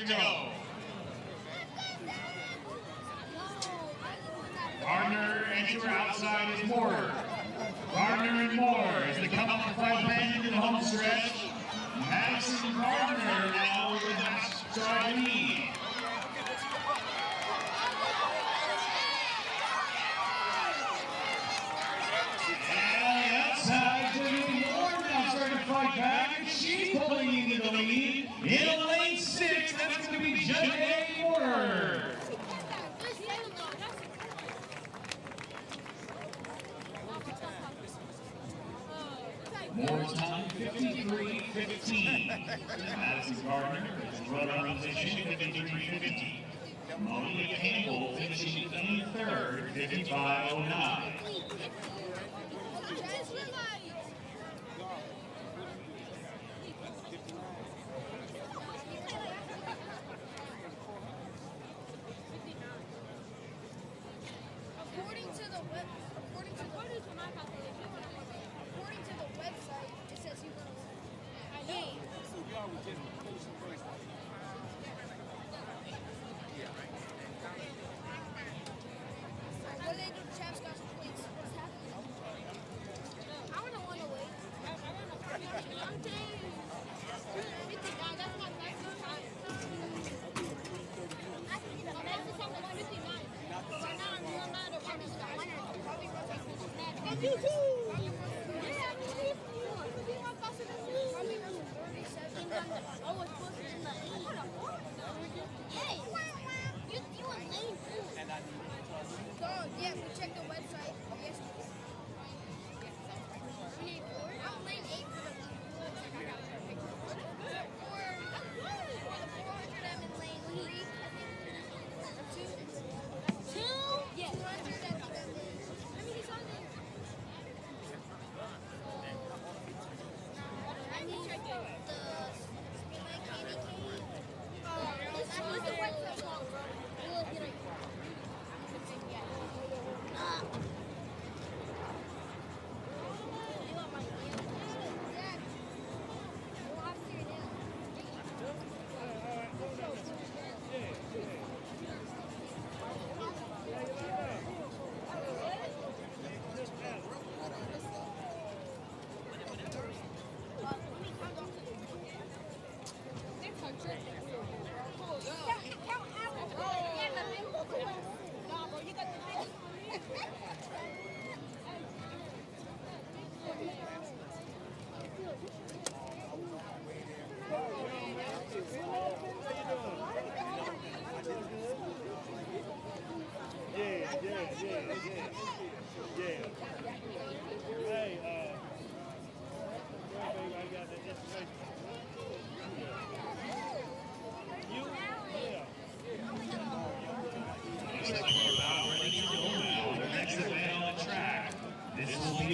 to go. Gardner and to her outside is Moore. Gardner and Moore as they come up the front bend into the home stretch. Madison Gardner now with the backside lead. Fight back, and she's pulling into the lead. In lane 6, that's going to be Jasmine Moore. Moore's time 53:15. Madison Gardner is run on position 53:50. Monica Campbell finishing in third 55:09.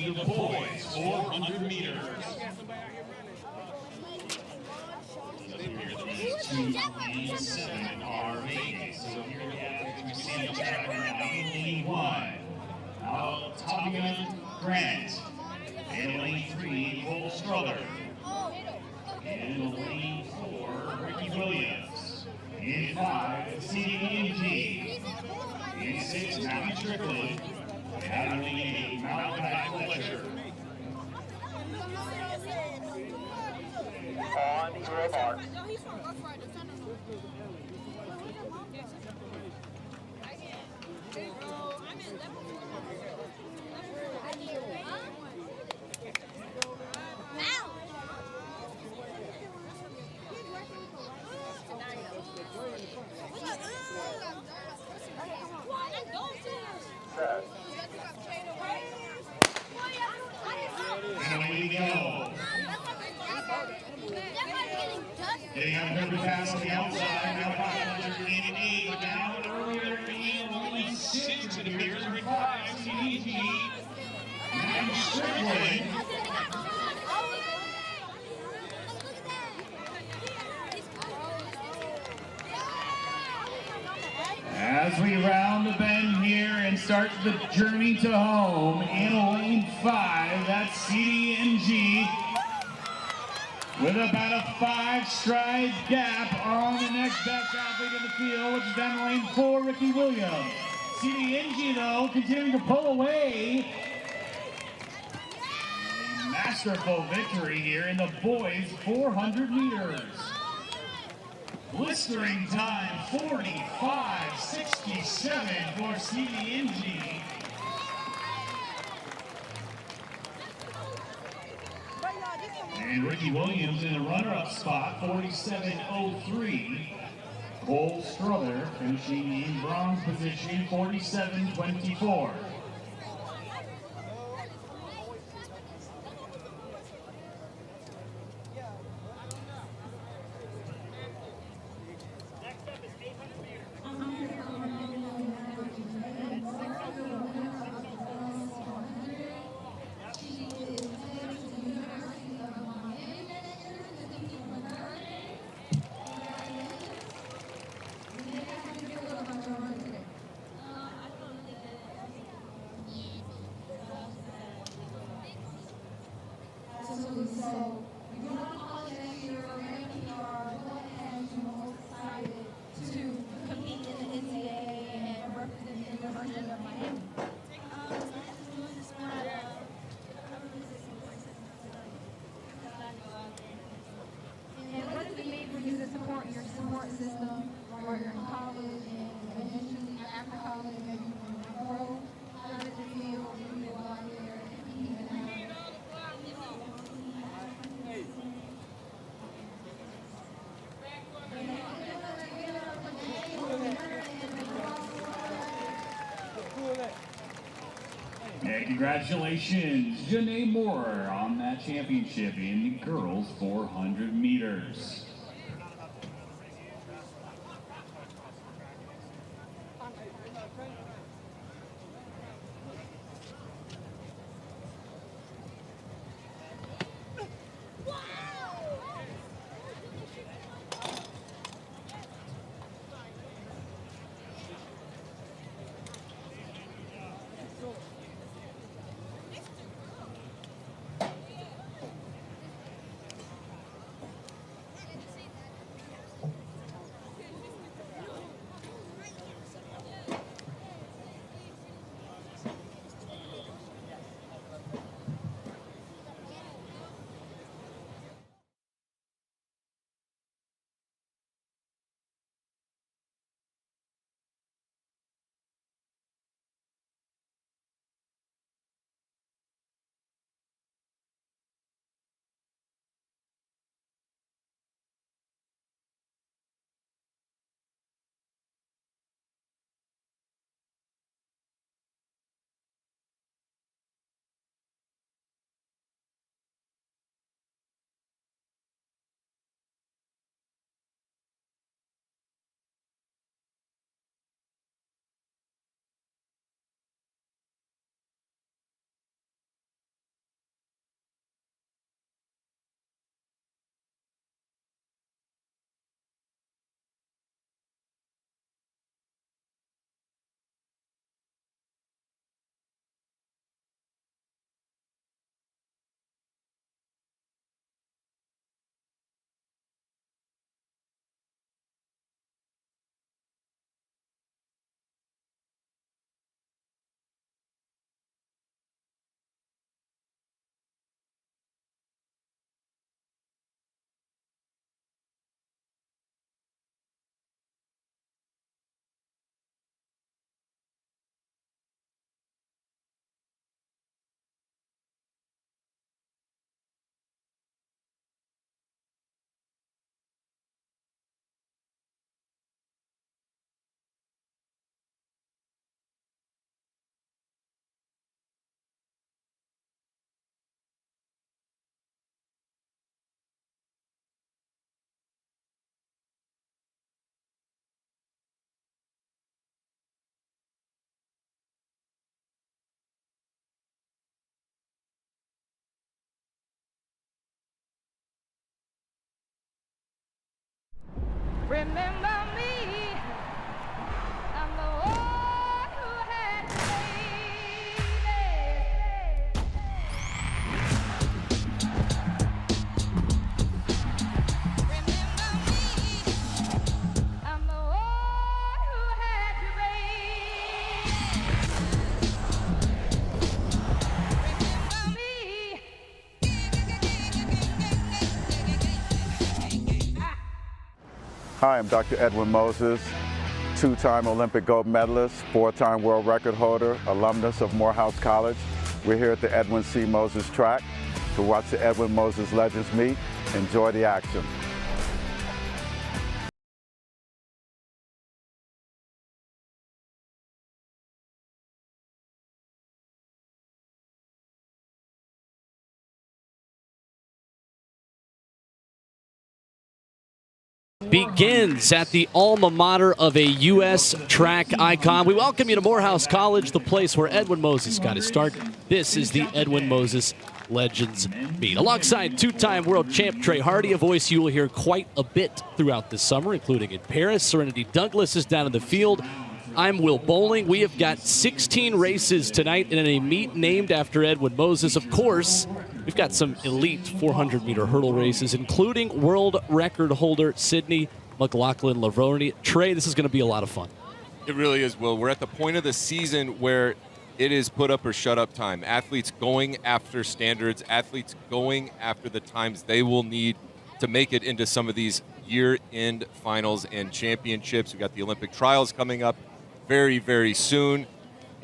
The boys 400 meters. These 2 and 7 are vacant. So here we have we see on track now in lane 1. Now Tommy Grant. In lane 3, Cole Strother. In lane 4, Ricky Williams. In 5, CDMG. In 6, Matthew Strickland. And in lane 8, Malachi Fletcher. On your mark. And away we go. Getting out of the pass on the outside. Now 508, but down earlier in only 6 it appears. 5, CDG. And Strickland. As we round the bend here and start the journey to home in lane 5, that's CDNG. With about a 5-stride gap on the next best athlete in the field, which is down the lane 4, Ricky Williams. CDNG, though, continuing to pull away. A masterful victory here in the boys' 400 meters. Blistering time, 45:67 for CDNG. And Ricky Williams in the runner-up spot, 47:03. Cole Strother finishing in bronze position, 47:24. And congratulations, Janae Moore, on that championship in the girls 400 meters. Remember me, I'm the one who had baby. Hi, I'm Dr. Edwin Moses, two-time Olympic gold medalist, four-time world record holder, alumnus of Morehouse College. We're here at the Edwin C. Moses track to watch the Edwin Moses legends meet. Enjoy the action. Begins at the alma mater of a U.S. track icon. We welcome you to Morehouse College, the place where Edwin Moses got his start. This is the Edwin Moses Legends Meet. Alongside two-time world champ Trey Hardy, a voice you will hear quite a bit throughout this summer, including in Paris. Serenity Douglas is down in the field. I'm Will Boling. We have got 16 races tonight in a meet named after Edwin Moses. Of course, we've got some elite 400-meter hurdle races, including world record holder Sydney McLaughlin-Levrone. Trey, this is going to be a lot of fun. It really is, Will. We're at the point of the season where it is put up or shut up time. Athletes going after standards, athletes going after the times they will need to make it into some of these year-end finals and championships. We've got the Olympic trials coming up very, very soon,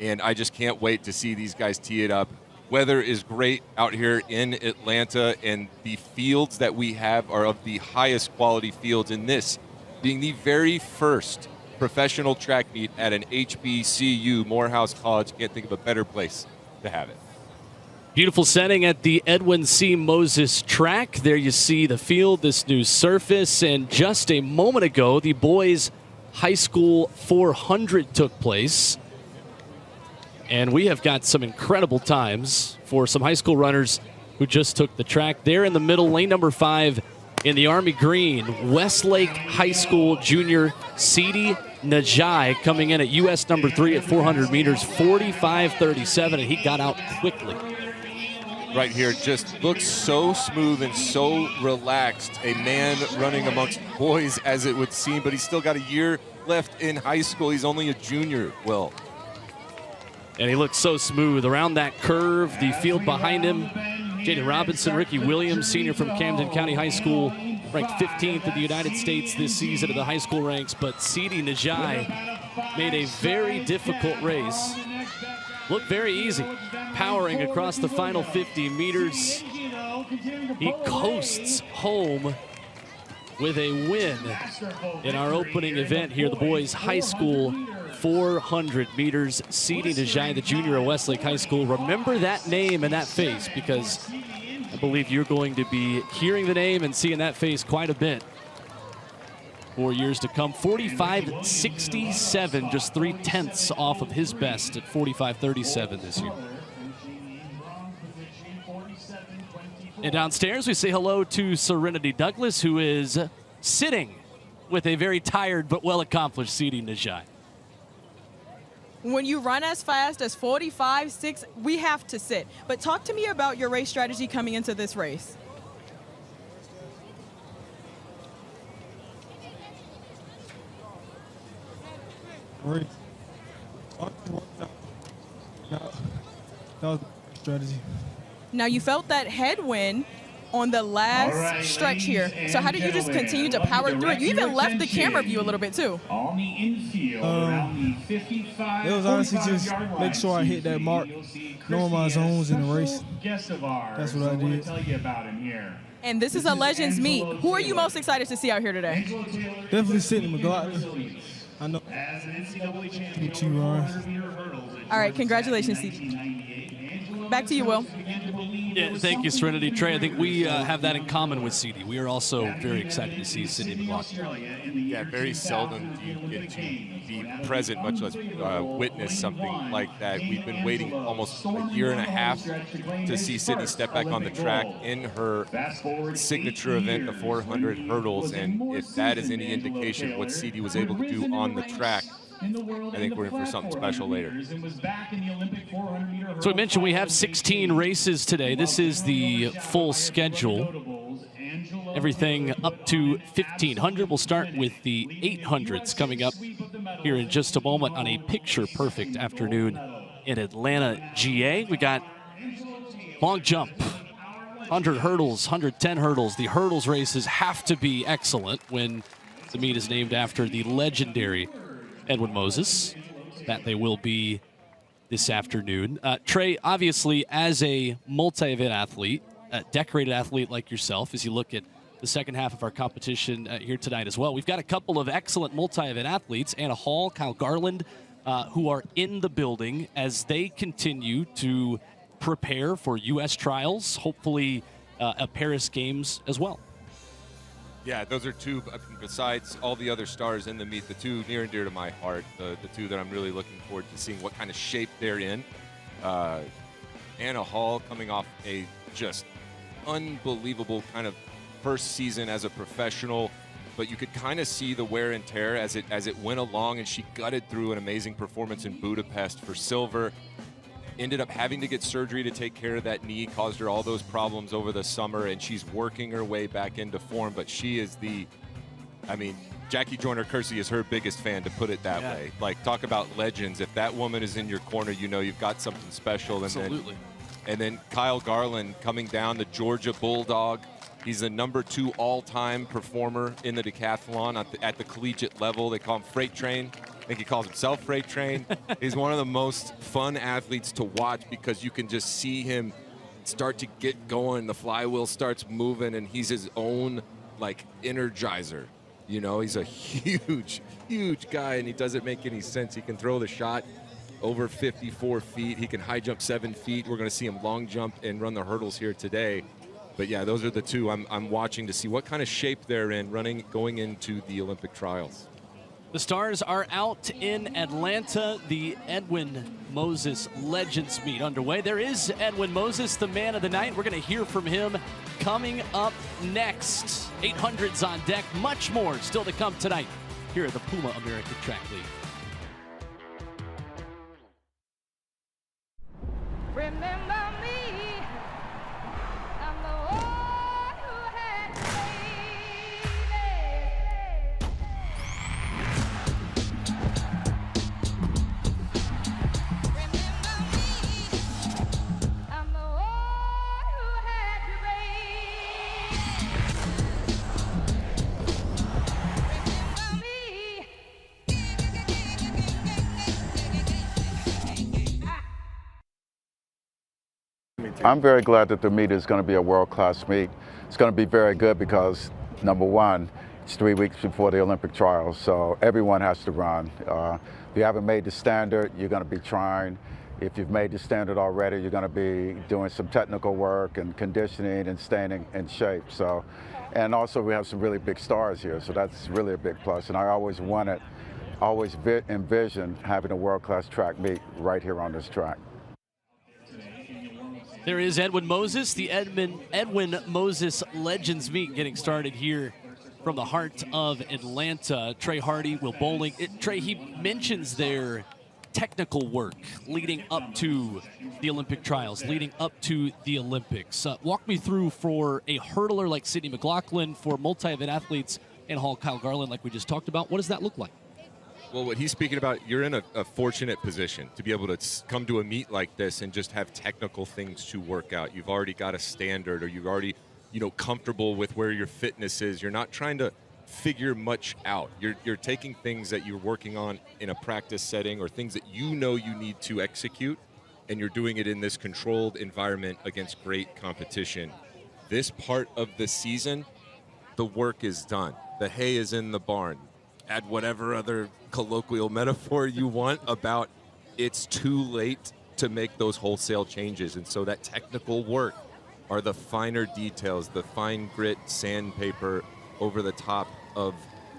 and I just can't wait to see these guys tee it up. Weather is great out here in Atlanta, and the fields that we have are of the highest quality fields, in this being the very first professional track meet at an HBCU, Morehouse College. Can't think of a better place to have it. Beautiful setting at the Edwin C. Moses track. There you see the field, this new surface, and just a moment ago, the boys' high school 400 took place. And we have got some incredible times for some high school runners who just took the track. There in the middle, lane number 5 in the Army green, Westlake High School junior Sidi Najai coming in at U.S. number 3 at 400 meters, 45:37, and he got out quickly. Right here, just looks so smooth and so relaxed. A man running amongst boys, as it would seem, but he's still got a year left in high school. He's only a junior, Will. And he looks so smooth around that curve. The field behind him, Jaden Robinson, Ricky Williams, senior from Camden County High School, ranked 15th in the United States this season at the high school ranks. But Sidi Najai made a very difficult race look very easy, powering across the final 50 meters. He coasts home with a win in our opening event here, the boys' high school 400 meters. Sidi Najai, the junior at Westlake High School. Remember that name and that face, because I believe you're going to be hearing the name and seeing that face quite a bit for years to come. 45:67, just 3/10 off of his best at 45:37 this year. And downstairs, we say hello to Serenity Douglas, who is sitting with a very tired but well-accomplished Sidi Najai. When you run as fast as 45.6, we have to sit. But talk to me about your race strategy coming into this race. That was strategy. Now, you felt that headwind on the last stretch here. So how did you just continue to power through it? You even left the camera view a little bit too. On the infield, around the 55. It was honestly just make sure I hit that mark, knowing my zones in the race. That's what I did. Tell you about him here. And this is a Legends meet. Who are you most excited to see out here today? Definitely Sydney McLaughlin. I know. All right, congratulations, Steve. Back to you, Will. Yeah, thank you, Serenity. Trey, I think we have that in common with Sidi. We are also very excited to see Sydney McLaughlin. Yeah, very seldom do you get to be present, much less witness something like that. We've been waiting almost a year and a half to see Sydney step back on the track in her signature event, the 400 hurdles, and if that is any indication of what Sidi was able to do on the track, I think we're in for something special later. So we mentioned we have 16 races today. This is the full schedule. Everything up to 1,500. We'll start with the 800s coming up here in just a moment on a picture-perfect afternoon in Atlanta, GA. We got long jump, 100 hurdles, 110 hurdles. The hurdles races have to be excellent when The meet is named after the legendary Edwin Moses. That they will be this afternoon. Trey, obviously, as a multi-event athlete, a decorated athlete like yourself, as you look at the second half of our competition here tonight as well, we've got a couple of excellent multi-event athletes, Anna Hall, Kyle Garland, who are in the building as they continue to prepare for U.S. trials, hopefully at Paris Games as well. Yeah, those are two, besides all the other stars in the meet, the two near and dear to my heart, the two that I'm really looking forward to seeing what kind of shape they're in. Anna Hall coming off a just unbelievable kind of first season as a professional, but you could kind of see the wear and tear as it went along, and she gutted through an amazing performance in Budapest for silver. Ended up having to get surgery to take care of that knee, caused her all those problems over the summer, and she's working her way back into form. But she is Jackie Joyner-Kersee is her biggest fan, to put it that way. Like, talk about legends. If that woman is in your corner, you know you've got something special. Absolutely. And then Kyle Garland coming down, the Georgia Bulldog. He's the #2 all-time performer in the decathlon at the collegiate level. They call him Freight Train. I think he calls himself Freight Train. He's one of the most fun athletes to watch because you can just see him start to get going. The flywheel starts moving, and he's his own, like, energizer. You know, he's a huge, huge guy, and he doesn't make any sense. He can throw the shot over 54 feet. He can high jump 7 feet. We're going to see him long jump and run the hurdles here today. But, yeah, those are the two I'm watching to see what kind of shape they're in going into the Olympic trials. The stars are out in Atlanta. The Edwin Moses Legends meet underway. There is Edwin Moses, the man of the night. We're going to hear from him coming up next. 800s on deck. Much more still to come tonight here at the Puma American Track League. Remember me, I'm the one who had I'm very glad that the meet is going to be a world-class meet. It's going to be very good because, number one, it's 3 weeks before the Olympic trials, so everyone has to run. If you haven't made the standard, you're going to be trying. If you've made the standard already, you're going to be doing some technical work and conditioning and staying in shape. So, and also we have some really big stars here, so that's really a big plus. And I always envisioned having a world-class track meet right here on this track. There is Edwin Moses, the Edwin Moses Legends meet getting started here from the heart of Atlanta. Trey Hardy, Will Boling. Trey, he mentions their technical work leading up to the Olympic trials, leading up to the Olympics. Walk me through, for a hurdler like Sydney McLaughlin, for multi-event athletes and Kyle Garland like we just talked about, what does that look like? Well, what he's speaking about, you're in a fortunate position to be able to come to a meet like this and just have technical things to work out. You've already got a standard, or you've already, comfortable with where your fitness is. You're not trying to figure much out. You're taking things that you're working on in a practice setting, or things that you need to execute, and you're doing it in this controlled environment against great competition. This part of the season, the work is done. The hay is in the barn. Add whatever other colloquial metaphor you want about it's too late to make those wholesale changes. And so that technical work are the finer details, the fine grit sandpaper over the top of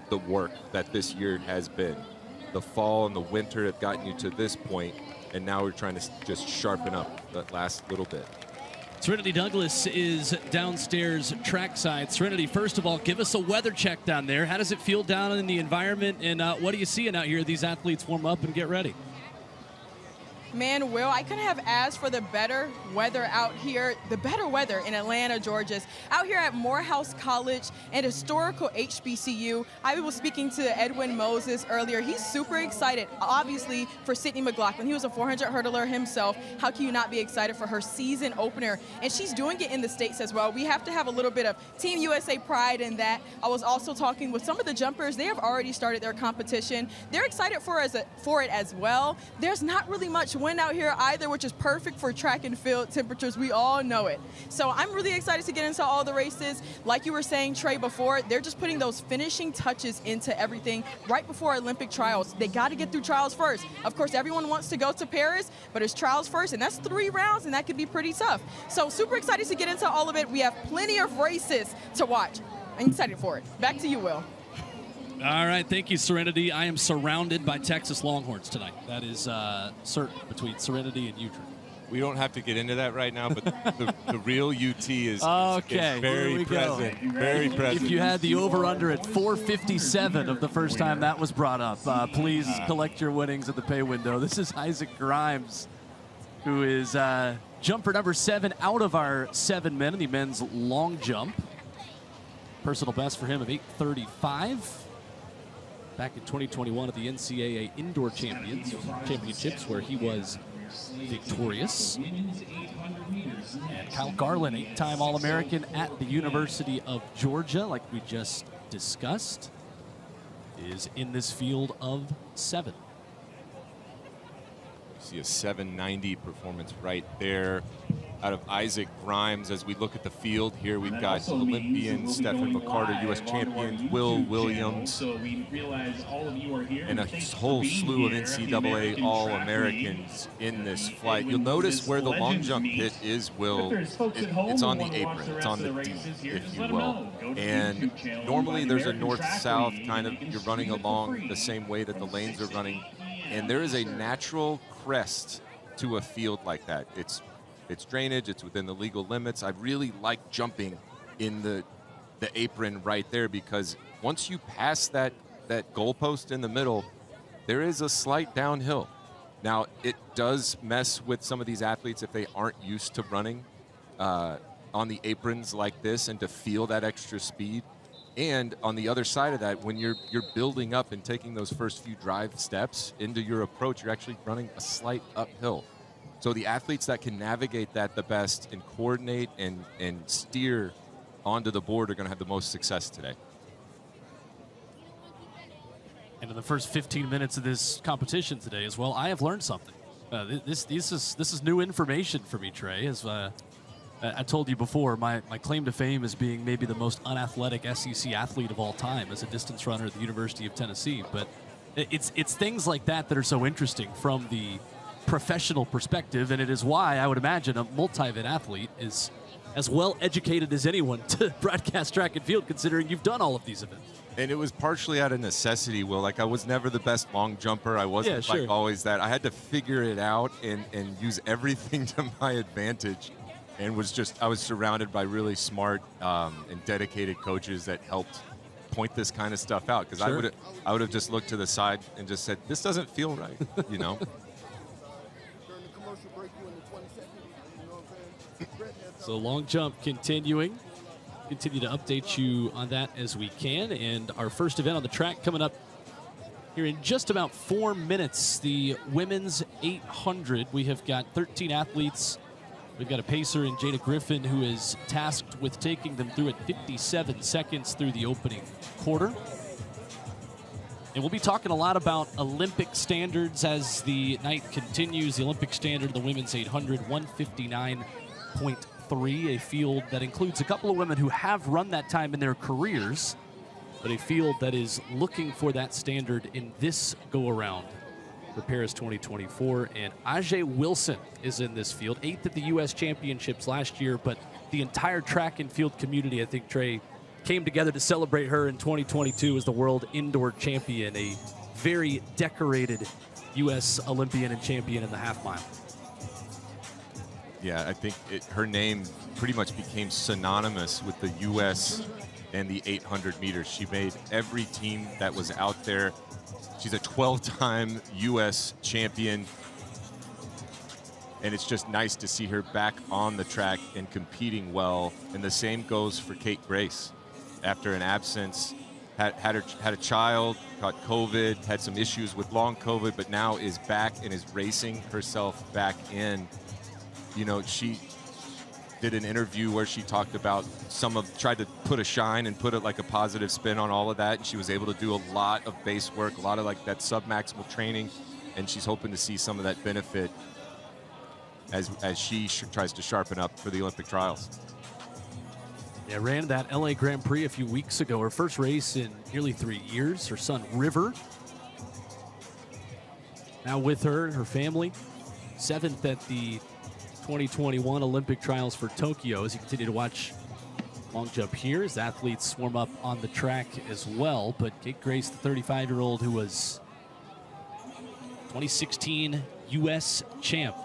the work that this year has been. The fall and the winter have gotten you to this point, and now we're trying to just sharpen up that last little bit. Serenity Douglas is downstairs trackside. Serenity, first of all, give us a weather check down there. How does it feel down in the environment, and what are you seeing out here as these athletes warm up and get ready? Man, Will, I couldn't have asked for the better weather out here, the better weather in Atlanta, Georgia. Out here at Morehouse College and historical HBCU. I was speaking to Edwin Moses earlier. He's super excited, obviously, for Sydney McLaughlin. He was a 400 hurdler himself. How can you not be excited for her season opener? And she's doing it in the States as well. We have to have a little bit of Team USA pride in that. I was also talking with some of the jumpers. They have already started their competition. They're excited for it as well. There's not really much wind out here either, which is perfect for track and field temperatures. We all know it. So I'm really excited to get into all the races. Like you were saying, Trey, before, they're just putting those finishing touches into everything right before Olympic trials. They got to get through trials first. Of course, everyone wants to go to Paris, but it's trials first, and that's 3 rounds, and that could be pretty tough. So super excited to get into all of it. We have plenty of races to watch. I'm excited for it. Back to you, Will. All right, thank you, Serenity. I am surrounded by Texas Longhorns tonight. That is certain between Serenity and you, Trey. We don't have to get into that right now, but the real UT is very present. Very present. If you had the over-under at 457 of the first time that was brought up, please collect your winnings at the pay window. This is Isaac Grimes, who is jumper number 7 out of our 7 men in the men's long jump. Personal best for him of 8:35. Back in 2021 at the NCAA Indoor Championships, where he was victorious. And Kyle Garland, 8-time All-American at the University of Georgia, like we just discussed, is in this field of 7. See a 790 performance right there out of Isaac Grimes. As we look at the field here, we've got Olympian Stephen McCarter, U.S. champions, Will Williams, and a whole slew of NCAA All-Americans in this flight. You'll notice where the long jump pit is, Will. It's on the apron. It's on the D, if you will. And normally there's a north-south kind of, you're running along the same way that the lanes are running. And there is a natural crest to a field like that. It's drainage, it's within the legal limits. I really like jumping in the apron right there, because once you pass that goalpost in the middle, there is a slight downhill. Now, it does mess with some of these athletes if they aren't used to running on the aprons like this and to feel that extra speed. And on the other side of that, when you're building up and taking those first few drive steps into your approach, you're actually running a slight uphill. So the athletes that can navigate that the best and coordinate and steer onto the board are going to have the most success today. And in the first 15 minutes of this competition today as well, I have learned something. This is new information for me, Trey. As I told you before, my claim to fame is being maybe the most unathletic SEC athlete of all time as a distance runner at the University of Tennessee. But it's things like that are so interesting from the professional perspective, and it is why I would imagine a multi-event athlete is as well educated as anyone to broadcast track and field, considering you've done all of these events. And it was partially out of necessity, Will. Like, I was never the best long jumper. I wasn't like always that. I had to figure it out and use everything to my advantage, and I was surrounded by really smart and dedicated coaches that helped point this kind of stuff out, because I would have just looked to the side and just said, this doesn't feel right, you know. So long jump continuing. Continue to update you on that as we can. And our first event on the track coming up here in just about 4 minutes, the women's 800. We have got 13 athletes. We've got a pacer in Jada Griffin, who is tasked with taking them through at 57 seconds through the opening quarter. And we'll be talking a lot about Olympic standards as the night continues. The Olympic standard, the women's 800, 159.3, a field that includes a couple of women who have run that time in their careers, but a field that is looking for that standard in this go-around for Paris 2024. And Ajay Wilson is in this field, 8th at the U.S. Championships last year, but the entire track and field community, I think, Trey, came together to celebrate her in 2022 as the world indoor champion, a very decorated U.S. Olympian and champion in the half mile. Yeah, I think her name pretty much became synonymous with the U.S. and the 800 meters. She made every team that was out there. She's a 12-time U.S. champion. And it's just nice to see her back on the track and competing well. And the same goes for Kate Grace. After an absence, had a child, caught COVID, had some issues with long COVID, but now is back and is racing herself back in. You know, she did an interview where she talked about tried to put a shine and put it like a positive spin on all of that. And she was able to do a lot of base work, a lot of like that sub-maximal training. And she's hoping to see some of that benefit as she tries to sharpen up for the Olympic trials. Yeah, ran that LA Grand Prix a few weeks ago. Her first race in nearly 3 years. Her son, River, now with her and her family. 7th at the 2021 Olympic trials for Tokyo. As you continue to watch long jump here, as athletes warm up on the track as well. But Kate Grace, the 35-year-old who was 2016 U.S. champ.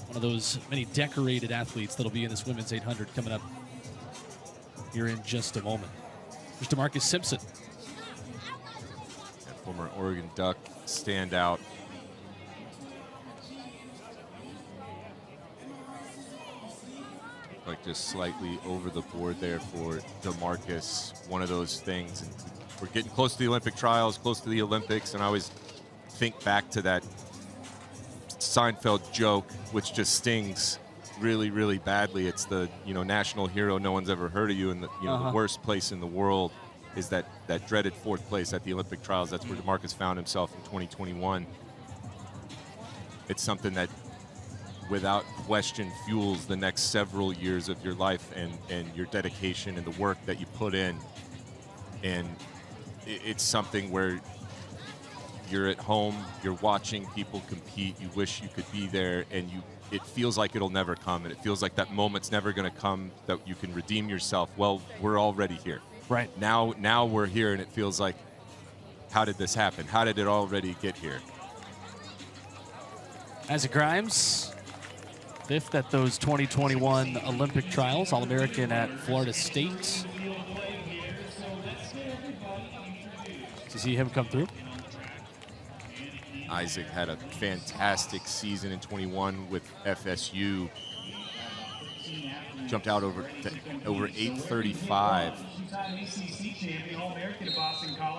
One of those many decorated athletes that'll be in this women's 800 coming up here in just a moment. There's DeMarcus Simpson. That former Oregon Duck standout. Like just slightly over the board there for DeMarcus. One of those things. And we're getting close to the Olympic trials, close to the Olympics, and I always think back to that Seinfeld joke, which just stings really, really badly. It's the, you know, national hero, no one's ever heard of you, and the, you know, the worst place in the world is that dreaded 4th place at the Olympic trials. That's where DeMarcus found himself in 2021. It's something that, without question, fuels the next several years of your life and your dedication and the work that you put in. And it's something where you're at home, you're watching people compete, you wish you could be there, and it feels like it'll never come, and it feels like that moment's never going to come that you can redeem yourself. Well, we're already here. Right. Now we're here, and it feels like, how did this happen? How did it already get here? Isaac Grimes, 5th at those 2021 Olympic trials, All-American at Florida State. To see him come through. Isaac had a fantastic season in 21 with FSU. Jumped out over 8:35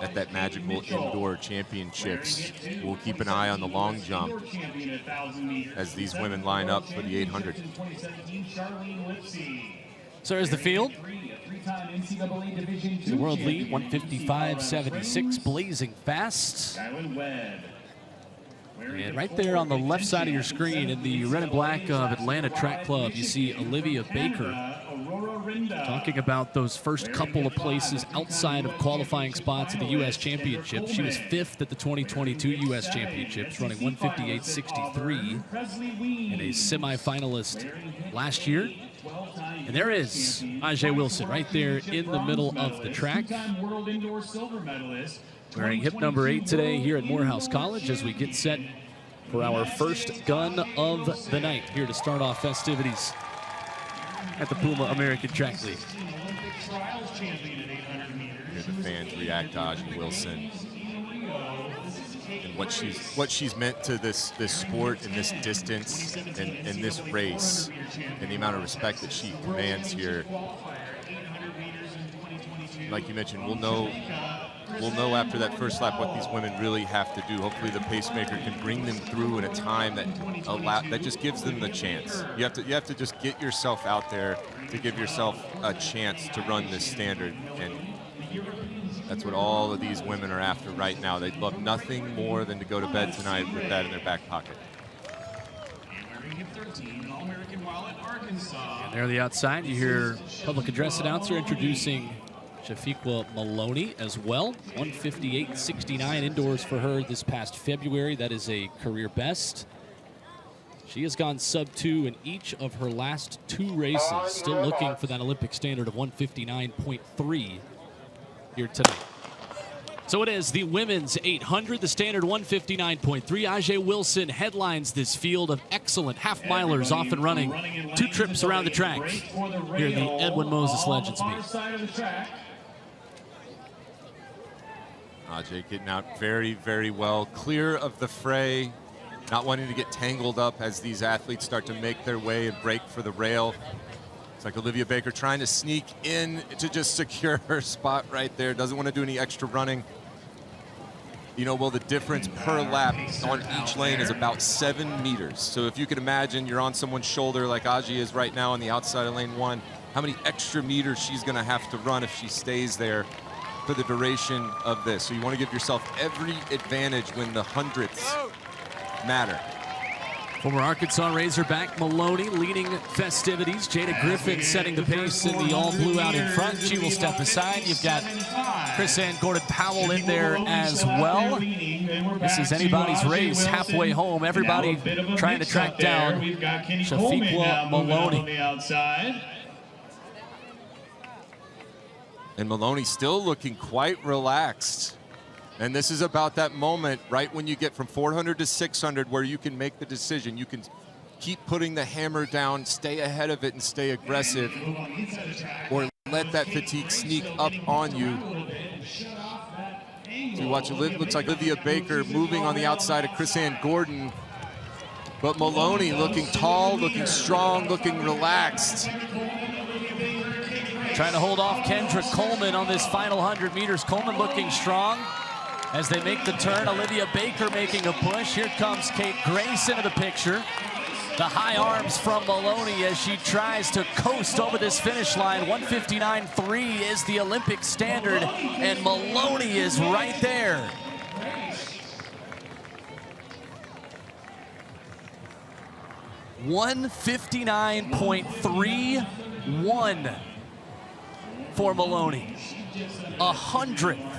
at that magical indoor championships. We'll keep an eye on the long jump as these women line up for the 800. So there's the field. The world lead, 155.76, blazing fast. And right there on the left side of your screen in the red and black of Atlanta Track Club, you see Olivia Baker talking about those first couple of places outside of qualifying spots at the U.S. Championship. She was 5th at the 2022 U.S. Championships, running 158.63, and a semifinalist last year. And there is Ajay Wilson right there in the middle of the track, wearing hip number 8 today here at Morehouse College as we get set for our first gun of the night here to start off festivities at the Puma American Track League. Hear the fans react to Ajay Wilson and what she's meant to this sport and this distance and this race, and the amount of respect that she commands here. Like you mentioned, we'll know after that first lap what these women really have to do. Hopefully the pacemaker can bring them through in a time that just gives them the chance. You have to just get yourself out there to give yourself a chance to run this standard, and that's what all of these women are after right now. They'd love nothing more than to go to bed tonight with that in their back pocket. And there on the outside, you hear public address announcer introducing Shafiqua Maloney as well. 158.69 indoors for her this past February. That is a career best. She has gone sub-2 in each of her last 2 races. Still looking for that Olympic standard of 159.3 here tonight. So it is the women's 800, the standard 159.3. Ajay Wilson headlines this field of excellent half-milers off and running. 2 trips around the track here in the Edwin Moses Legends meet. Ajay getting out very, very well. Clear of the fray. not wanting to get tangled up as these athletes start to make their way and break for the rail. It's like Olivia Baker trying to sneak in to just secure her spot right there. Doesn't want to do any extra running. You know, well, the difference per lap on each lane is about 7 meters. So if you can imagine you're on someone's shoulder like Aji is right now on the outside of lane 1, how many extra meters she's going to have to run if she stays there for the duration of this. So you want to give yourself every advantage when the hundredths matter. Former Arkansas Razorback Maloney leading festivities. Jada Griffin setting the pace in the all-blue out in front. She will step aside. You've got Chris Ann Gordon-Powell in there as well. This is anybody's race halfway home. Everybody trying to track down Shafiqua Maloney. And Maloney still looking quite relaxed. And this is about that moment right when you get from 400 to 600 where you can make the decision. You can keep putting the hammer down, stay ahead of it and stay aggressive, or let that fatigue sneak up on you. So you watch, it looks like Olivia Baker moving on the outside of Chris Ann Gordon, but Maloney looking tall, looking strong, looking relaxed. Trying to hold off Kendra Coleman on this final 100 meters. Coleman looking strong. As they make the turn, Olivia Baker making a push. Here comes Kate Grace into the picture. The high arms from Maloney as she tries to coast over this finish line. 159.3 is the Olympic standard, and Maloney is right there. $159.31 for Maloney. 100th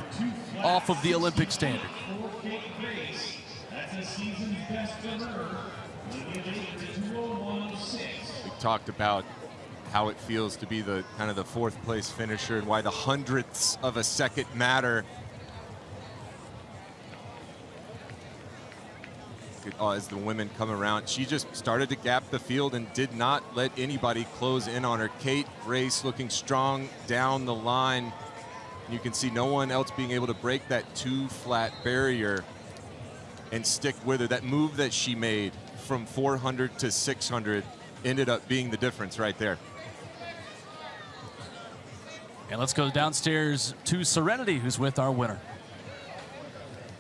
off of the Olympic standard. We talked about how it feels to be the kind of the 4th place finisher and why the hundredths of a second matter. As the women come around, she just started to gap the field and did not let anybody close in on her. Kate Grace looking strong down the line. You can see no one else being able to break that 2-flat barrier and stick with her. That move that she made from 400 to 600 ended up being the difference right there. And let's go downstairs to Serenity, who's with our winner.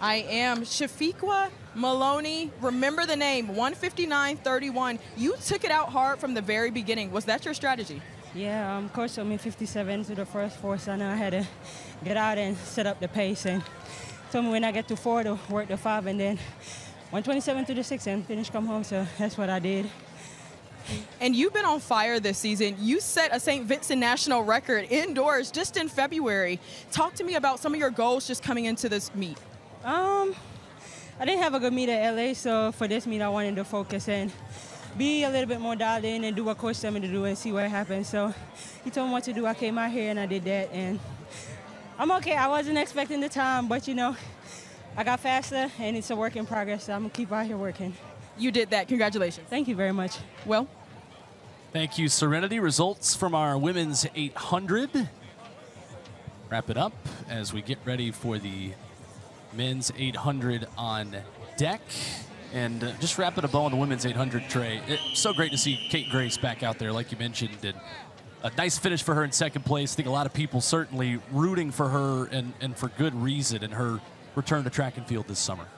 I am Shafiqua Maloney. Remember the name, 159.31. You took it out hard from the very beginning. Was that your strategy? Yeah, coach told me 57 to the first 4, so I know I had to get out and set up the pace, and told me when I get to 4 to work the 5, and then 127 to the 6 and finish, come home, so that's what I did. And you've been on fire this season. You set a St. Vincent national record indoors just in February. Talk to me about some of your goals just coming into this meet. I didn't have a good meet at LA, so for this meet I wanted to focus and be a little bit more dialed in and do what coach told me to do and see what happens. So he told me what to do. I came out here and I did that, and I'm okay. I wasn't expecting the time, but you know, I got faster and it's a work in progress, so I'm gonna keep out here working. You did that. Congratulations. Thank you very much. Well, thank you, Serenity. Results from our women's 800. Wrap it up as we get ready for the men's 800 on deck. And just wrapping a bow on the women's 800, Trey. It's so great to see Kate Grace back out there, like you mentioned. And a nice finish for her in 2nd place. I think a lot of people certainly rooting for her and for good reason in her return to track and field this summer.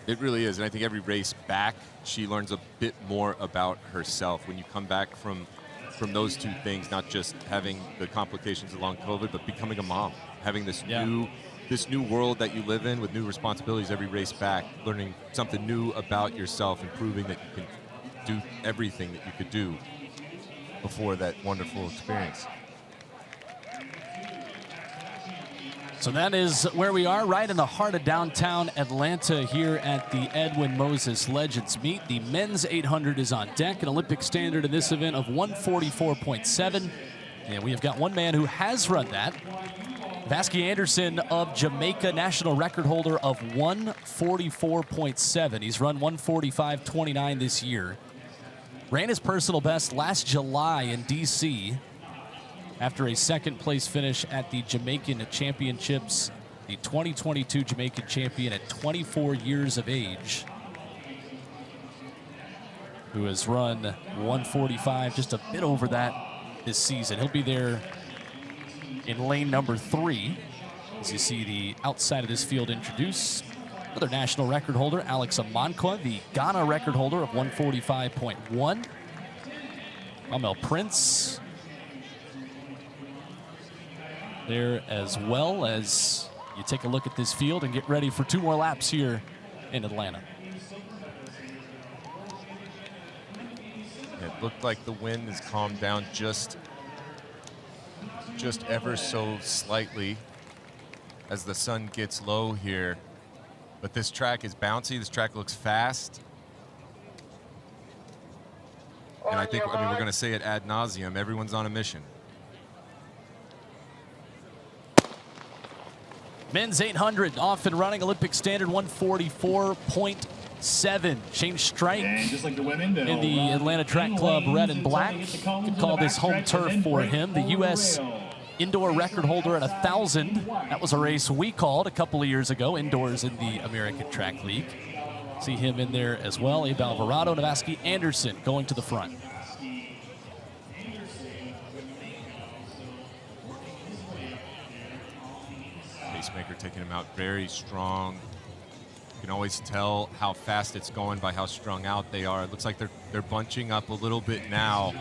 It really is, and I think every race back, she learns a bit more about herself. When you come back from those 2 things, not just having the complications of long COVID, but becoming a mom, having this new world that you live in with new responsibilities every race back, learning something new about yourself and proving that you can do everything that you could do before that wonderful experience. So that is where we are, right in the heart of downtown Atlanta here at the Edwin Moses Legends Meet. The men's 800 is on deck, an Olympic standard in this event of 144.7. And we have got one man who has run that. Vasky Anderson of Jamaica, national record holder of 144.7. He's run 145.29 this year. Ran his personal best last July in D.C. after a 2nd place finish at the Jamaican Championships, the 2022 Jamaican champion at 24 years of age. who has run 145, just a bit over that this season. He'll be there in lane number 3. As you see the outside of this field introduce another national record holder, Alex Amankwa, the Ghana record holder of 145.1. Amel Prince there, as well as you take a look at this field and get ready for 2 more laps here in Atlanta. It looked like the wind has calmed down just ever so slightly as the sun gets low here. But this track is bouncy. This track looks fast. And I think, we're going to say it ad nauseum. Everyone's on a mission. Men's 800 off and running, Olympic standard 144.7. Shane Strike Like in the Atlanta Track Club red and black. Could call this home turf for him. The U.S. indoor record holder at 1,000. That was a race we called a couple of years ago, indoors in the American Track League. See him in there as well. Abe Alvarado, Navaski Anderson going to the front. Pacemaker taking him out very strong. You can always tell how fast it's going by how strung out they are. It looks like they're bunching up a little bit now.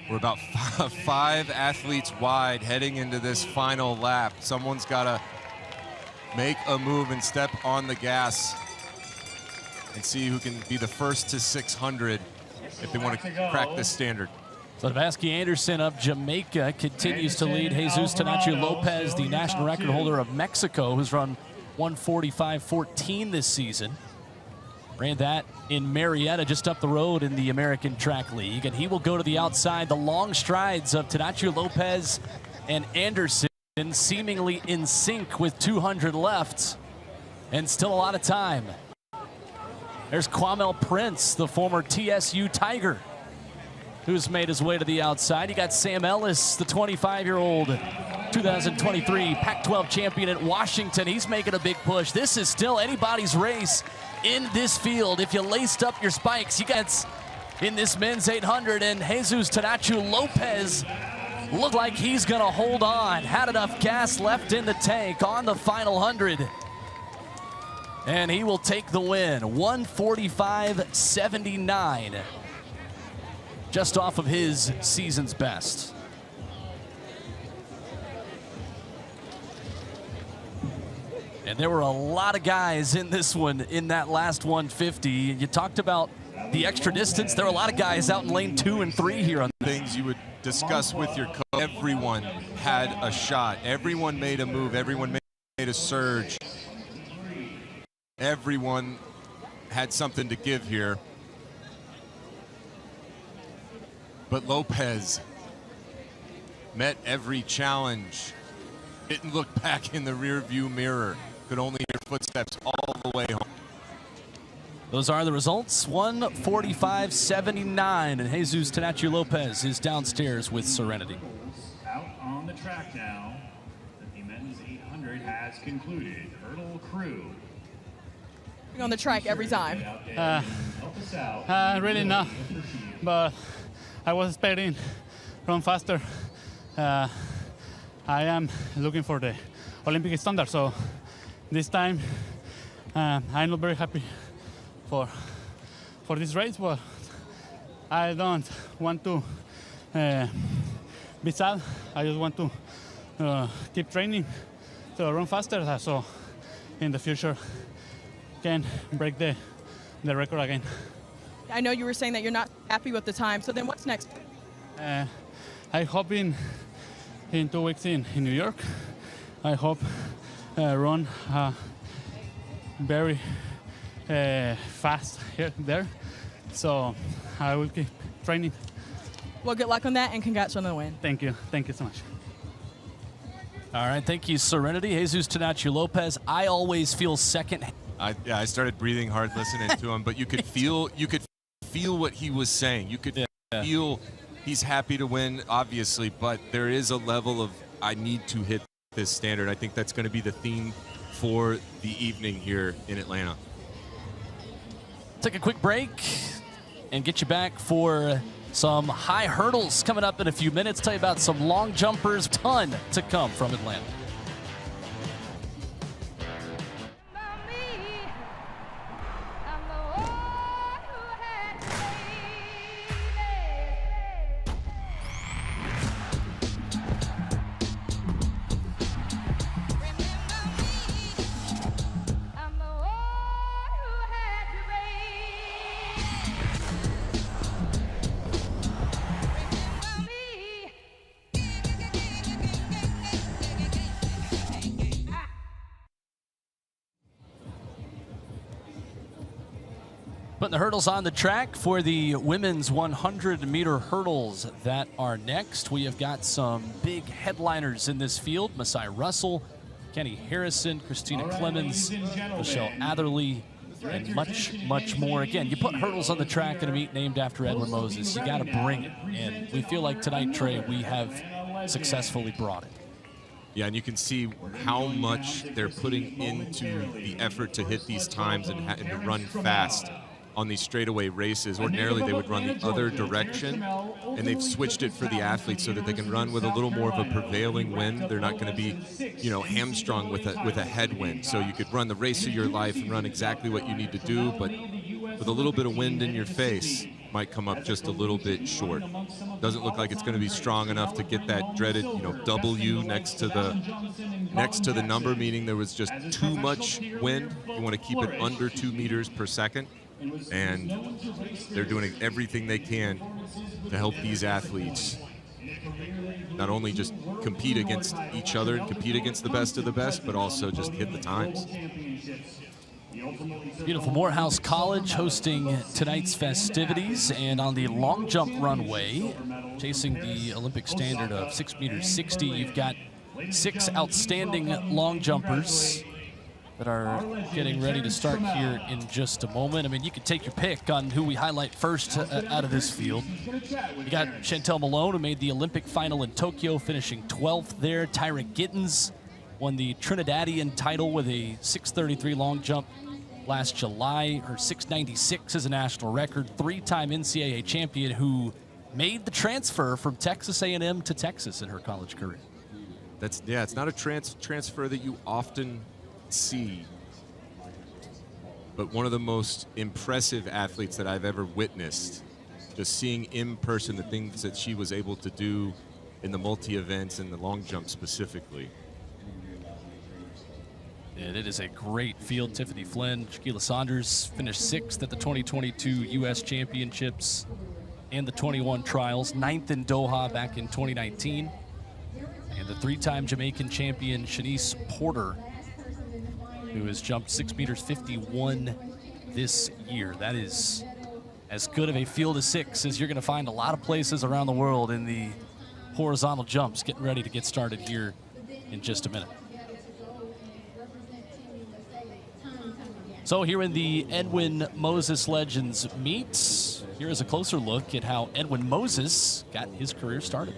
We're about 5 athletes wide heading into this final lap. Someone's got to make a move and step on the gas and see who can be the first to 600 if they want to crack this standard. So Navaski Anderson of Jamaica continues to lead Jesus Tanacho Lopez, the national record holder of Mexico, who's run 145.14 this season. Ran that in Marietta, just up the road in the American Track League. And he will go to the outside. The long strides of Tanacho Lopez and Anderson seemingly in sync with 200 left. And still a lot of time. There's Kwamel Prince, the former TSU Tiger, who's made his way to the outside. You got Sam Ellis, the 25-year-old 2023 Pac-12 champion at Washington. He's making a big push. This is still anybody's race in this field. If you laced up your spikes, you got in this men's 800, and Jesus Tanacho Lopez looked like he's gonna hold on. Had enough gas left in the tank on the final 100. And he will take the win, 145.79. Just off of his season's best. And there were a lot of guys in this one, in that last 150. You talked about the extra distance. There were a lot of guys out in lane 2 and 3 here. Things you would discuss with your coach. Everyone had a shot. Everyone made a move. Everyone made a surge. Everyone had something to give here. But Lopez met every challenge. Didn't look back in the rearview mirror. Could only hear footsteps all the way home. Those are the results, 145.79, and Jesus Tanacho Lopez is downstairs with Serenity. Out on the track now. The men's 800 has concluded. Hurdle crew. On the track every time. Really not, but I was expecting run faster. I am looking for the Olympic standard, so this time I'm not very happy for this race, but I don't want to be sad. I just want to keep training to run faster, so in the future can break the record again. I know you were saying that you're not happy with the time, so then what's next? I hope in 2 weeks in New York, I hope run very fast there. So I will keep training. Well, good luck on that, and congrats on the win. Thank you. Thank you so much. All right, thank you, Serenity. Jesus Tanacho Lopez, I always feel second. I started breathing hard listening to him, but you could feel what he was saying. You could feel he's happy to win, obviously, but there is a level of I need to hit this standard. I think that's going to be the theme for the evening here in Atlanta. Take a quick break and get you back for some high hurdles coming up in a few minutes. Tell you about some long jumpers, ton to come from Atlanta. Putting the hurdles on the track for the women's 100-meter hurdles that are next. We have got some big headliners in this field. Masai Russell, Kenny Harrison, Christina Clemens, Michelle Atherley, and much, much more. Again, you put hurdles on the track in a meet named after Edwin Moses, you got to bring it. And we feel like tonight, Trey, we have successfully brought it. Yeah, and you can see how much they're putting into the effort to hit these times and to run fast on these straightaway races. Ordinarily, they would run the other direction, and they've switched it for the athletes so that they can run with a little more of a prevailing wind. They're not going to be, hamstrung with a headwind. So you could run the race of your life and run exactly what you need to do, but with a little bit of wind in your face, might come up just a little bit short. Doesn't look like it's going to be strong enough to get that dreaded, W next to the number, meaning there was just too much wind. You want to keep it under 2 meters per second. And they're doing everything they can to help these athletes not only just compete against each other and compete against the best of the best, but also just hit the times. Beautiful Morehouse College hosting tonight's festivities, and on the long jump runway, chasing the Olympic standard of 6 meters 60, you've got 6 outstanding long jumpers that are getting ready to start here in just a moment. I mean, you could take your pick on who we highlight first out of this field. You got Chantel Malone, who made the Olympic final in Tokyo, finishing 12th there. Tyra Gittens won the Trinidadian title with a 6:33 long jump last July. Her 6:96 is a national record. 3-time NCAA champion who made the transfer from Texas A&M to Texas in her college career. It's not a transfer that you often see, but one of the most impressive athletes that I've ever witnessed. Just seeing in person the things that she was able to do in the multi-events and the long jump specifically. And it is a great field. Tiffany Flynn, Shaquila Saunders finished 6th at the 2022 U.S. Championships and the 21 trials, 9th in Doha back in 2019. And the 3-time Jamaican champion, Shanice Porter, who has jumped 6 meters 51 this year. That is as good of a field of 6 as you're going to find a lot of places around the world in the horizontal jumps. Getting ready to get started here in just a minute. So here in the Edwin Moses Legends meets, here is a closer look at how Edwin Moses got his career started.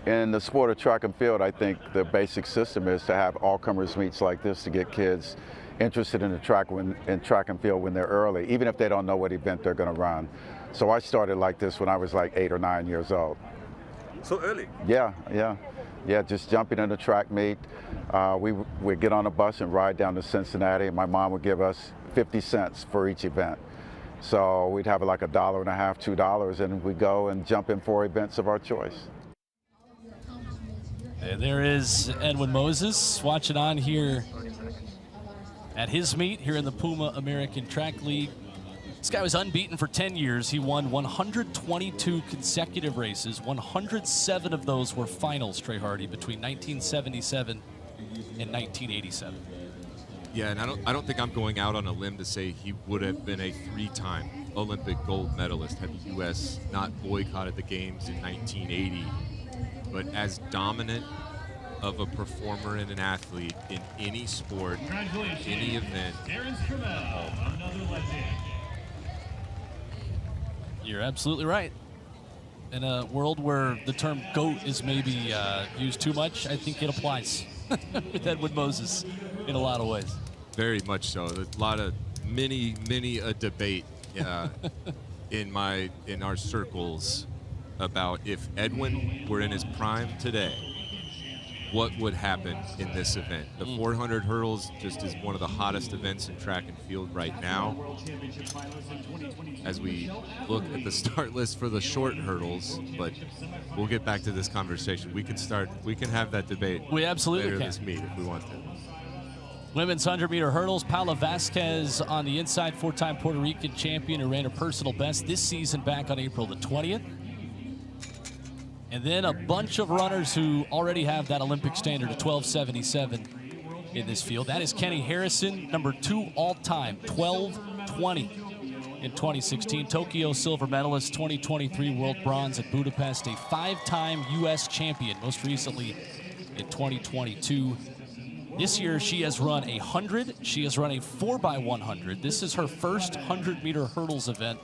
In the sport of track and field, I think the basic system is to have all-comers meets like this to get kids interested in the track and field when they're early, even if they don't know what event they're going to run. So I started like this when I was like 8 or 9 years old. So early? Yeah, just jumping in the track meet. We'd get on a bus and ride down to Cincinnati, and my mom would give us 50 cents for each event. So we'd have like $1.50, $2, and we'd go and jump in 4 events of our choice. And there is Edwin Moses watching on here at his meet here in the Puma American Track League. This guy was unbeaten for 10 years. He won 122 consecutive races. 107 of those were finals, Trey Hardy, between 1977 and 1987. Yeah, and I don't think I'm going out on a limb to say he would have been a 3-time Olympic gold medalist had the U.S. not boycotted the games in 1980. But as dominant of a performer and an athlete in any sport, any event. You're absolutely right. In a world where the term GOAT is maybe used too much, I think it applies with Edwin Moses in a lot of ways. Very much so. A lot of many a debate in our circles about if Edwin were in his prime today, what would happen in this event. The 400 hurdles just is one of the hottest events in track and field right now. As we look at the start list for the short hurdles, but we'll get back to this conversation. We can have that debate. We absolutely later can. this meet if we want to. Women's 100-meter hurdles, Paula Vasquez on the inside, 4-time Puerto Rican champion who ran her personal best this season back on April the 20th. And then a bunch of runners who already have that Olympic standard of 12:77 in this field. That is Keni Harrison, number 2 all-time, 12:20 in 2016. Tokyo silver medalist, 2023 world bronze at Budapest, a 5-time U.S. champion, most recently in 2022. This year, she has run a 100. She has run a 4x100. This is her first 100-meter hurdles event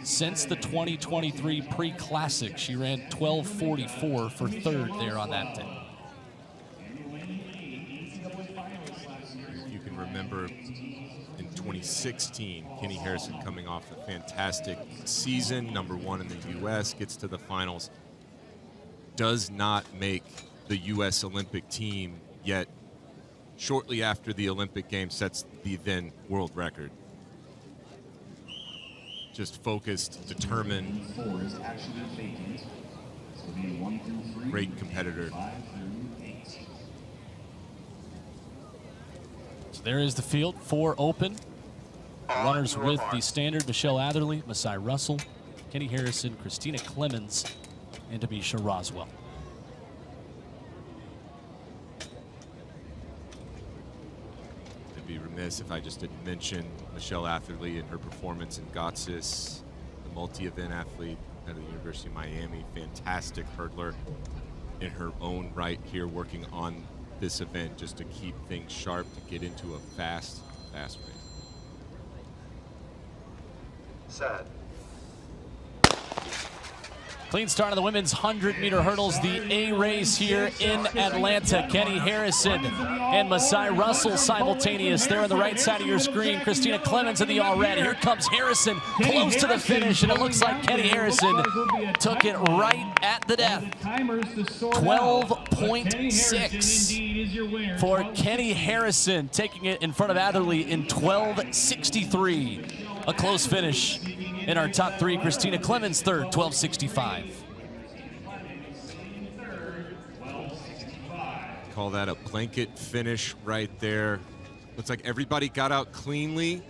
since the 2023 pre-classic. She ran 12:44 for third there on that day. You can remember in 2016, Keni Harrison coming off a fantastic season, #1 in the U.S., gets to the finals, does not make the U.S. Olympic team, yet shortly after the Olympic Games sets the then world record. Just focused, determined, great competitor. So there is the field, 4 open. Runners with the standard: Michelle Atherley, Masai Russell, Keni Harrison, Christina Clemens, and Tamisha Roswell. I'd be remiss if I just didn't mention Michelle Atherley and her performance in Gotsis, the multi-event athlete out of the University of Miami, fantastic hurdler in her own right here, working on this event just to keep things sharp, to get into a fast race. Sad. Clean start of the women's 100-meter hurdles, the A race here in Atlanta. Keni Harrison and Masai Russell simultaneous there on the right side of your screen. Christina Clemens in the all red. Here comes Harrison, close to the finish, and it looks like Keni Harrison took it right at the death. 12.6 for Keni Harrison, taking it in front of Atherley in 12.63. A close finish. In our top 3, Christina Clemens third, 12.65. Call that a blanket finish right there. Looks like everybody got out cleanly.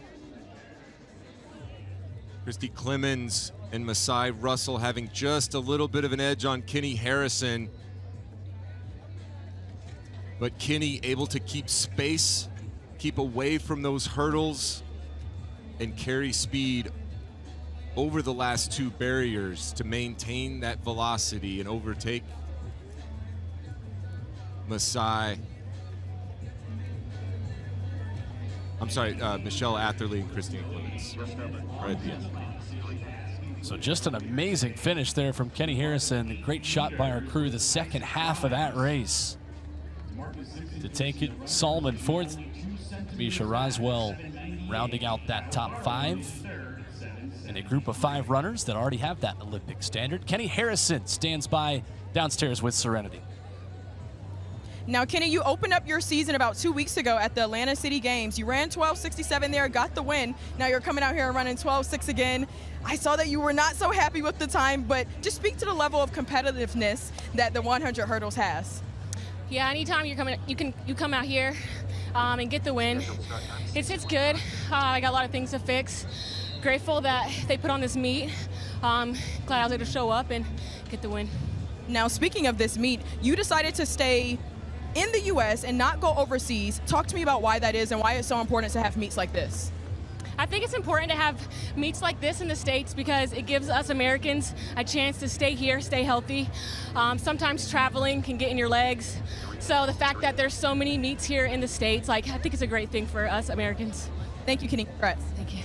Christy Clemens and Masai Russell having just a little bit of an edge on Keni Harrison. But Keni able to keep space, keep away from those hurdles, and carry speed over the last 2 barriers to maintain that velocity and overtake Michelle Atherley and Christina Clemens right at the end. So just an amazing finish there from Keni Harrison. Great shot by our crew the second half of that race to take it. Salmon fourth, Tamisha Roswell rounding out that top 5. And a group of 5 runners that already have that Olympic standard. Keni Harrison stands by downstairs with Serenity. Now, Keni, you opened up your season about 2 weeks ago at the Atlanta City Games. You ran 12.67 there, got the win. Now you're coming out here and running 12.6 again. I saw that you were not so happy with the time, but just speak to the level of competitiveness that the 100 hurdles has. Yeah, anytime you come out here and get the win, it's good. I got a lot of things to fix. Grateful that they put on this meet. Glad I was able to show up and get the win. Now, speaking of this meet, you decided to stay in the U.S. and not go overseas. Talk to me about why that is and why it's so important to have meets like this. I think it's important to have meets like this in the States because it gives us Americans a chance to stay here, stay healthy. Sometimes traveling can get in your legs. So the fact that there's so many meets here in the States, I think it's a great thing for us Americans. Thank you, Keni. Congrats. Thank you.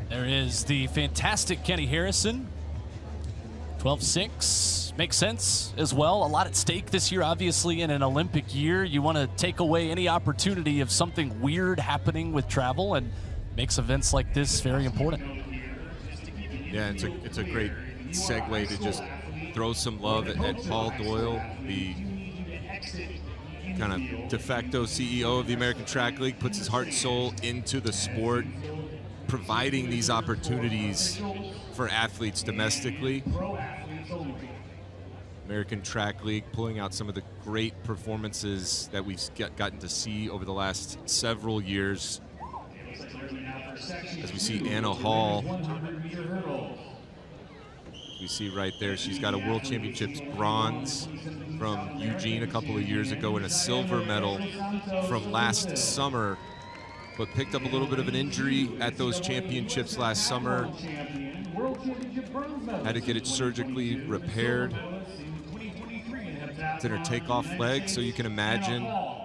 There is the fantastic Keni Harrison. 12.6 makes sense as well. A lot at stake this year, obviously, in an Olympic year. You want to take away any opportunity of something weird happening with travel, and makes events like this very important. Yeah, it's a great segue to just throw some love at Paul Doyle, the kind of de facto CEO of the American Track League, puts his heart and soul into the sport, providing these opportunities for athletes domestically. American Track League pulling out some of the great performances that we've gotten to see over the last several years. As we see Anna Hall, you see right there, she's got a World Championships bronze from Eugene a couple of years ago and a silver medal from last summer, but picked up a little bit of an injury at those championships last summer. Had to get it surgically repaired. It's in her takeoff leg, so you can imagine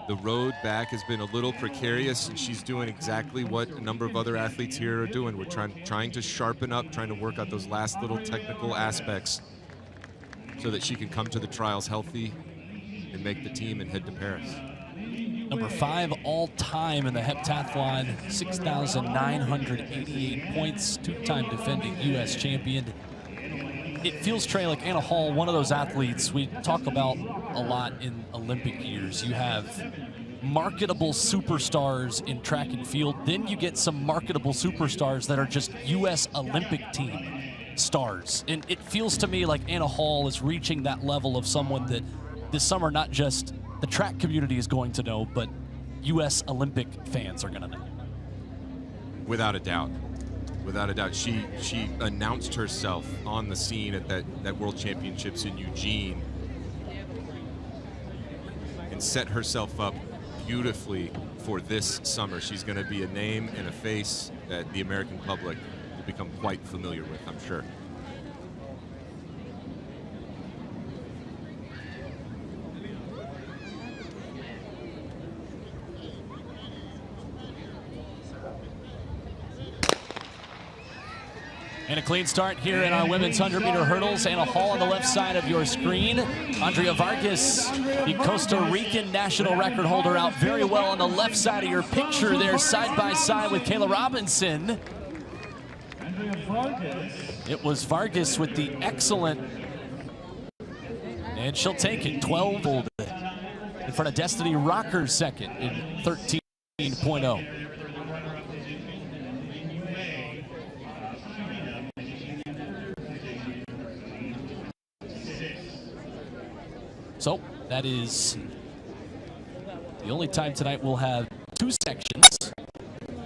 the road back has been a little precarious, and she's doing exactly what a number of other athletes here are doing. We're trying to sharpen up, trying to work out those last little technical aspects so that she can come to the trials healthy and make the team and head to Paris. Number 5 all-time in the heptathlon, 6,988 points, 2-time defending U.S. champion. It feels, Trey, like Anna Hall, one of those athletes we talk about a lot in Olympic years. You have marketable superstars in track and field, then you get some marketable superstars that are just U.S. Olympic team stars. And it feels to me like Anna Hall is reaching that level of someone that this summer not just the track community is going to know, but U.S. Olympic fans are going to know. Without a doubt. Without a doubt. She announced herself on the scene at that World Championships in Eugene and set herself up beautifully for this summer. She's going to be a name and a face that the American public will become quite familiar with, I'm sure. And a clean start here in our women's 100-meter hurdles. Anna Hall on the left side of your screen. Andrea Vargas, the Costa Rican national record holder, out very well on the left side of your picture there, side by side with Kayla Robinson. It was Vargas with the excellent, and she'll take it, 12 in front of Destiny Rocker second in 13.0. So that is the only time tonight we'll have 2 sections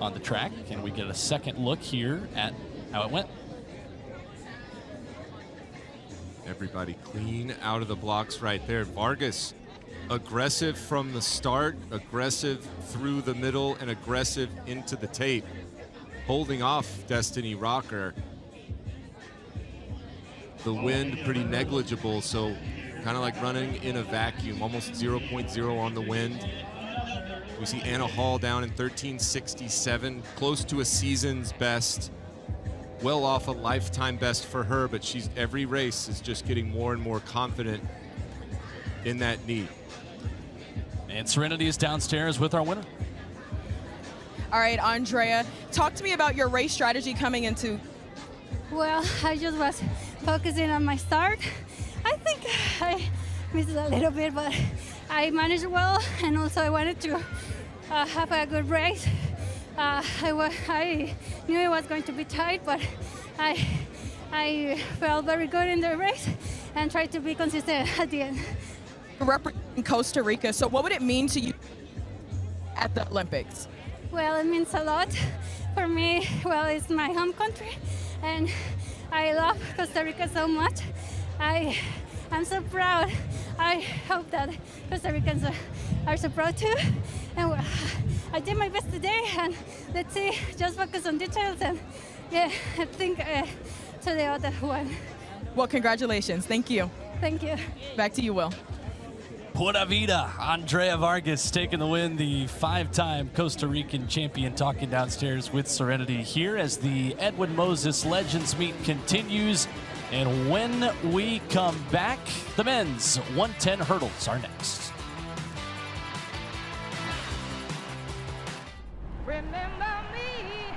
on the track. Can we get a second look here at how it went? Everybody clean out of the blocks right there. Vargas, aggressive from the start, aggressive through the middle, and aggressive into the tape, holding off Destiny Rocker. The wind pretty negligible, so kind of like running in a vacuum, almost 0.0 on the wind. We see Anna Hall down in 13:67, close to a season's best, well off a lifetime best for her, but every race is just getting more and more confident in that knee. And Serenity is downstairs with our winner. All right, Andrea, talk to me about your race strategy coming into. Well, I just was focusing on my start. I think I missed a little bit, but I managed well, and also I wanted to have a good race. I knew it was going to be tight, but I felt very good in the race and tried to be consistent at the end. Representing Costa Rica, so what would it mean to you at the Olympics? Well, it means a lot for me. Well, it's my home country, and I love Costa Rica so much. I'm so proud. I hope that Costa Ricans are so proud too. And I did my best today, and let's see, just focus on details, and yeah, I think to the other one. Well, congratulations. Thank you. Thank you. Back to you, Will. Pura vida. Andrea Vargas taking the win, the 5-time Costa Rican champion, talking downstairs with Serenity here as the Edwin Moses Legends Meet continues. And when we come back, the men's 110 hurdles are next. Remember me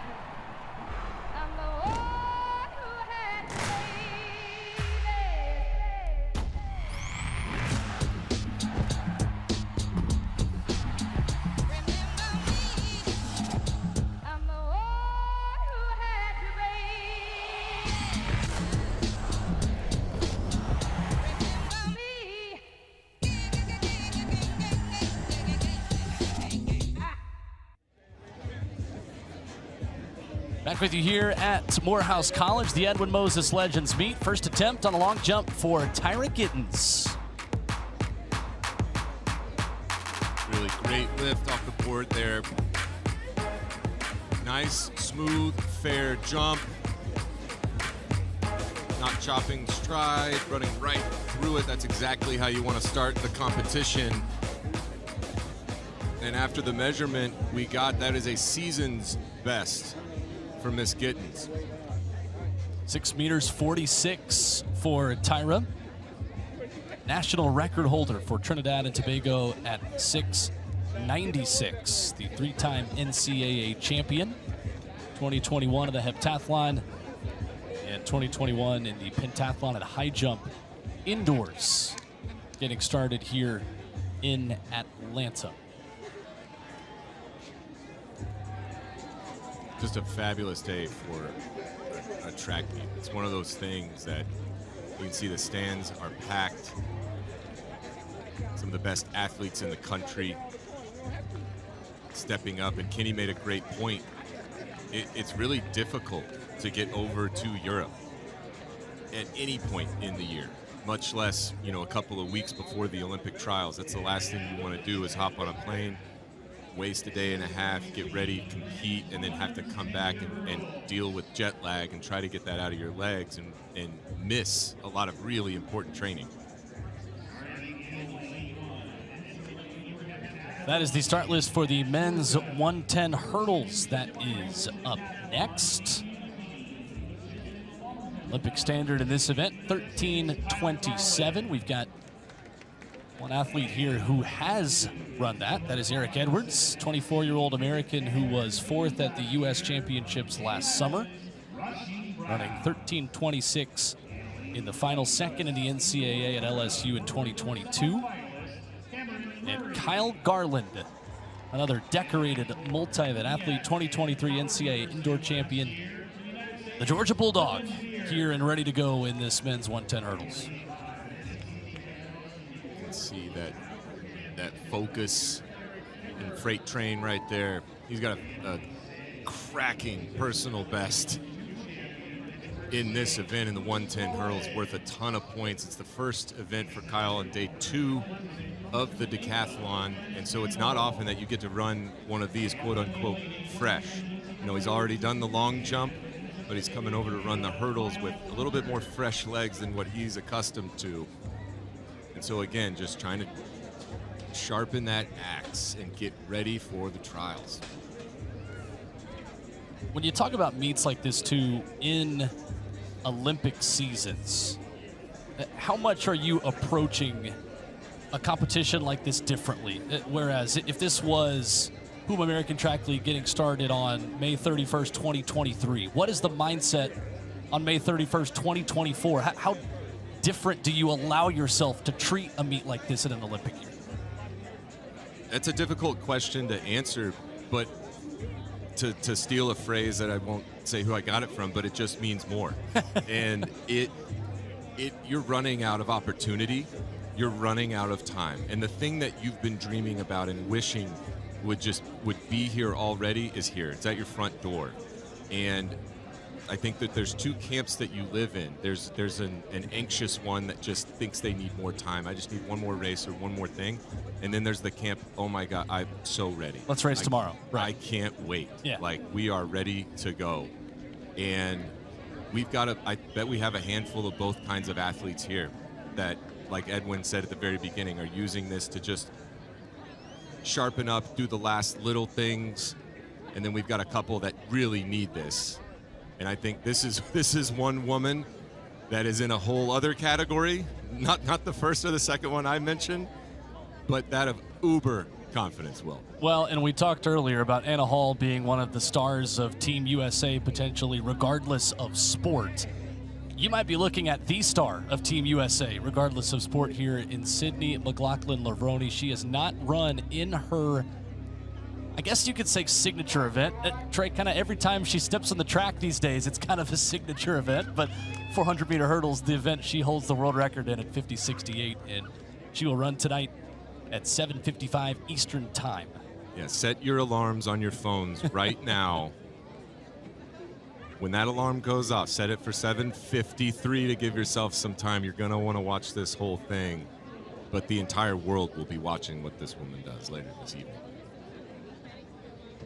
Back with you here at Morehouse College. The Edwin Moses Legends meet. First attempt on a long jump for Tyra Gittens. Really great lift off the board there. Nice, smooth, fair jump. Not chopping stride, running right through it. That's exactly how you want to start the competition. And after the measurement we got, that is a season's best for Miss Gittens. 6 meters 46 for Tyra. National record holder for Trinidad and Tobago at 6'96", the 3-time NCAA champion. 2021 in the heptathlon and 2021 in the pentathlon and high jump indoors. Getting started here in Atlanta. Just a fabulous day for a track meet. It's one of those things that you can see the stands are packed. Some of the best athletes in the country stepping up, and Keni made a great point. It's really difficult to get over to Europe at any point in the year, much less, you know, a couple of weeks before the Olympic trials. That's the last thing you want to do, is hop on a plane, waste a day and a half, get ready, compete, and then have to come back and deal with jet lag and try to get that out of your legs and miss a lot of really important training. That is the start list for the men's 110 hurdles. That is up next. Olympic standard in this event, 13:27. We've got one athlete here who has run that. That is Eric Edwards, 24-year-old American who was 4th at the U.S. Championships last summer, running 13:26 in the final second in the NCAA at LSU in 2022. And Kyle Garland, another decorated multi-event athlete, 2023 NCAA indoor champion, the Georgia Bulldog, here and ready to go in this men's 110 hurdles. You can see that focus and freight train right there. He's got a cracking personal best in this event in the 110 hurdles, worth a ton of points. It's the first event for Kyle on day 2 of the decathlon, and so it's not often that you get to run one of these quote-unquote fresh. You know, he's already done the long jump, but he's coming over to run the hurdles with a little bit more fresh legs than what he's accustomed to. And so again, just trying to sharpen that axe and get ready for the trials. When you talk about meets like this too in Olympic seasons, how much are you approaching a competition like this differently? Whereas if this was Puma American Track League getting started on May 31st, 2023, what is the mindset on May 31st, 2024? How different do you allow yourself to treat a meet like this in an Olympic year? That's a difficult question to answer, but to steal a phrase that I won't say who I got it from, but it just means more. And you're running out of opportunity. You're running out of time. And the thing that you've been dreaming about and wishing would be here already is here. It's at your front door. And I think that there's 2 camps that you live in. There's an anxious one that just thinks they need more time. I just need one more race or one more thing. And then there's the camp, oh my God, I'm so ready. Let's race tomorrow. Right. I can't wait. Yeah. Like, we are ready to go. And I bet we have a handful of both kinds of athletes here that, like Edwin said at the very beginning, are using this to just sharpen up, do the last little things. And then we've got a couple that really need this. And I think this is one woman that is in a whole other category, not the first or the second one I mentioned, but that of uber confidence, Will. Well, and we talked earlier about Anna Hall being one of the stars of Team USA, potentially, regardless of sport. You might be looking at the star of Team USA, regardless of sport, here in Sydney, McLaughlin-Levrone. She has not run in her, I guess you could say, signature event. Trey, kind of every time she steps on the track these days, it's kind of a signature event, but 400-meter hurdles, the event she holds the world record in at 50:68, and she will run tonight at 7:55 Eastern Time. Yeah, set your alarms on your phones right now. When that alarm goes off, set it for 7:53 to give yourself some time. You're going to want to watch this whole thing. But the entire world will be watching what this woman does later this evening.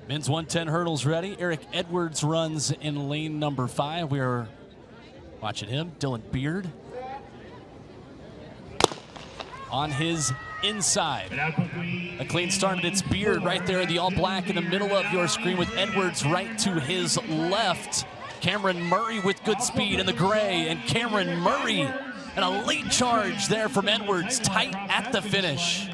Men's 110 hurdles ready. Eric Edwards runs in lane number 5. We are watching him. Dylan Beard on his inside. A clean start, and it's Beard right there in the all black in the middle of your screen with Edwards right to his left. Cameron Murray with good speed in the gray, and Cameron Murray and a late charge there from Edwards, tight at the finish.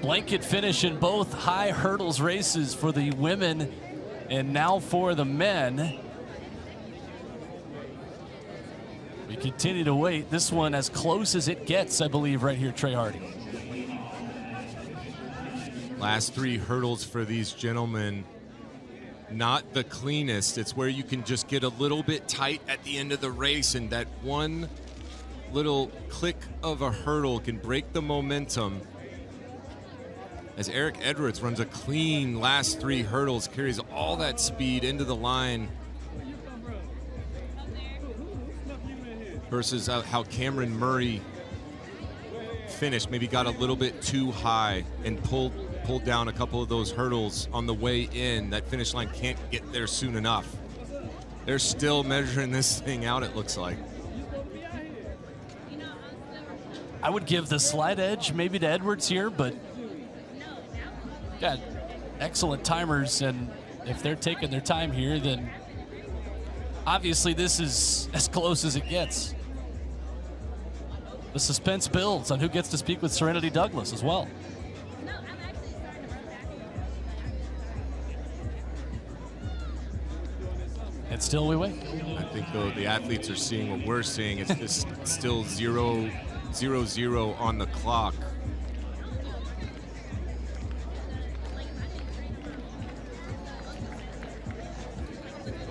Blanket finish in both high hurdles races for the women and now for the men. We continue to wait. This one as close as it gets, I believe, right here, Trey Hardy. Last 3 hurdles for these gentlemen, not the cleanest. It's where you can just get a little bit tight at the end of the race, and that one little click of a hurdle can break the momentum. As Eric Edwards runs a clean last 3 hurdles, carries all that speed into the line, versus how Cameron Murray finished, maybe got a little bit too high and pulled down a couple of those hurdles on the way in. That finish line can't get there soon enough. They're still measuring this thing out, it looks like. I would give the slight edge maybe to Edwards here, but got excellent timers, and if they're taking their time here, then obviously this is as close as it gets. The suspense builds on who gets to speak with Serenity Douglas as well. And still we wait. I think, though, the athletes are seeing what we're seeing. It's just still 0-0-0 on the clock.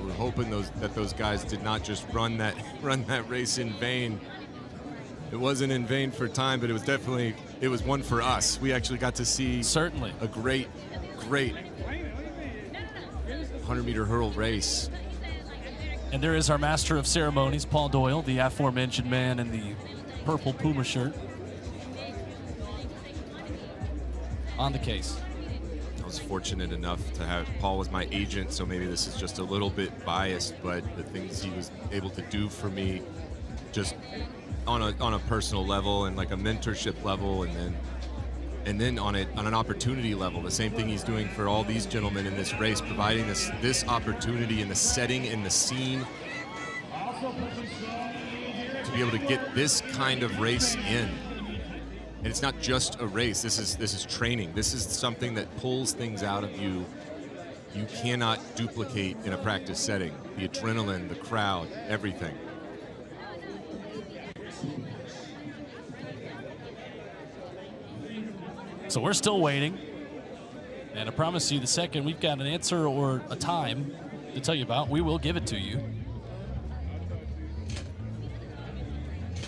We're hoping that those guys did not just run that race in vain. It wasn't in vain for time, but it was definitely, it was one for us. We actually got to see certainly a great 100-meter hurdle race. And there is our master of ceremonies, Paul Doyle, the aforementioned man in the purple Puma shirt, on the case. I was fortunate enough to have, Paul was my agent, so maybe this is just a little bit biased, but the things he was able to do for me just on a personal level and like a mentorship level, and then on an opportunity level, the same thing he's doing for all these gentlemen in this race, providing this opportunity in the setting, in the scene, to be able to get this kind of race in. And it's not just a race. This is training. This is something that pulls things out of you you cannot duplicate in a practice setting. The adrenaline, the crowd, everything. So we're still waiting. And I promise you, the second we've got an answer or a time to tell you about, we will give it to you.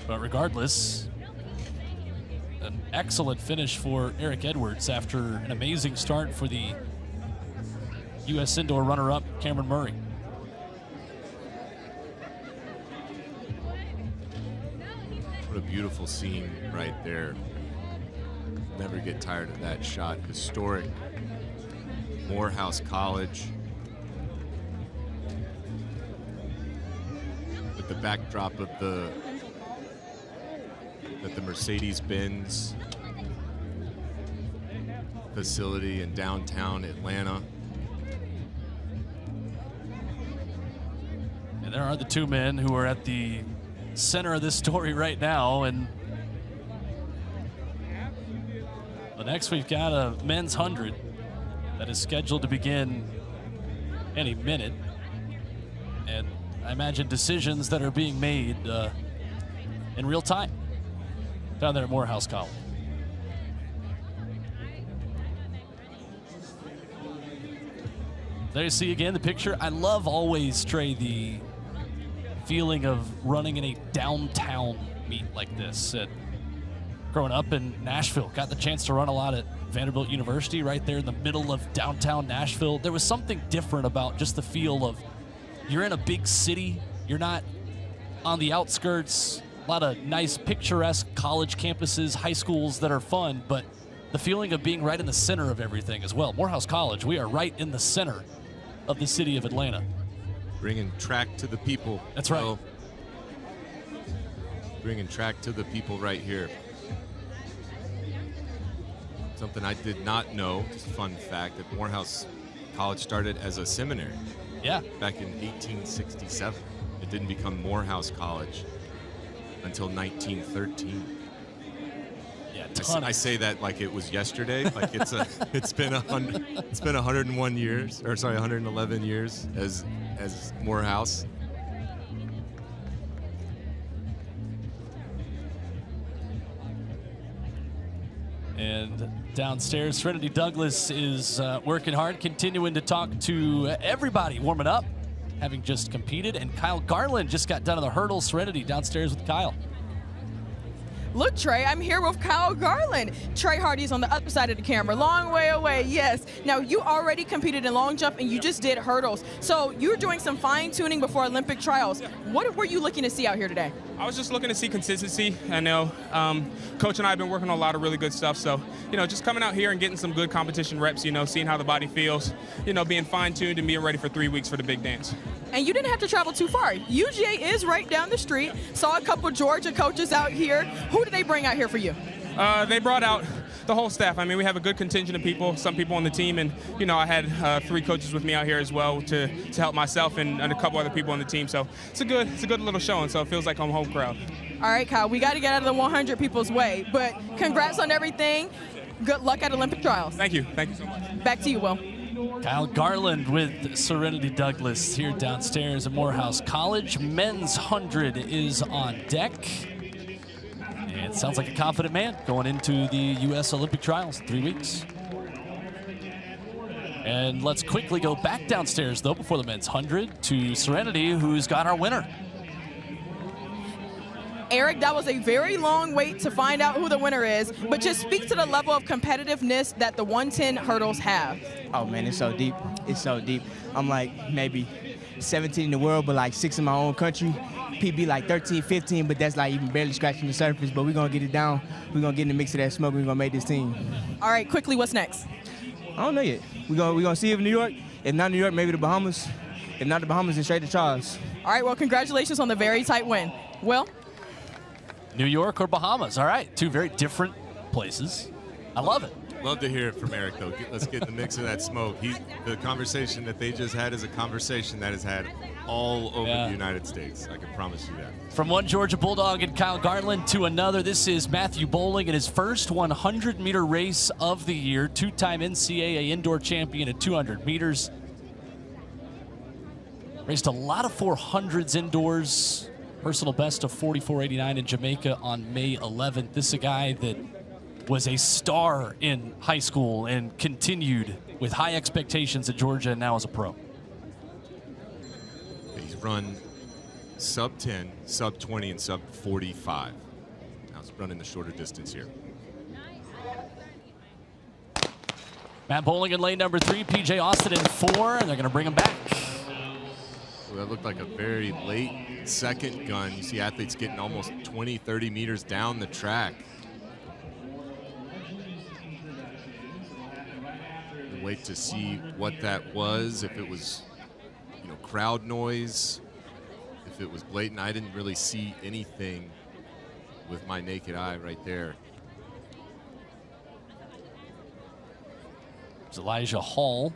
But regardless, an excellent finish for Eric Edwards after an amazing start for the U.S. Indoor runner-up, Cameron Murray. What a beautiful scene right there. Never get tired of that shot. Historic. Morehouse College. With the backdrop of the Mercedes-Benz facility in downtown Atlanta. And there are the two men who are at the center of this story right now. And next we've got a men's 100 that is scheduled to begin any minute. And I imagine decisions that are being made in real time down there at Morehouse College. There you see again the picture. I love always, Trey, the feeling of running in a downtown meet like this at growing up in Nashville. Got the chance to run a lot at Vanderbilt University right there in the middle of downtown Nashville. There was something different about just the feel of you're in a big city. You're not on the outskirts. A lot of nice picturesque college campuses, high schools that are fun, but the feeling of being right in the center of everything as well. Morehouse College, we are right in the center of the city of Atlanta. Bringing track to the people. That's right. Bringing track to the people right here. Something I did not know, just a fun fact, that Morehouse College started as a seminary. Yeah. Back in 1867. It didn't become Morehouse College until 1913. Yeah, I say that like it was yesterday. Like it's been 101 years, or sorry, 111 years as Morehouse. And downstairs, Serenity Douglas is working hard, continuing to talk to everybody, warming up, having just competed. And Kyle Garland just got done on the hurdles. Serenity downstairs with Kyle. Look, Trey, I'm here with Kyle Garland. Trey Hardy's on the other side of the camera, long way away, yes. Now, you already competed in long jump and you just did hurdles. So you're doing some fine tuning before Olympic trials. What were you looking to see out here today? I was just looking to see consistency. I know Coach and I have been working on a lot of really good stuff. So, just coming out here and getting some good competition reps, seeing how the body feels, being fine-tuned and being ready for 3 weeks for the big dance. And you didn't have to travel too far. UGA is right down the street. Saw a couple Georgia coaches out here. Who did they bring out here for you? They brought out the whole staff. I mean, we have a good contingent of people, some people on the team, and, I had 3 coaches with me out here as well to help myself and a couple other people on the team. So it's a good little showing, so it feels like I'm home crowd. All right, Kyle, we got to get out of the 100 people's way, but congrats on everything. Good luck at Olympic trials. Thank you so much. Back to you, Will. Kyle Garland with Serenity Douglas here downstairs at Morehouse College. Men's 100 is on deck. And it sounds like a confident man going into the U.S. Olympic trials in 3 weeks. And let's quickly go back downstairs, though, before the men's 100 to Serenity, who's got our winner. Eric, that was a very long wait to find out who the winner is, but just speak to the level of competitiveness that the 110 hurdles have. Oh, man, it's so deep. It's so deep. I'm like maybe 17 in the world, but like 6 in my own country. PB like 13, 15, but that's like even barely scratching the surface. But we're going to get it down. We're going to get in the mix of that smoke. We're going to make this team. All right, quickly, what's next? I don't know yet. We're going to see if New York. If not New York, maybe the Bahamas. If not the Bahamas, then straight to Charles. All right, well, congratulations on the very tight win. Will? New York or Bahamas. All right, 2 very different places. I love it. Love to hear it from Eric, though. Let's get in the mix of that smoke. The conversation that they just had is a conversation that is had all over the United States. I can promise you that. From one Georgia Bulldog and Kyle Garland to another, this is Matthew Boling in his first 100-meter race of the year. 2-time NCAA indoor champion at 200 meters. Raced a lot of 400s indoors. Personal best of 44.89 in Jamaica on May 11th. This is a guy that was a star in high school and continued with high expectations at Georgia and now as a pro. He's run sub 10, sub 20, and sub 45. Now he's running the shorter distance here. Matt Boling in lane number 3, PJ Austin in 4, and they're going to bring him back. Well, that looked like a very late second gun. You see athletes getting almost 20, 30 meters down the track. We'll wait to see what that was, if it was, crowd noise, if it was blatant. I didn't really see anything with my naked eye right there. It's Elijah Hall.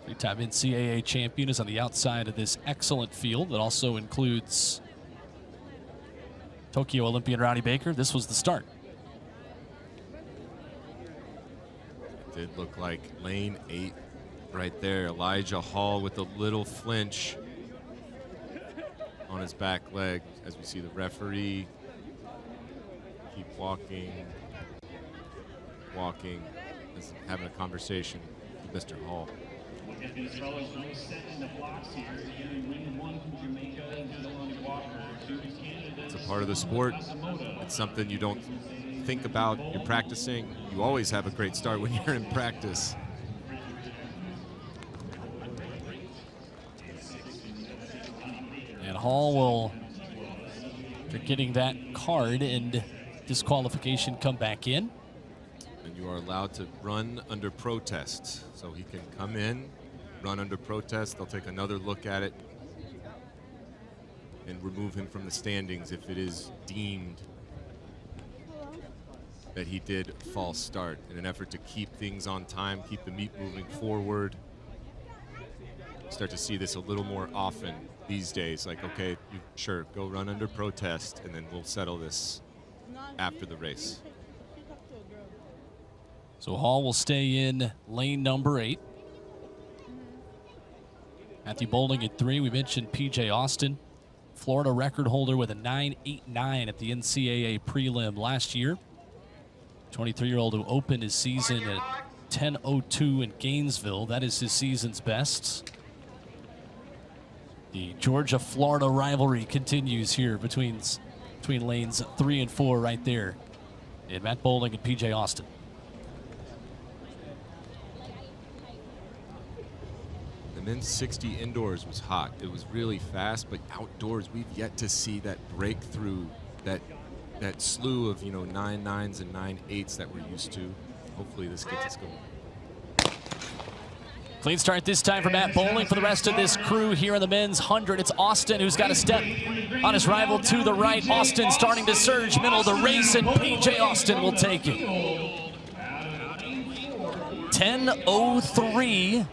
3-time NCAA champion is on the outside of this excellent field that also includes Tokyo Olympian Ronnie Baker. This was the start. It did look like lane 8 right there. Elijah Hall with a little flinch on his back leg as we see the referee keep walking, having a conversation with Mr. Hall. These fellows will set in the blocks here. Again, lane 1 from Jamaica, Dylan Walker, 2 Canada. It's a part of the sport. It's something you don't think about. You're practicing. You always have a great start when you're in practice. And Hall will, after getting that card and disqualification, come back in. And you are allowed to run under protest. So he can come in, run under protest. They'll take another look at it and remove him from the standings if it is deemed that he did false start in an effort to keep things on time, keep the meet moving forward. Start to see this a little more often these days. Like, okay, sure, go run under protest, and then we'll settle this after the race. So Hall will stay in lane number 8. Matthew Boling at 3. We mentioned P.J. Austin, Florida record holder with a 9.89 at the NCAA prelim last year. 23-year-old who opened his season at 10.02 in Gainesville. That is his season's best. The Georgia-Florida rivalry continues here between lanes 3 and 4 right there. And Matt Boling and P.J. Austin. The men's 60 indoors was hot. It was really fast, but outdoors we've yet to see that breakthrough, that slew of 9.9s and 9.8s that we're used to. Hopefully this gets us going. Clean start this time for Matt Boling. For the rest of this crew here in the men's 100, it's Austin who's got a step on his rival to the right. Austin starting to surge middle of the race, and P.J. Austin will take it. 10.03.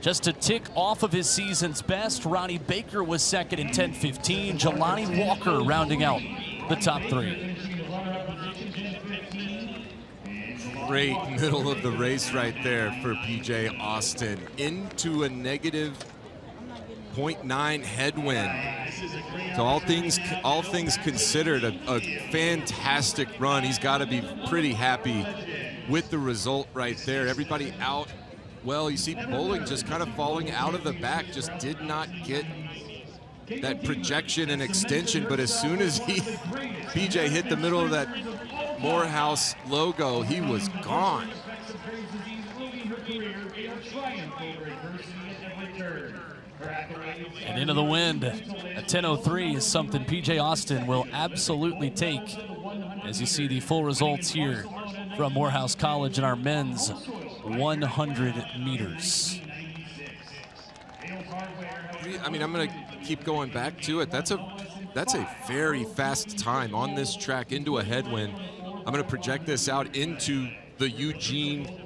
Just a tick off of his season's best. Ronnie Baker was second in 10.15. Jelani Walker rounding out the top 3. Great middle of the race right there for P.J. Austin. Into a negative 0.9 headwind. So all things considered, a fantastic run. He's got to be pretty happy with the result right there. Everybody out. Well, you see Boling just kind of falling out of the back, just did not get that projection and extension, but as soon as PJ hit the middle of that Morehouse logo, he was gone. And into the wind, a 10.03 is something PJ Austin will absolutely take, as you see the full results here from Morehouse College in our men's 100 meters. I mean, I'm going to keep going back to it. That's a very fast time on this track into a headwind. I'm going to project this out into the Eugene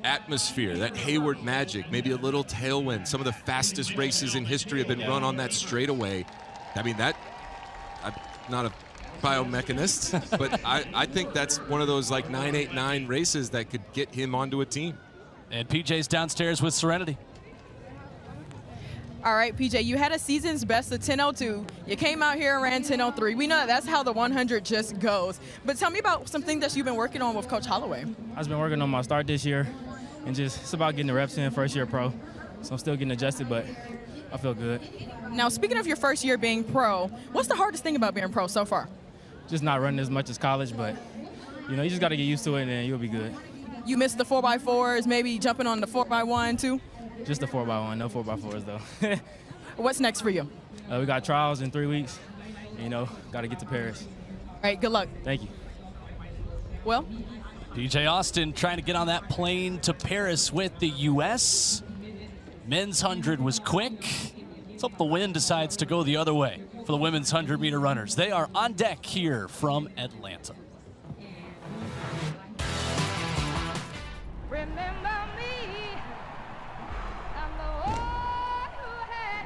atmosphere, that Hayward magic, maybe a little tailwind. Some of the fastest races in history have been run on that straightaway. I mean, I'm not a biomechanist, but I think that's one of those 9.89 races that could get him onto a team. And PJ's downstairs with Serenity. All right, PJ, you had a season's best of 10.02. You came out here and ran 10.03. We know that's how the 100 just goes. But tell me about some things that you've been working on with Coach Holloway. I've been working on my start this year, and it's about getting the reps in, first year pro. So I'm still getting adjusted, but I feel good. Now, speaking of your first year being pro, what's the hardest thing about being pro so far? Just not running as much as college, but you just got to get used to it, and then you'll be good. You missed the 4x4s, maybe jumping on the 4x1 too? Just the 4x1, no 4x4s though. What's next for you? We got trials in 3 weeks. Got to get to Paris. All right, good luck. Thank you. Well, PJ Austin trying to get on that plane to Paris with the U.S. Men's 100 was quick. Let's hope the wind decides to go the other way for the women's 100-meter runners. They are on deck here from Atlanta. Remember me, I'm the one who had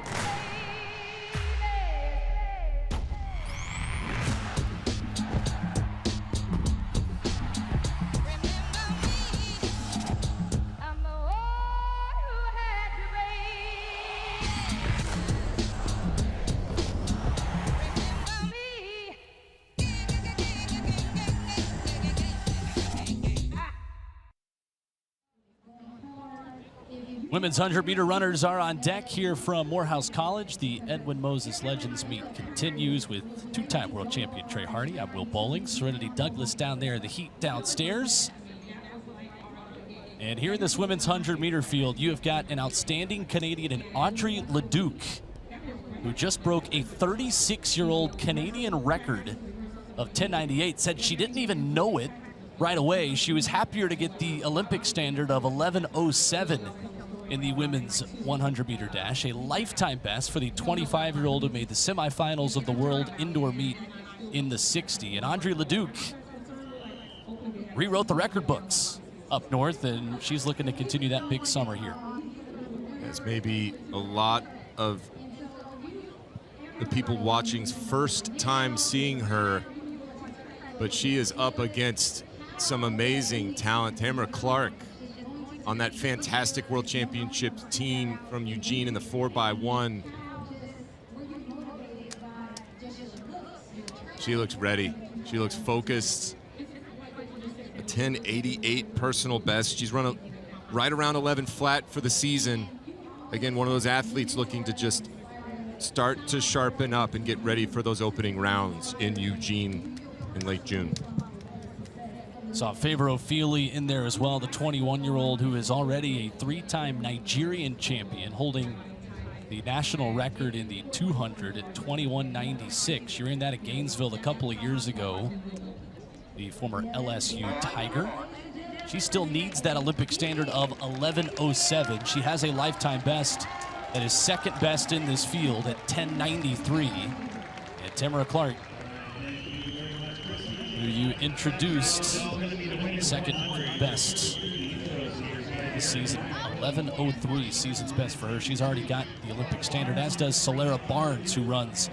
Women's 100-meter runners are on deck here from Morehouse College. The Edwin Moses Legends meet continues with two-time world champion Trey Hardy. I'm Will Boling. Serenity Douglas down there in the heat downstairs. And here in this women's 100-meter field, you have got an outstanding Canadian in Audrey Leduc, who just broke a 36-year-old Canadian record of 10:98. Said she didn't even know it right away. She was happier to get the Olympic standard of 11:07 in the women's 100-meter dash, a lifetime best for the 25-year-old who made the semifinals of the world indoor meet in the 60. And Audrey Leduc rewrote the record books up north, and she's looking to continue that big summer here. It's maybe a lot of the people watching's first time seeing her, but she is up against some amazing talent. Tamara Clark on that fantastic world championship team from Eugene in the 4x1. She looks ready. She looks focused. A 10:88 personal best. She's run right around 11 flat for the season. Again, one of those athletes looking to just start to sharpen up and get ready for those opening rounds in Eugene in late June. Saw Favor Ofili in there as well, the 21-year-old who is already a three-time Nigerian champion, holding the national record in the 200 at 21:96. She ran that at Gainesville a couple of years ago. The former LSU Tiger. She still needs that Olympic standard of 11:07. She has a lifetime best that is second best in this field at 10:93. And Tamara Clark, who you introduced, second best this season, 11:03 season's best for her. She's already got the Olympic standard, as does Solera Barnes, who runs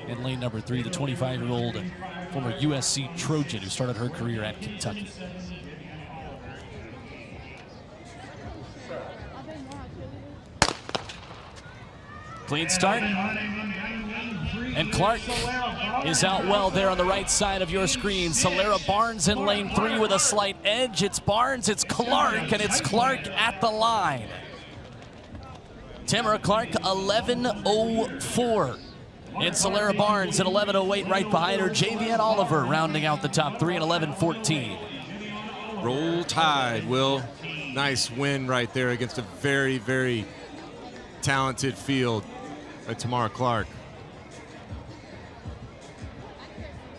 in lane number 3, the 25-year-old former USC Trojan who started her career at Kentucky. Clean start. And Clark is out well there on the right side of your screen. Solera Barnes in lane 3 with a slight edge. It's Barnes, it's Clark, and it's Clark at the line. Tamara Clark, 11:04. And Solera Barnes at 11:08 right behind her. Javianne Oliver rounding out the top 3 at 11:14. Roll Tide, Will. Nice win right there against a very, very talented field by Tamara Clark.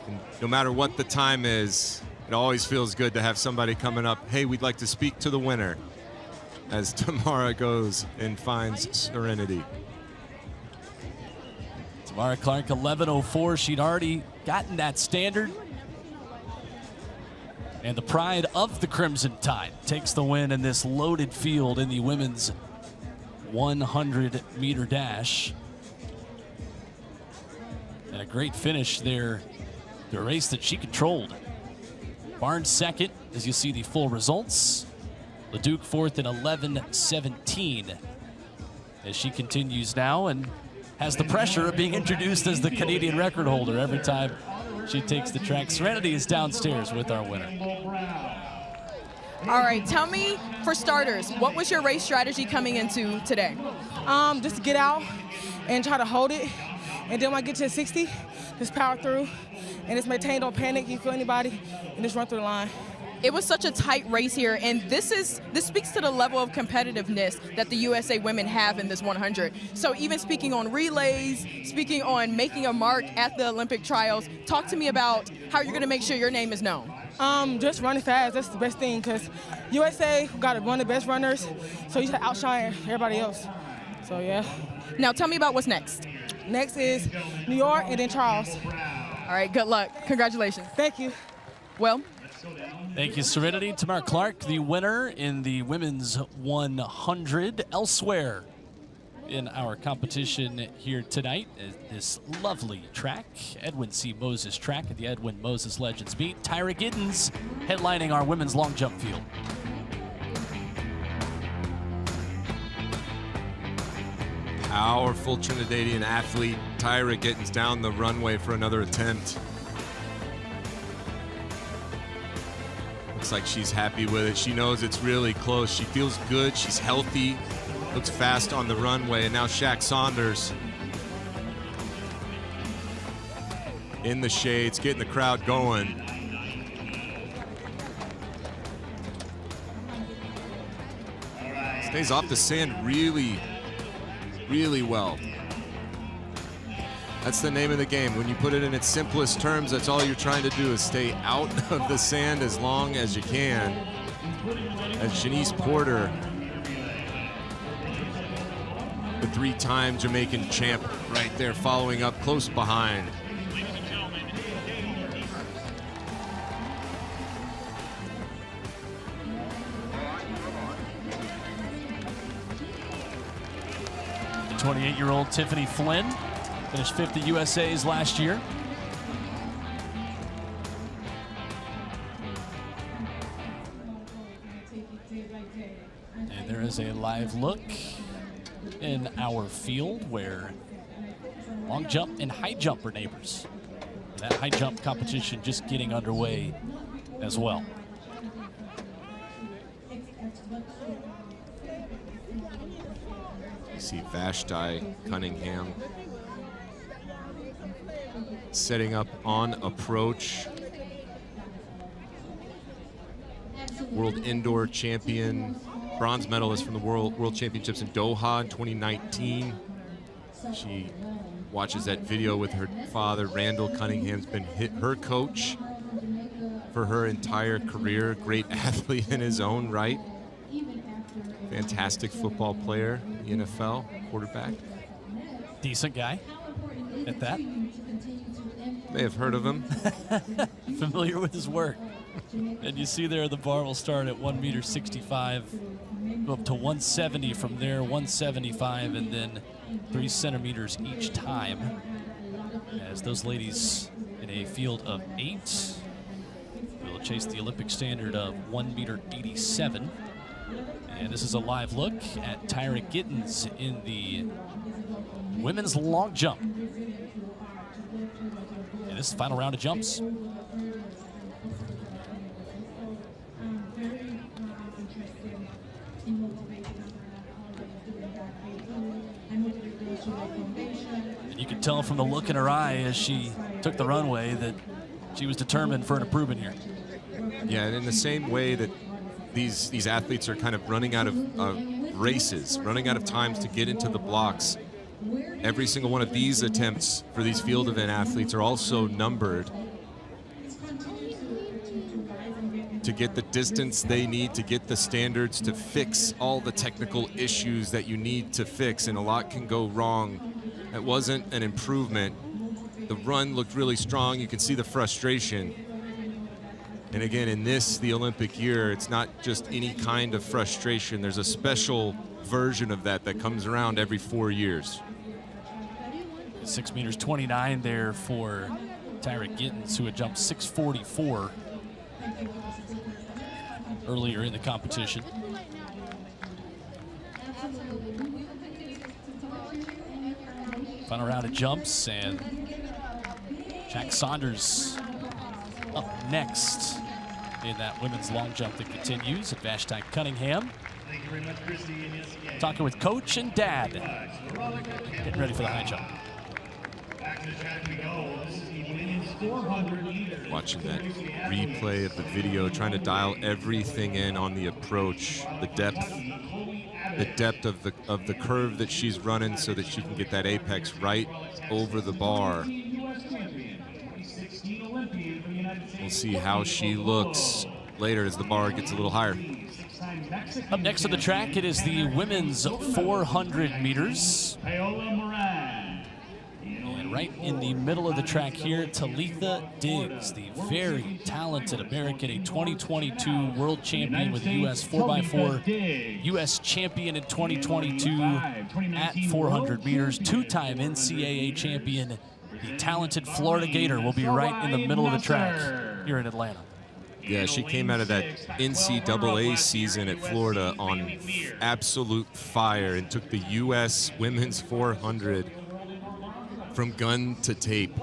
And no matter what the time is, it always feels good to have somebody coming up, hey, we'd like to speak to the winner, as Tamara goes and finds Serenity. Tamara Clark, 11:04. She'd already gotten that standard. And the pride of the Crimson Tide takes the win in this loaded field in the women's 100-meter dash. And a great finish there, the race that she controlled. Barnes second, as you see the full results. Leduc fourth at 11:17 as she continues now and has the pressure of being introduced as the Canadian record holder every time she takes the track. Serenity is downstairs with our winner. All right, tell me, for starters, what was your race strategy coming into today? Just get out and try to hold it. And then when I get to the 60, just power through and just maintain, don't panic if you feel anybody, and just run through the line. It was such a tight race here, and this speaks to the level of competitiveness that the USA women have in this 100. So even speaking on relays, speaking on making a mark at the Olympic trials, talk to me about how you're going to make sure your name is known. Just running fast. That's the best thing, because USA got one of the best runners, so you have to outshine everybody else. So, yeah. Now tell me about what's next. Next is New York and then Charles. All right, good luck. Congratulations. Thank you. Well, thank you, Serenity. Tamara Clark, the winner in the women's 100. Elsewhere in our competition here tonight is this lovely track, Edwin C. Moses track at the Edwin Moses Legends meet. Tyra Giddens headlining our women's long jump field. Powerful Trinidadian athlete, Tyra Giddens down the runway for another attempt. Looks like she's happy with it. She knows it's really close. She feels good. She's healthy. Looks fast on the runway, and now Shaq Saunders in the shades, getting the crowd going. Stays off the sand really, really well. That's the name of the game. When you put it in its simplest terms, that's all you're trying to do is stay out of the sand as long as you can. As Shanice Porter, the three-time Jamaican champ, right there following up close behind. The 28-year-old Tiffany Flynn finished 5th at USA's last year. And there is a live look in our field where long jump and high jump are neighbors. And that high jump competition just getting underway as well. You see Vashti Cunningham setting up on approach. World indoor champion, bronze medalist from the World Championships in Doha in 2019. She watches that video with her father. Randall Cunningham's been her coach for her entire career. Great athlete in his own right. Fantastic football player, in the NFL, quarterback. Decent guy at that. May have heard of him. Familiar with his work. And you see there the bar will start at 1.65 m, go up to 170 from there, 175, and then 3 centimeters each time. As those ladies in a field of 8 will chase the Olympic standard of 1.87 m. And this is a live look at Tyra Gittens in the women's long jump. And this is the final round of jumps. And you could tell from the look in her eye as she took the runway that she was determined for an improvement here. Yeah, and in the same way that these athletes are kind of running out of races, running out of times to get into the blocks, every single one of these attempts for these field event athletes are also numbered to get the distance they need to get the standards to fix all the technical issues that you need to fix, and a lot can go wrong. It wasn't an improvement. The run looked really strong. You can see the frustration. And again, in the Olympic year, it's not just any kind of frustration. There's a special version of that comes around every 4 years. 6.29 m there for Tyra Gittens, who had jumped 6.44 earlier in the competition. Final round of jumps, and Shaq Saunders up next in that women's long jump that continues. And Vashti Cunningham talking with coach and dad, getting ready for the high jump. Watching that replay of the video, trying to dial everything in on the approach, the depth of the curve that she's running so that she can get that apex right over the bar. We'll see how she looks later as the bar gets a little higher. Up next on the track, it is the women's 400 meters. And right in the middle of the track here, Talitha Diggs, the very talented American, a 2022 world champion with the U.S. 4x4, U.S. champion in 2022 at 400 meters, two-time NCAA champion. The talented Florida Gator will be right in the middle of the track here in Atlanta. Yeah, she came out of that NCAA season at Florida on absolute fire and took the U.S. women's 400 from gun to tape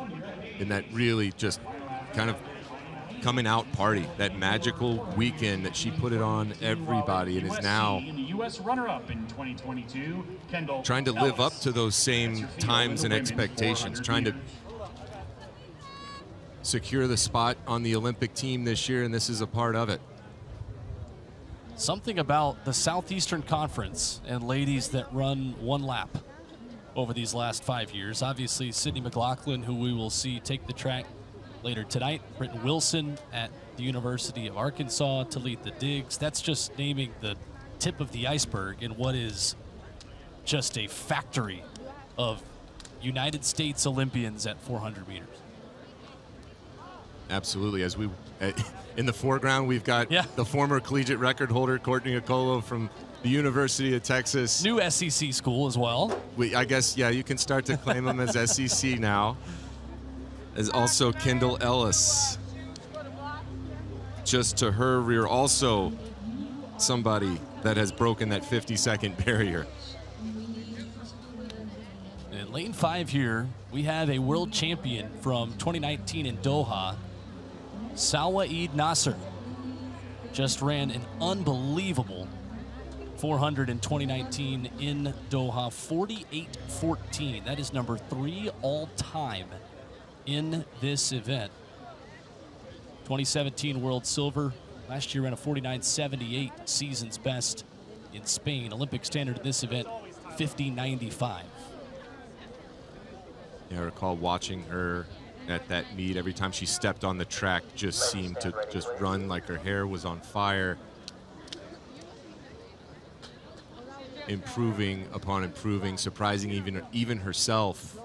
in that really just kind of coming out party, that magical weekend that she put it on everybody, and is now U.S. runner-up in 2022, trying to live up to those same times and expectations, trying to secure the spot on the Olympic team this year, and this is a part of it. Something about the Southeastern Conference and ladies that run one lap over these last 5 years. Obviously, Sydney McLaughlin, who we will see take the track later tonight. Britton Wilson at the University of Arkansas, Talitha Diggs. That's just naming the tip of the iceberg in what is just a factory of United States Olympians at 400 meters. Absolutely. As we in the foreground, we've got the former collegiate record holder, Courtney Okolo from the University of Texas. New SEC school as well. I guess, yeah, you can start to claim them as SEC now. As also Kendall Ellis. Just to her rear, also somebody that has broken that 50-second barrier. In lane 5 here, we have a world champion from 2019 in Doha, Sawaid Nasser. Just ran an unbelievable 400 in 2019 in Doha, 48.14. That is number 3 all-time in this event. 2017 world silver. Last year ran a 49.78, season's best in Spain. Olympic standard in this event, 50.95. Yeah, I recall watching her at that meet. Every time she stepped on the track, just seemed to just run like her hair was on fire. Improving upon improving, surprising even herself.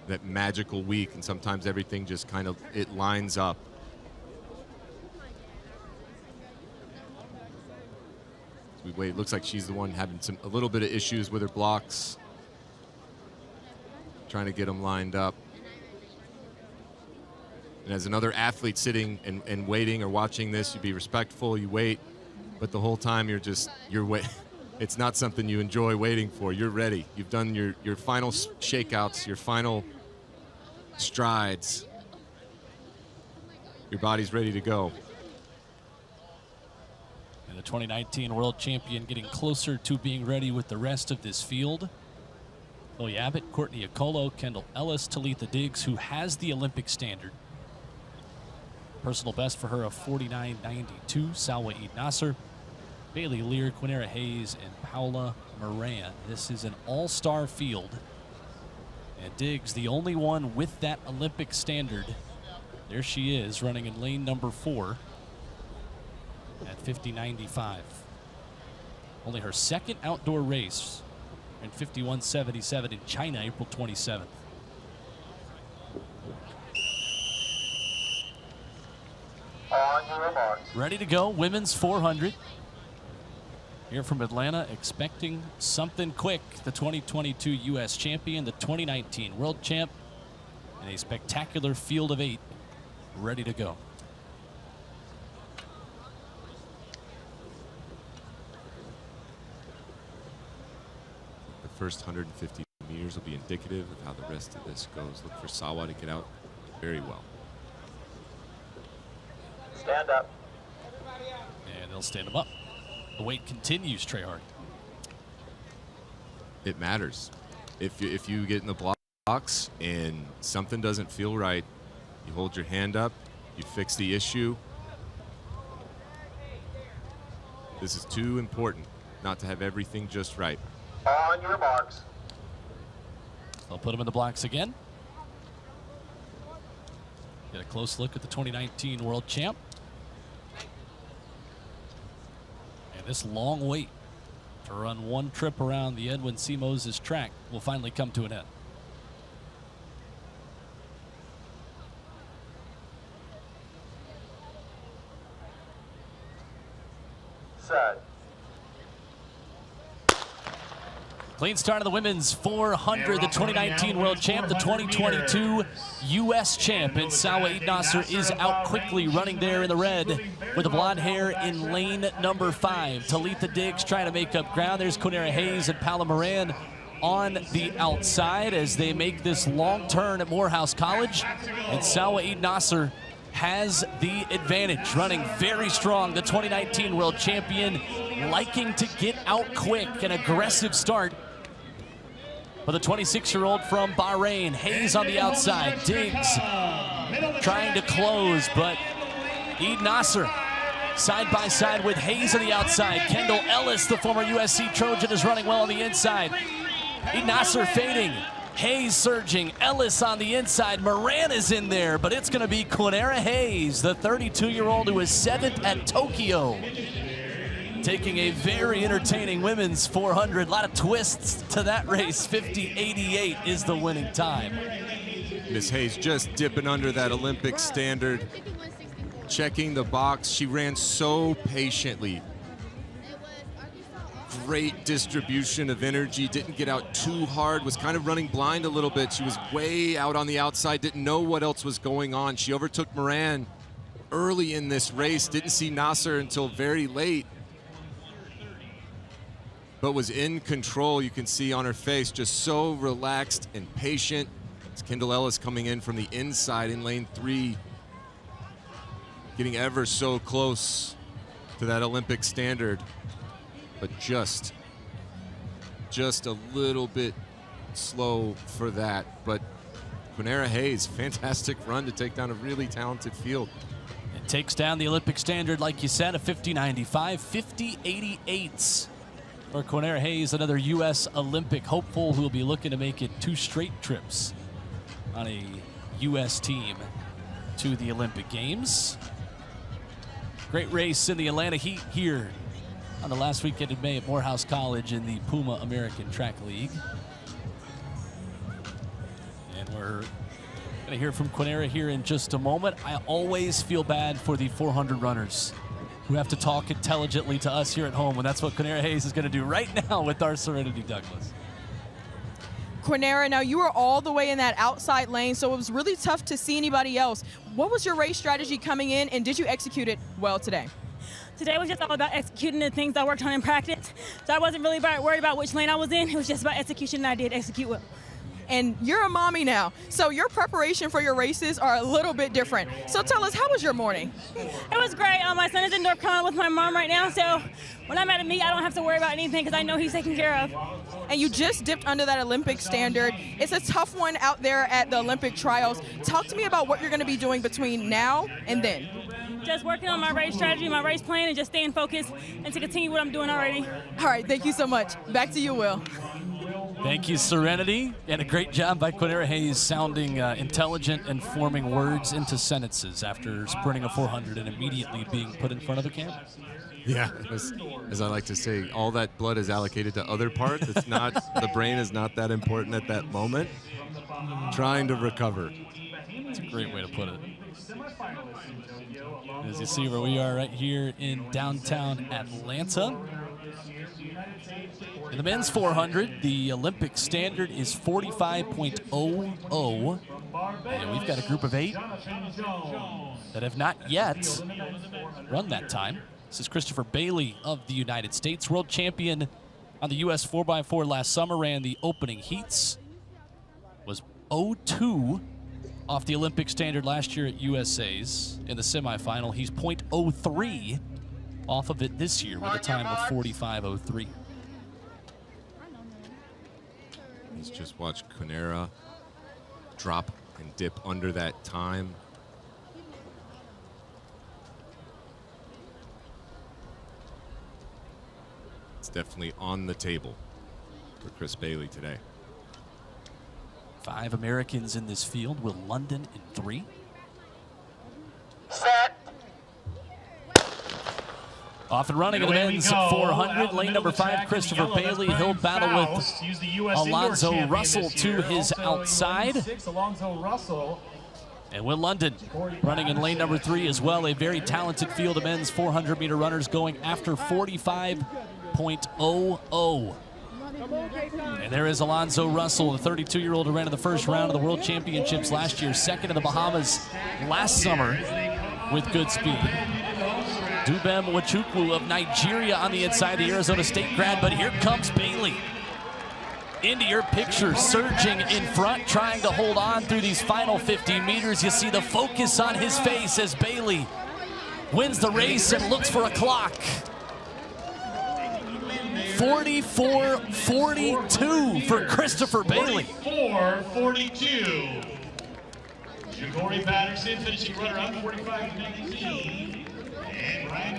That magical week, and sometimes everything just kind of, it lines up. As we wait, it looks like she's the one having a little bit of issues with her blocks. Trying to get them lined up. And as another athlete sitting and waiting or watching this, you be respectful, you wait, but the whole time you're waiting. It's not something you enjoy waiting for. You're ready. You've done your final shakeouts, your final strides. Your body's ready to go. And the 2019 world champion getting closer to being ready with the rest of this field. Chloe Abbott, Courtney Okolo, Kendall Ellis, Talitha Diggs, who has the Olympic standard. Personal best for her of 49.92. Sawaid Nasser, Bailey Lear, Quinera Hayes, and Paula Moran. This is an all-star field. And Diggs, the only one with that Olympic standard. There she is, running in lane number 4 at 50.95. Only her second outdoor race in 51.77 in China, April 27th. On your remarks. Ready to go, women's 400. Here from Atlanta, expecting something quick. The 2022 U.S. champion, the 2019 world champ, and a spectacular field of 8 ready to go. The first 150 meters will be indicative of how the rest of this goes. Look for Sawa to get out very well. Stand up. And they'll stand them up. The wait continues, Treyarch. It matters. If you get in the blocks and something doesn't feel right, you hold your hand up, you fix the issue. This is too important not to have everything just right. On your marks. They'll put them in the blocks again. Get a close look at the 2019 world champ. And this long wait to run one trip around the Edwin C. Moses track will finally come to an end. Set. Clean start of the women's 400, the 2019 world champ, the 2022 U.S. champ, and Sawaid Nasser is out quickly, running there in the red with the blonde hair in lane number 5. Talitha Diggs trying to make up ground. There's Quinera Hayes and Paula Moran on the outside as they make this long turn at Morehouse College. And Salwa Eid Nasser has the advantage, running very strong. The 2019 world champion liking to get out quick, an aggressive start. For the 26-year-old from Bahrain, Hayes on the outside, Diggs trying to close, but Eid Nasser side by side with Hayes on the outside. Kendall Ellis, the former USC Trojan, is running well on the inside. Eid Nasser fading, Hayes surging, Ellis on the inside. Moran is in there, but it's going to be Quinera Hayes, the 32-year-old who is 7th at Tokyo, taking a very entertaining women's 400. A lot of twists to that race. 50.88 is the winning time. Miss Hayes just dipping under that Olympic standard, checking the box. She ran so patiently. Great distribution of energy, didn't get out too hard, was kind of running blind a little bit. She was way out on the outside, didn't know what else was going on. She overtook Moran early in this race, didn't see Nasser until very late, but was in control. You can see on her face, just so relaxed and patient. It's Kendall Ellis coming in from the inside in lane 3, getting ever so close to that Olympic standard, but just a little bit slow for that. But Quinera Hayes, fantastic run to take down a really talented field. It takes down the Olympic standard, like you said, a 50.95, 50.88 for Quinera Hayes, another U.S. Olympic hopeful who will be looking to make it 2 straight trips on a U.S. team to the Olympic Games. Great race in the Atlanta Heat here on the last weekend in May at Morehouse College in the Puma American Track League. And we're going to hear from Quinera here in just a moment. I always feel bad for the 400 runners who have to talk intelligently to us here at home, and that's what Quinera Hayes is going to do right now with our Serenity Douglas. Quinera, now you were all the way in that outside lane, so it was really tough to see anybody else. What was your race strategy coming in, and did you execute it well today? Today was just all about executing the things I worked on in practice. So I wasn't really worried about which lane I was in. It was just about execution, and I did execute well. And you're a mommy now, so your preparation for your races are a little bit different. So tell us, how was your morning? It was great. My son is in North Carolina with my mom right now, so when I'm at a meet, I don't have to worry about anything because I know he's taken care of. And you just dipped under that Olympic standard. It's a tough one out there at the Olympic trials. Talk to me about what you're going to be doing between now and then. Just working on my race strategy, my race plan, and just staying focused and to continue what I'm doing already. All right, thank you so much. Back to you, Will. Thank you, Serenity, and a great job by Quinera Hayes sounding intelligent and forming words into sentences after sprinting a 400 and immediately being put in front of a camera. Yeah, as I like to say, all that blood is allocated to other parts. It's not, the brain is not that important at that moment. Trying to recover. That's a great way to put it. As you see where we are right here in downtown Atlanta. In the men's 400, the Olympic standard is 45.00. And we've got a group of 8 that have not yet run that time. This is Christopher Bailey of the United States, world champion on the U.S. 4x4 last summer, ran the opening heats, was 0.2 off the Olympic standard last year at USA's in the semifinal. He's 0.03 off of it this year with a time of 45.03. Let's just watch Quinera drop and dip under that time. It's definitely on the table for Chris Bailey today. 5 Americans in this field. Will London in 3. Set. Off and running in the men's 400. Lane number 5, Christopher Bailey. He'll battle with Alonzo Russell to his outside. And Will London running in lane number 3 as well. A very talented field of men's 400-meter runners going after 45.00. And there is Alonzo Russell, the 32-year-old who ran in the first round of the World Championships last year, second in the Bahamas last summer with good speed. Dubem Nwachukwu of Nigeria on the inside, the Arizona State grad, but here comes Bailey. into your picture, surging in front, trying to hold on through these final 50 meters. You see the focus on his face as Bailey wins the race and looks for a clock. 44:42 for Christopher Bailey. 44:42. Ja'Cory Patterson finishing runner-up, 45:19.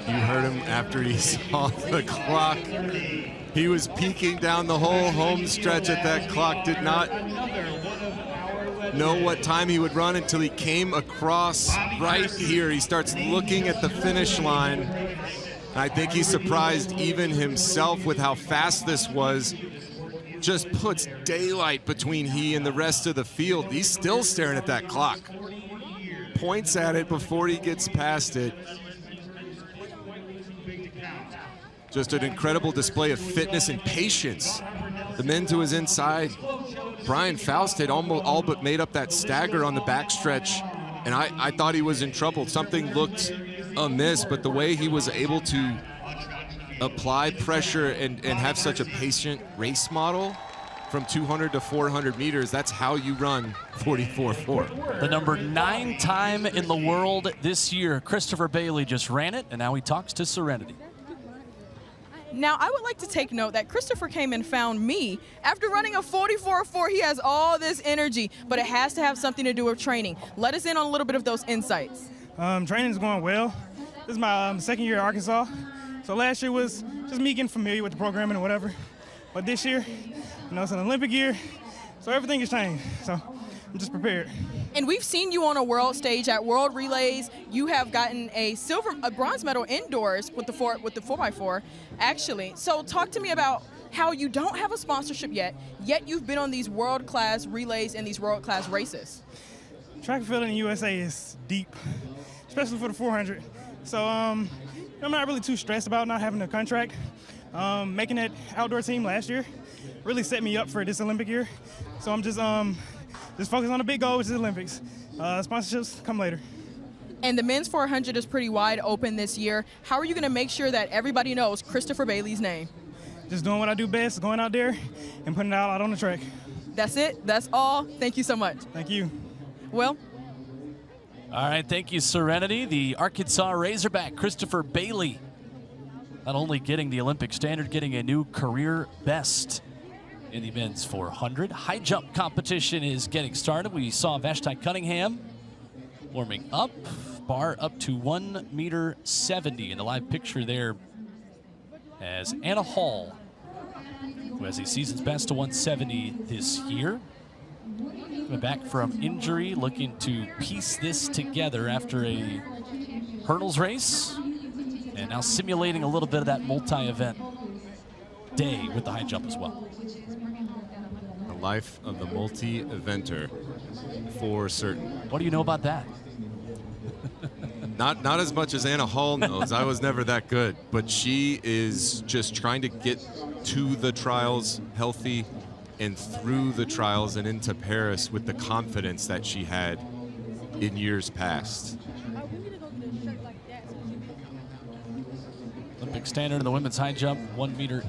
You heard him after he saw the clock. He was peeking down the whole home stretch at that clock, did not know what time he would run until he came across right here. He starts looking at the finish line. I think he surprised even himself with how fast this was. Just puts daylight between he and the rest of the field. He's still staring at that clock. Points at it before he gets past it. Just an incredible display of fitness and patience. The men to his inside. Brian Faust had almost all but made up that stagger on the backstretch, and I thought he was in trouble. Something looked amiss, but the way he was able to apply pressure and have such a patient race model from 200 to 400 meters, that's how you run 44.4. The number 9 time in the world this year, Christopher Bailey just ran it, and now he talks to Serenity. Now, I would like to take note that Christopher came and found me. After running a 44.4, he has all this energy, but it has to have something to do with training. Let us in on a little bit of those insights. Training's going well. This is my second year at Arkansas. So last year was just me getting familiar with the program and whatever. But this year, it's an Olympic year, so everything has changed. So I'm just prepared. And we've seen you on a world stage at World Relays. You have gotten a bronze medal indoors with the 4x4, actually. So talk to me about how you don't have a sponsorship yet you've been on these world-class relays and these world-class races. Track and field in the USA is deep, especially for the 400. So I'm not really too stressed about not having a contract. Making that outdoor team last year really set me up for this Olympic year. So I'm just focus on the big goal, which is the Olympics. Sponsorships come later. And the men's 400 is pretty wide open this year. How are you going to make sure that everybody knows Christopher Bailey's name? Just doing what I do best, going out there and putting it out on the track. That's it. That's all. Thank you so much. Thank you. Will? All right, thank you, Serenity. The Arkansas Razorback, Christopher Bailey, not only getting the Olympic standard, getting a new career best in the men's 400. High jump competition is getting started. We saw Vashti Cunningham warming up, bar up to 1.70 meters. In the live picture there as Anna Hall, who has a season's best to 170 this year. Coming back from injury, looking to piece this together after a hurdles race, and now simulating a little bit of that multi-event day with the high jump as well. The life of the multi-eventer, for certain. What do you know about that? Not as much as Anna Hall knows. I was never that good, but she is just trying to get to the trials healthy and through the trials and into Paris with the confidence that she had in years past. Olympic standard in the women's high jump, 1.87 meters.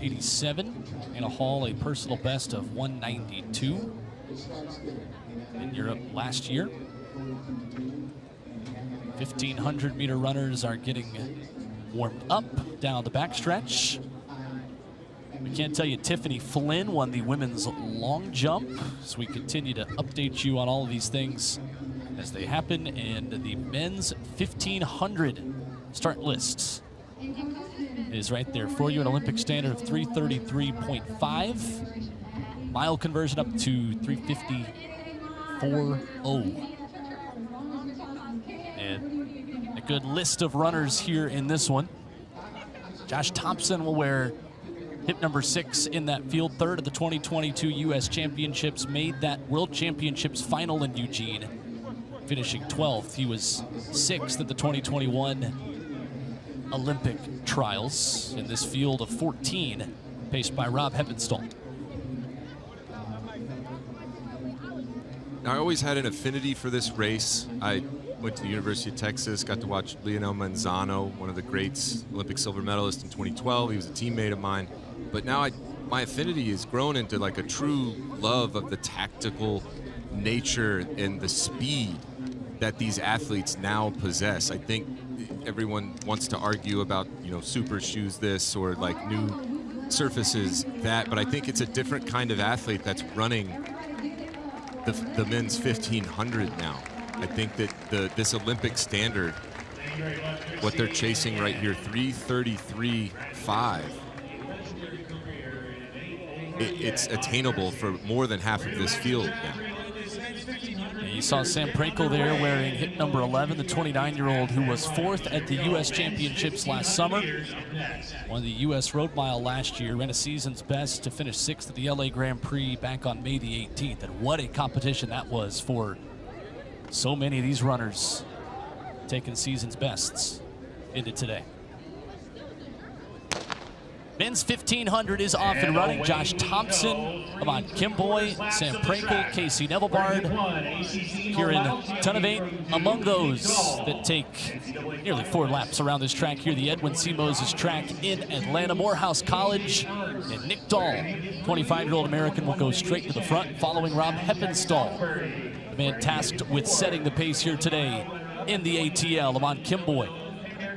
Anna Hall, a personal best of 192 in Europe last year. 1,500 meter runners are getting warmed up down the backstretch. We can't tell you Tiffany Flynn won the women's long jump, so we continue to update you on all of these things as they happen. And the men's 1,500 start lists is right there for you. An Olympic standard of 3:33.5. Mile conversion up to 3:50.40. And a good list of runners here in this one. Josh Thompson will wear hip number 6 in that field, third at the 2022 U.S. Championships, made that World Championships final in Eugene, finishing 12th. He was 6th at the 2021 Olympic trials in this field of 14, paced by Rob Heppenstall. I always had an affinity for this race. I went to the University of Texas, got to watch Lionel Manzano, one of the greats, Olympic silver medalist in 2012. He was a teammate of mine. But now I my affinity has grown into like a true love of the tactical nature and the speed that these athletes now possess. I think everyone wants to argue about, you know, super shoes this or like new surfaces that, but I think it's a different kind of athlete that's running the men's 1500 now. I think that this Olympic standard, what they're chasing right here, 3:33.5, it's attainable for more than half of this field now. You saw Sam Prakel there wearing hit number 11, the 29-year-old who was 4th at the U.S. Championships last summer. Won the U.S. Road Mile last year, ran a season's best to finish 6th at the L.A. Grand Prix back on May the 18th. And what a competition that was for so many of these runners taking season's bests into today. Men's 1500 is off and running. Josh Thompson, Amon Kimboy, Sam Prakel, Casey Nevillebard, Kieran Tunavate, among those that take nearly 4 laps around this track here, the Edwin C. Moses track in Atlanta. Morehouse College and Nick Dahl, 25-year-old American, will go straight to the front, following Rob Heppenstall, the man tasked with setting the pace here today in the ATL. Amon Kimboy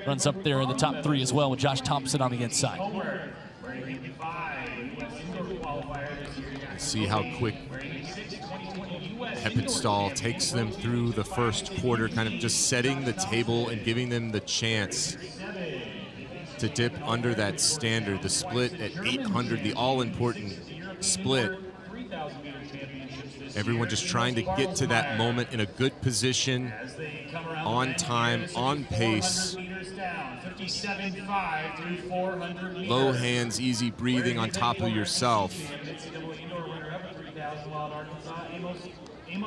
runs up there in the top 3 as well, with Josh Thompson on the inside. See how quick Heppenstall takes them through the first quarter, kind of just setting the table and giving them the chance to dip under that standard. The split at 800, the all-important split. Everyone just trying to get to that moment in a good position, on time, on pace. Low hands, easy breathing on top of yourself.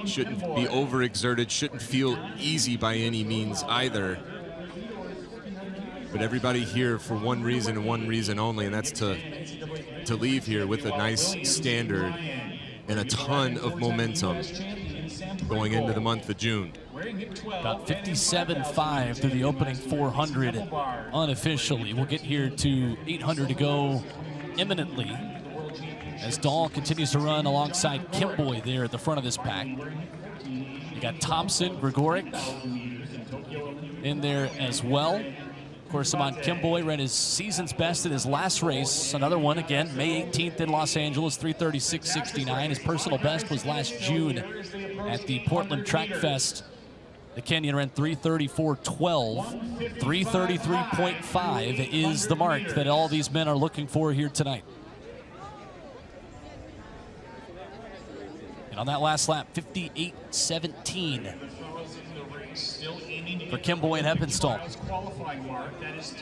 Shouldn't be overexerted, shouldn't feel easy by any means either. But everybody here for one reason and one reason only, and that's to leave here with a nice standard and a ton of momentum going into the month of June. About 57.5 through the opening 400 unofficially. We'll get here to 800 to go imminently as Dahl continues to run alongside Kimboy there at the front of this pack. You got Thompson, Gregoric in there as well. Of course, Amon Kimboy ran his season's best in his last race. Another one again, May 18th in Los Angeles, 3:36.69. His personal best was last June at the Portland Track Fest. The Kenyan ran 3:34.12. 3:33.5 is the mark that all these men are looking for here tonight. And on that last lap, 58.17 for Kimboy and Heppenstall.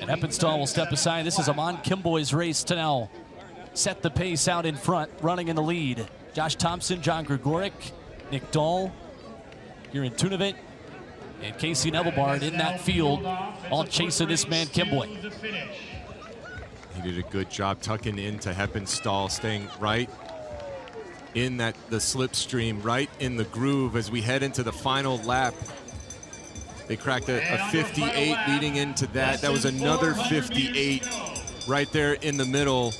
And Heppenstall will step aside. This is Amon Kimboy's race to now set the pace out in front, running in the lead. Josh Thompson, John Gregoric, Nick Dahl, Kieran Tunavate, and Casey Nevillebard in that field, all chasing this man Kimboy. He did a good job tucking into Heppenstall, staying right in the slipstream, right in the groove as we head into the final lap. They cracked a 58 leading into that. That was another 58 right there in the middle.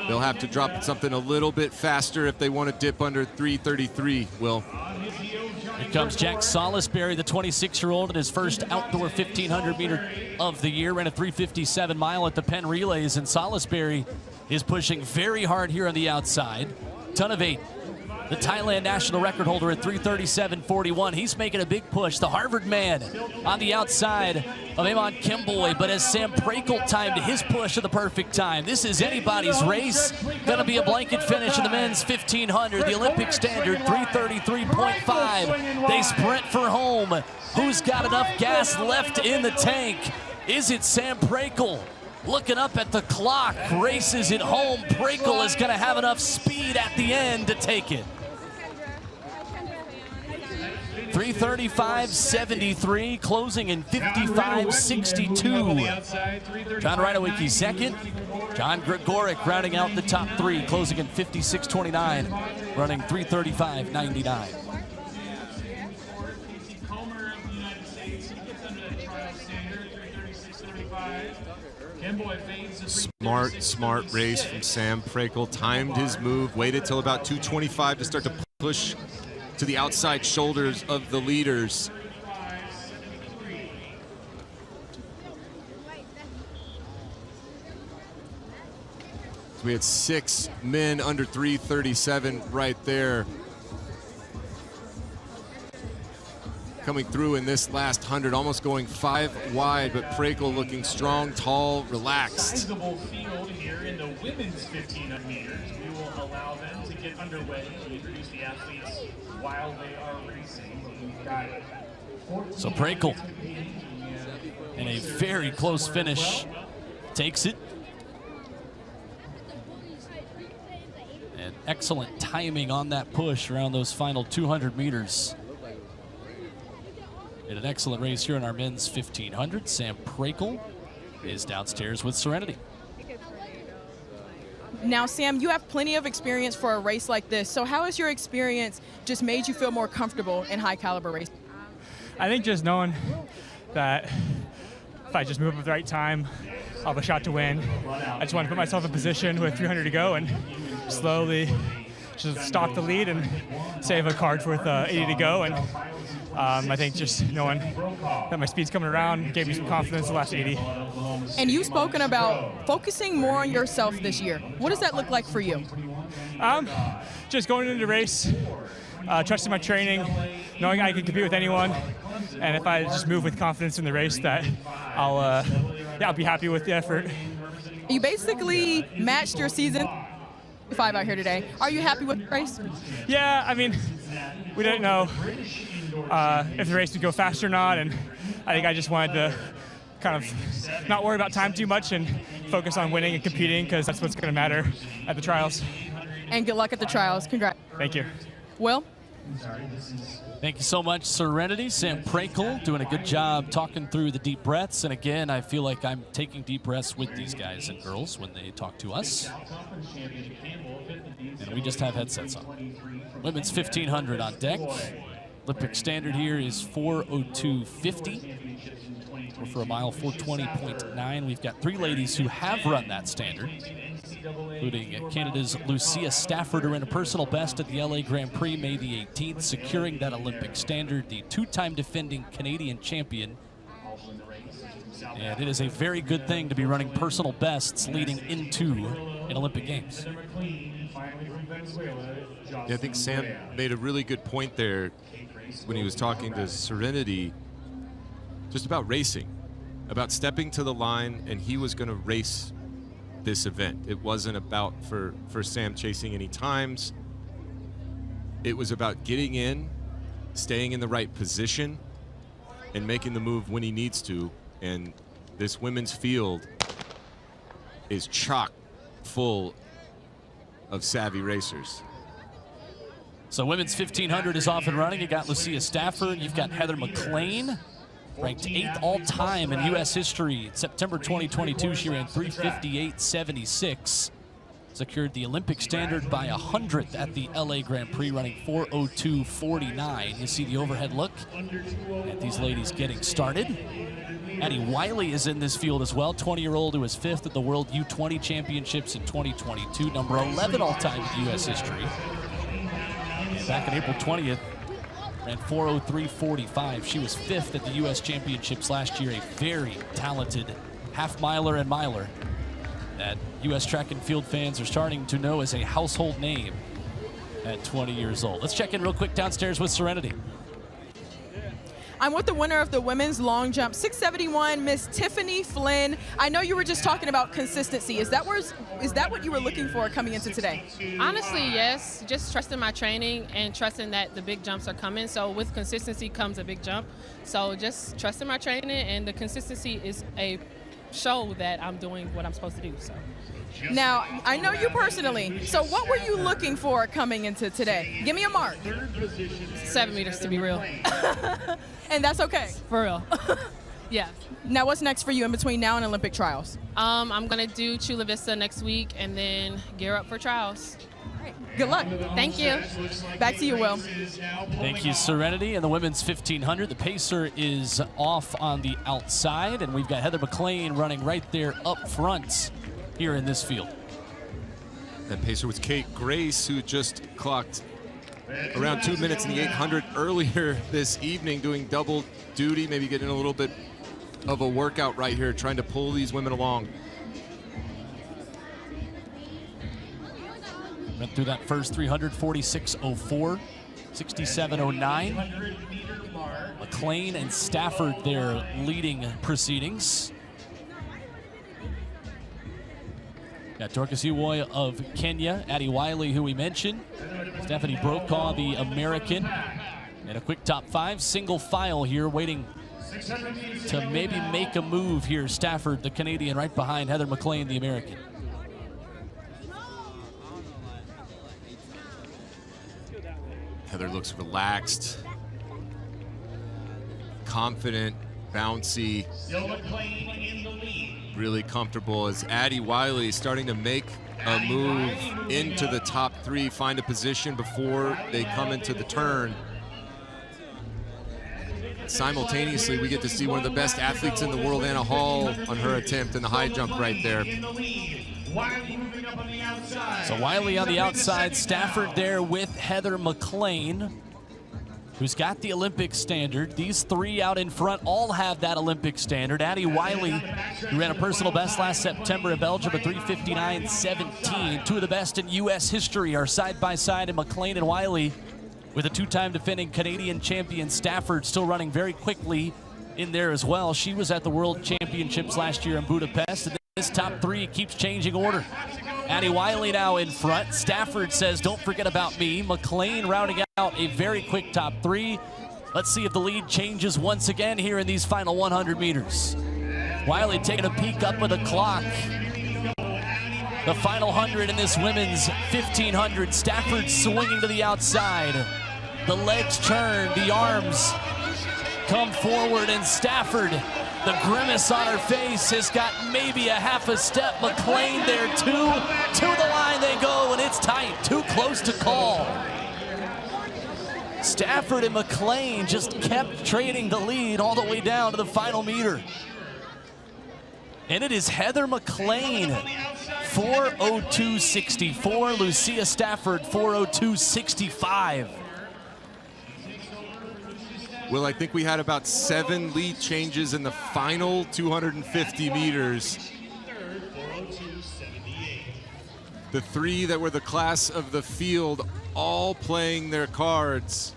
They'll have to drop something a little bit faster if they want to dip under 3:33, Will. Here comes Jack Salisbury, the 26-year-old, in his first outdoor 1,500 meter of the year. Ran a 3:57 mile at the Penn Relays, and Salisbury is pushing very hard here on the outside. Tunavate, the Thailand national record holder, at 3:37.41. He's making a big push. The Harvard man on the outside of Amon Kimboy, but as Sam Prakel timed his push at the perfect time. This is anybody's race. Gonna be a blanket finish in the men's 1,500. The Olympic standard, 3:33.5. They sprint for home. Who's got enough gas left in the tank? Is it Sam Prakel? Looking up at the clock, races it home. Prakel is gonna have enough speed at the end to take it. 3:35.73, closing in 55.62. John Rydowicki second. John Gregoric rounding out the top 3, closing in 56.29, running 3:35.99. Smart race from Sam Prakel. Timed his move, waited till about 2:25 to start to push to the outside shoulders of the leaders. So we had 6 men under 3:37 right there. Coming through in this last 100, almost going 5 wide, but Prakel looking strong, tall, relaxed. Sizable field here in the women's 1500 meters. We will allow them to get underway to introduce the athletes while they are racing. We've got So Prakel, in a very close finish, takes it. And excellent timing on that push around those final 200 meters. In an excellent race here in our men's 1500. Sam Prakel is downstairs with Serenity. Now, Sam, you have plenty of experience for a race like this. So how has your experience just made you feel more comfortable in high caliber racing? I think just knowing that if I just move up at the right time, I'll have a shot to win. I just want to put myself in position with 300 to go and slowly just stalk the lead and save a card with 80 to go. And I think just knowing that my speed's coming around gave me some confidence the last 80. And you've spoken about focusing more on yourself this year. What does that look like for you? Just going into the race, trusting my training, knowing I can compete with anyone, and if I just move with confidence in the race, that I'll be happy with the effort. You basically matched your season 5 out here today. Are you happy with the race? Yeah, I mean, we didn't know if the race would go fast or not, and I think I just wanted to kind of not worry about time too much and focus on winning and competing, because that's what's going to matter at the trials. And good luck at the trials. Congrats. Thank you. Will? Thank you so much, Serenity. Sam Prakel doing a good job talking through the deep breaths. And again, I feel like I'm taking deep breaths with these guys and girls when they talk to us. And we just have headsets on. Women's 1500 on deck. Olympic standard here is 4:02.50. We're for a mile 4:20.9. We've got 3 ladies who have run that standard, including Canada's Lucia Stafford, who ran a personal best at the LA Grand Prix May the 18th, securing that Olympic standard, the 2-time defending Canadian champion. And it is a very good thing to be running personal bests leading into an Olympic Games. Yeah, I think Sam made a really good point there when he was talking to Serenity just about racing, about stepping to the line, and he was going to race this event. It wasn't about for Sam chasing any times. It was about getting in, staying in the right position, and making the move when he needs to. And this women's field is chock full of savvy racers. So women's 1500 is off and running. You got Lucia Stafford. You've got Heather McLean, ranked 8th all-time in U.S. history. In September 2022, she ran 3:58.76. Secured the Olympic standard by 100th at the LA Grand Prix, running 4:02.49. You see the overhead look at these ladies getting started. Addie Wiley is in this field as well, 20-year-old who was 5th at the World U20 Championships in 2022, number 11 all-time in U.S. history. And back on April 20th, ran 4:03.45. She was 5th at the U.S. Championships last year, a very talented half-miler and miler that U.S. track and field fans are starting to know as a household name at 20 years old. Let's check in real quick downstairs with Serenity. I'm with the winner of the women's long jump, 671, Miss Tiffany Flynn. I know you were just talking about consistency. Is that what you were looking for coming into today? Honestly, yes. Just trusting my training and trusting that the big jumps are coming. So with consistency comes a big jump. So just trusting my training, and the consistency is a show that I'm doing what I'm supposed to do. So. Now, I know you personally, so what were you looking for coming into today? Give me a mark. 7 meters, to be real. And that's okay? For real. Yeah. Now, what's next for you in between now and Olympic trials? I'm going to do Chula Vista next week and then gear up for trials. Good luck. Thank you. Back to you, Will. Thank you, Serenity. And the women's 1500, the pacer is off on the outside, and we've got Heather McLain running right there up front here in this field. That pacer was Kate Grace, who just clocked around 2 minutes in the 800 earlier this evening, doing double duty, maybe getting a little bit of a workout right here, trying to pull these women along. Went through that first 300, 46.04, 67.09. McLain and Stafford there leading proceedings. Got Dorcas Uwoy of Kenya, Addie Wiley, who we mentioned, Stephanie Brokaw, the American, and a quick top 5, single file here, waiting to maybe make a move here. Stafford, the Canadian, right behind Heather McLain, the American. Heather looks relaxed, confident, bouncy, really comfortable, as Addie Wiley starting to make a move into the top 3, find a position before they come into the turn. Simultaneously, we get to see one of the best athletes in the world, Anna Hall, on her attempt in the high jump right there. So Wiley on the outside, Stafford there with Heather McLain, who's got the Olympic standard. These 3 out in front all have that Olympic standard. Addie Wiley, who ran a personal best last September in Belgium, a 3:59.17. 2 of the best in U.S. history are side by side, and McLain and Wiley with a 2-time defending Canadian champion. Stafford still running very quickly in there as well. She was at the World Championships last year in Budapest, and this top 3 keeps changing order. Addie Wiley now in front. Stafford says, don't forget about me. McLain rounding out a very quick top 3. Let's see if the lead changes once again here in these final 100 meters. Wiley taking a peek up at the clock. The final 100 in this women's 1500. Stafford swinging to the outside. The legs turn, the arms come forward, and Stafford, the grimace on her face, has got maybe a half a step. McLain there too. To the line they go, and it's tight. Too close to call. Stafford and McLain just kept trading the lead all the way down to the final meter. And it is Heather McLain, 4:02.64. Lucia Stafford, 4:02.65. Well, I think we had about 7 lead changes in the final 250 meters. The 3 that were the class of the field all playing their cards.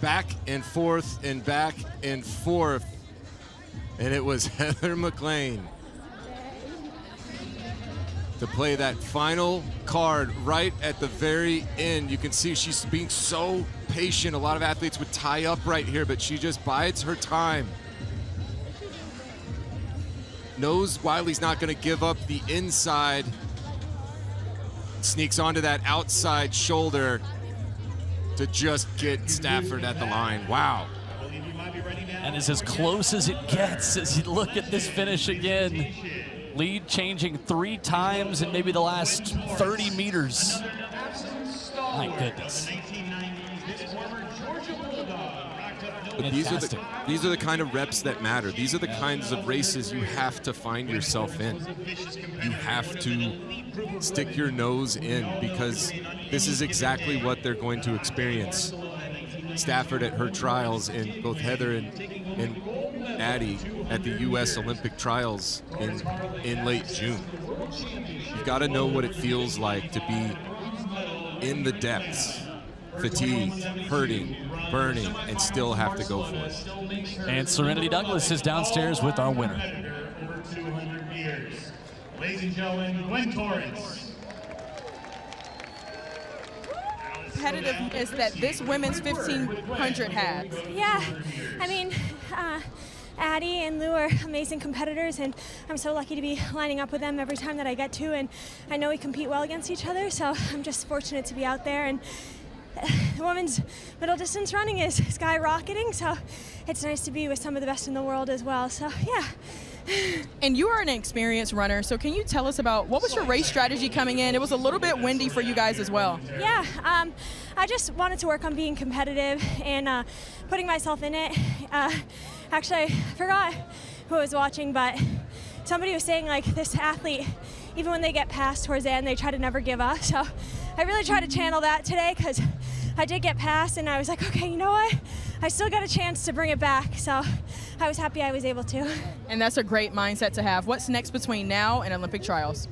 Back and forth and back and forth. And it was Heather McLain to play that final card right at the very end. You can see she's being so patient. A lot of athletes would tie up right here, but she just bides her time. Knows Wiley's not going to give up the inside. Sneaks onto that outside shoulder to just get Stafford at the line. Wow. And it's as close as it gets as you look at this finish again. Lead changing 3 times in maybe the last 30 meters. My goodness. But these are the kind of reps that matter. These are the kinds of races you have to find yourself in. You have to stick your nose in, because this is exactly what they're going to experience. Stafford at her trials, and both Heather and Addie at the U.S. Olympic trials in late June. You've got to know what it feels like to be in the depths, fatigued, hurting, burning, and still have to go for it. And Serenity Douglas is downstairs with our winner. Over 200 meters. Ladies and gentlemen, Gwen Torrance. Competitiveness that this women's 1500 has. Yeah, I mean, Addie and Lou are amazing competitors, and I'm so lucky to be lining up with them every time that I get to, and I know we compete well against each other, so I'm just fortunate to be out there. And the women's middle distance running is skyrocketing, so it's nice to be with some of the best in the world as well. So yeah, And you are an experienced runner, so can you tell us about what was your race strategy coming in? It was a little bit windy for you guys as well. Yeah, I just wanted to work on being competitive and putting myself in it. Actually, I forgot who was watching, but somebody was saying, like, this athlete, even when they get past towards the end, they try to never give up. So I really tried to channel that today, because I did get past, and I was like, okay, you know what? I still got a chance to bring it back. So I was happy I was able to. And that's a great mindset to have. What's next between now and Olympic trials?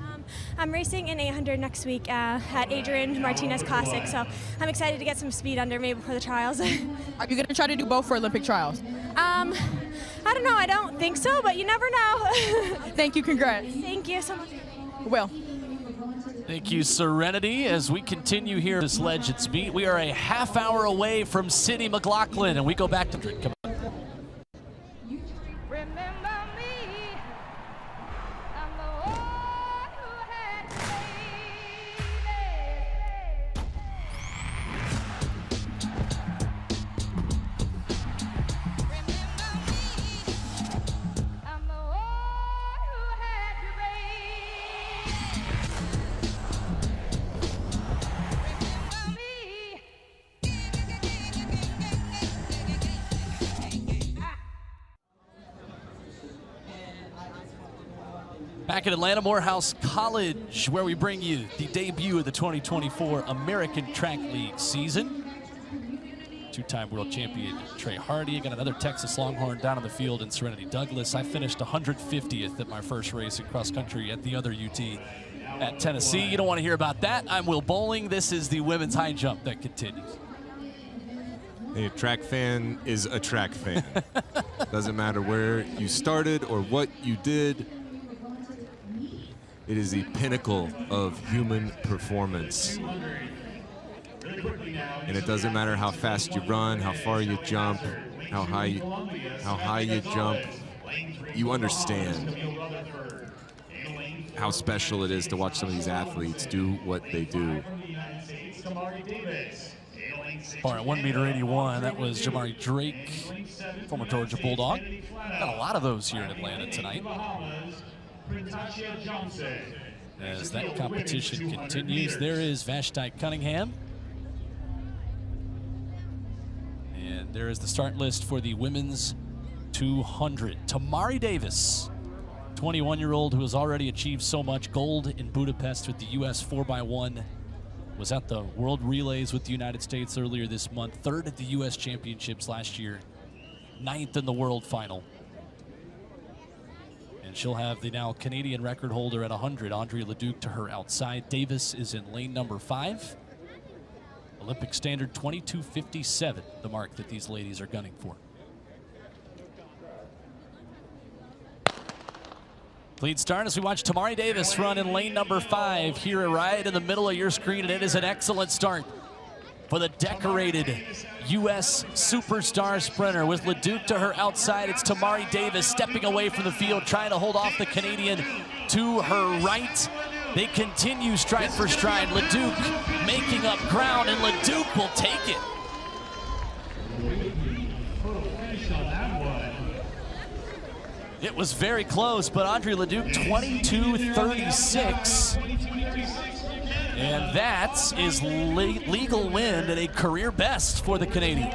I'm racing in 800 next week at Adrian Martinez Classic, so I'm excited to get some speed under me before the trials. Are you going to try to do both for Olympic trials? I don't know. I don't think so, but you never know. Thank you. Congrats. Thank you so much. Will. Thank you, Serenity. As we continue here at this Legends meet, we are a half hour away from City McLaughlin, and we go back to come on. Back at Atlanta Morehouse College, where we bring you the debut of the 2024 American Track League season. Two-time world champion Trey Hardy. Got another Texas Longhorn down on the field in Serenity Douglas. I finished 150th at my first race in cross country at the other UT at Tennessee. You don't want to hear about that. I'm Will Boling. This is the women's high jump that continues. A track fan is a track fan. Doesn't matter where you started or what you did. It is the pinnacle of human performance. And it doesn't matter how fast you run, how far you jump, how high you jump. You understand how special it is to watch some of these athletes do what they do. All right, 1.81 m, that was Jamari Drake, former Georgia Bulldog. Got a lot of those here in Atlanta tonight. As that competition continues, there is Vashti Cunningham. And there is the start list for the women's 200. Tamari Davis, 21-year-old who has already achieved so much. Gold in Budapest with the U.S. 4x1. Was at the World Relays with the United States earlier this month. Third at the U.S. Championships last year. 9th in the World Final. And she'll have the now Canadian record holder at 100, Andrea Leduc, to her outside. Davis is in lane number 5. Olympic standard 22:57, the mark that these ladies are gunning for. Lead start as we watch Tamari Davis run in lane number 5 here right in the middle of your screen, and it is an excellent start for the decorated U.S. superstar sprinter. With Leduc to her outside, it's Tamari Davis stepping away from the field, trying to hold off the Canadian to her right. They continue stride for stride. Leduc making up ground, and Leduc will take it. It was very close, but Andrea Leduc 22:36. And that is legal win and a career best for the Canadian.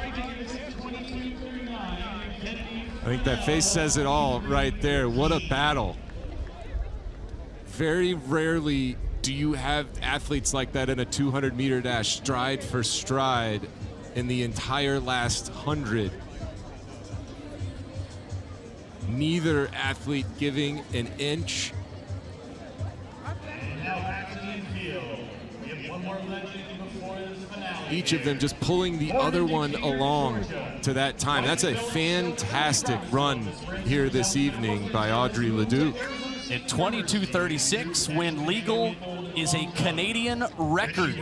I think that face says it all right there. What a battle. Very rarely do you have athletes like that in a 200-meter dash, stride for stride in the entire last 100. Neither athlete giving an inch. Each of them just pulling the other one along to that time. That's a fantastic run here this evening by Audrey Leduc. In 22:36, when legal is a Canadian record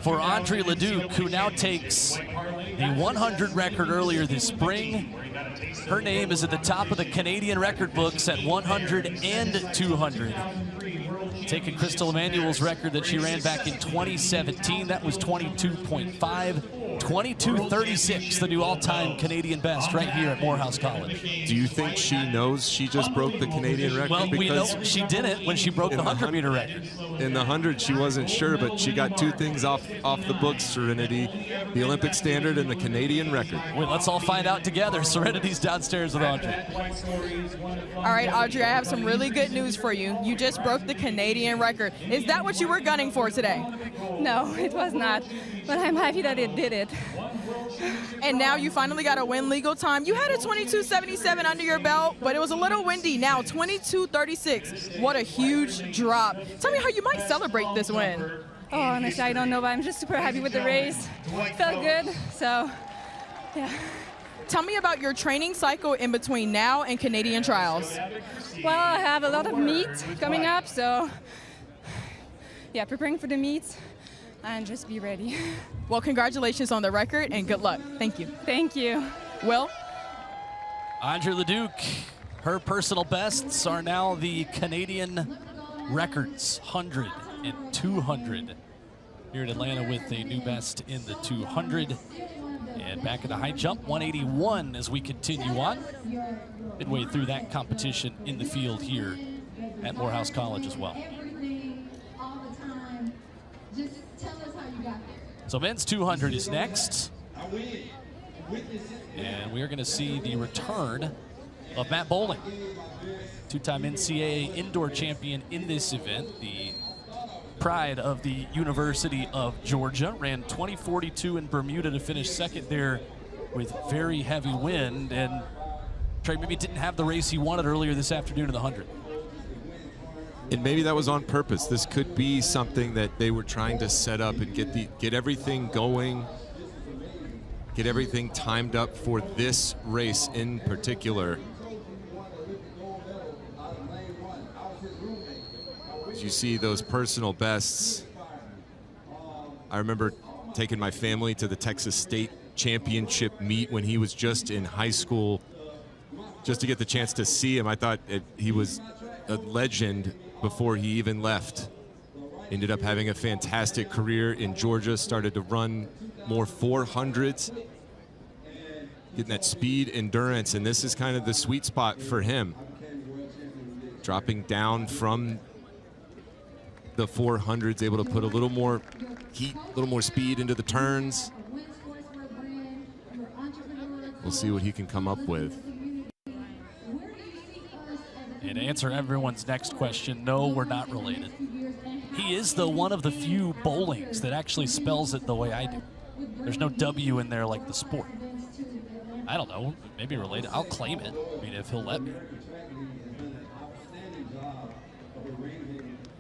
for Andrea Leduc, who now takes a 100 record earlier this spring. Her name is at the top of the Canadian record books at 100 and 200. Taking Crystal Emanuel's record that she ran back in 2017, that was 22.5. 22:36, the new all-time Canadian best right here at Morehouse College. Do you think she knows she just broke the Canadian record? Well, we know she didn't when she broke the 100-meter record. In the 100, she wasn't sure, but she got 2 things off the books, Serenity, the Olympic standard and the Canadian record. Well, let's all find out together. Serenity's downstairs with Audrey. All right, Audrey, I have some really good news for you. You just broke the Canadian record. Is that what you were gunning for today? No, it was not, but I'm happy that it did it. And now you finally got a win legal time. You had a 22:77 under your belt, but it was a little windy. Now 22:36. What a huge drop. Tell me how you might celebrate this win. Oh, honestly, I don't know, but I'm just super happy with the race. Felt good, so yeah. Tell me about your training cycle in between now and Canadian trials. Well, I have a lot of meet coming up, so yeah, preparing for the meets and just be ready. Well, congratulations on the record and good luck. Thank you. Thank you. Will? Audrey LeDuc, her personal bests are now the Canadian records, 100 and 200. Here at Atlanta with a new best in the 200. And back in the high jump, 181 as we continue on. Midway through that competition in the field here at Morehouse College as well. So men's 200 is next. And we are going to see the return of Matt Boling, 2-time NCAA indoor champion in this event, the pride of the University of Georgia. Ran 20:42 in Bermuda to finish second there with very heavy wind. And Trey maybe didn't have the race he wanted earlier this afternoon in the 100. And maybe that was on purpose. This could be something that they were trying to set up and get everything going, get everything timed up for this race in particular. As you see those personal bests, I remember taking my family to the Texas State Championship meet when he was just in high school, just to get the chance to see him. I thought he was a legend before he even left. Ended up having a fantastic career in Georgia, started to run more 400s, getting that speed, endurance, and this is kind of the sweet spot for him. Dropping down from the 400s, able to put a little more heat, a little more speed into the turns. We'll see what he can come up with. And to answer everyone's next question, no, we're not related. He is, though, one of the few Bolings that actually spells it the way I do. There's no W in there like the sport. I don't know, maybe related. I'll claim it, I mean, if he'll let me.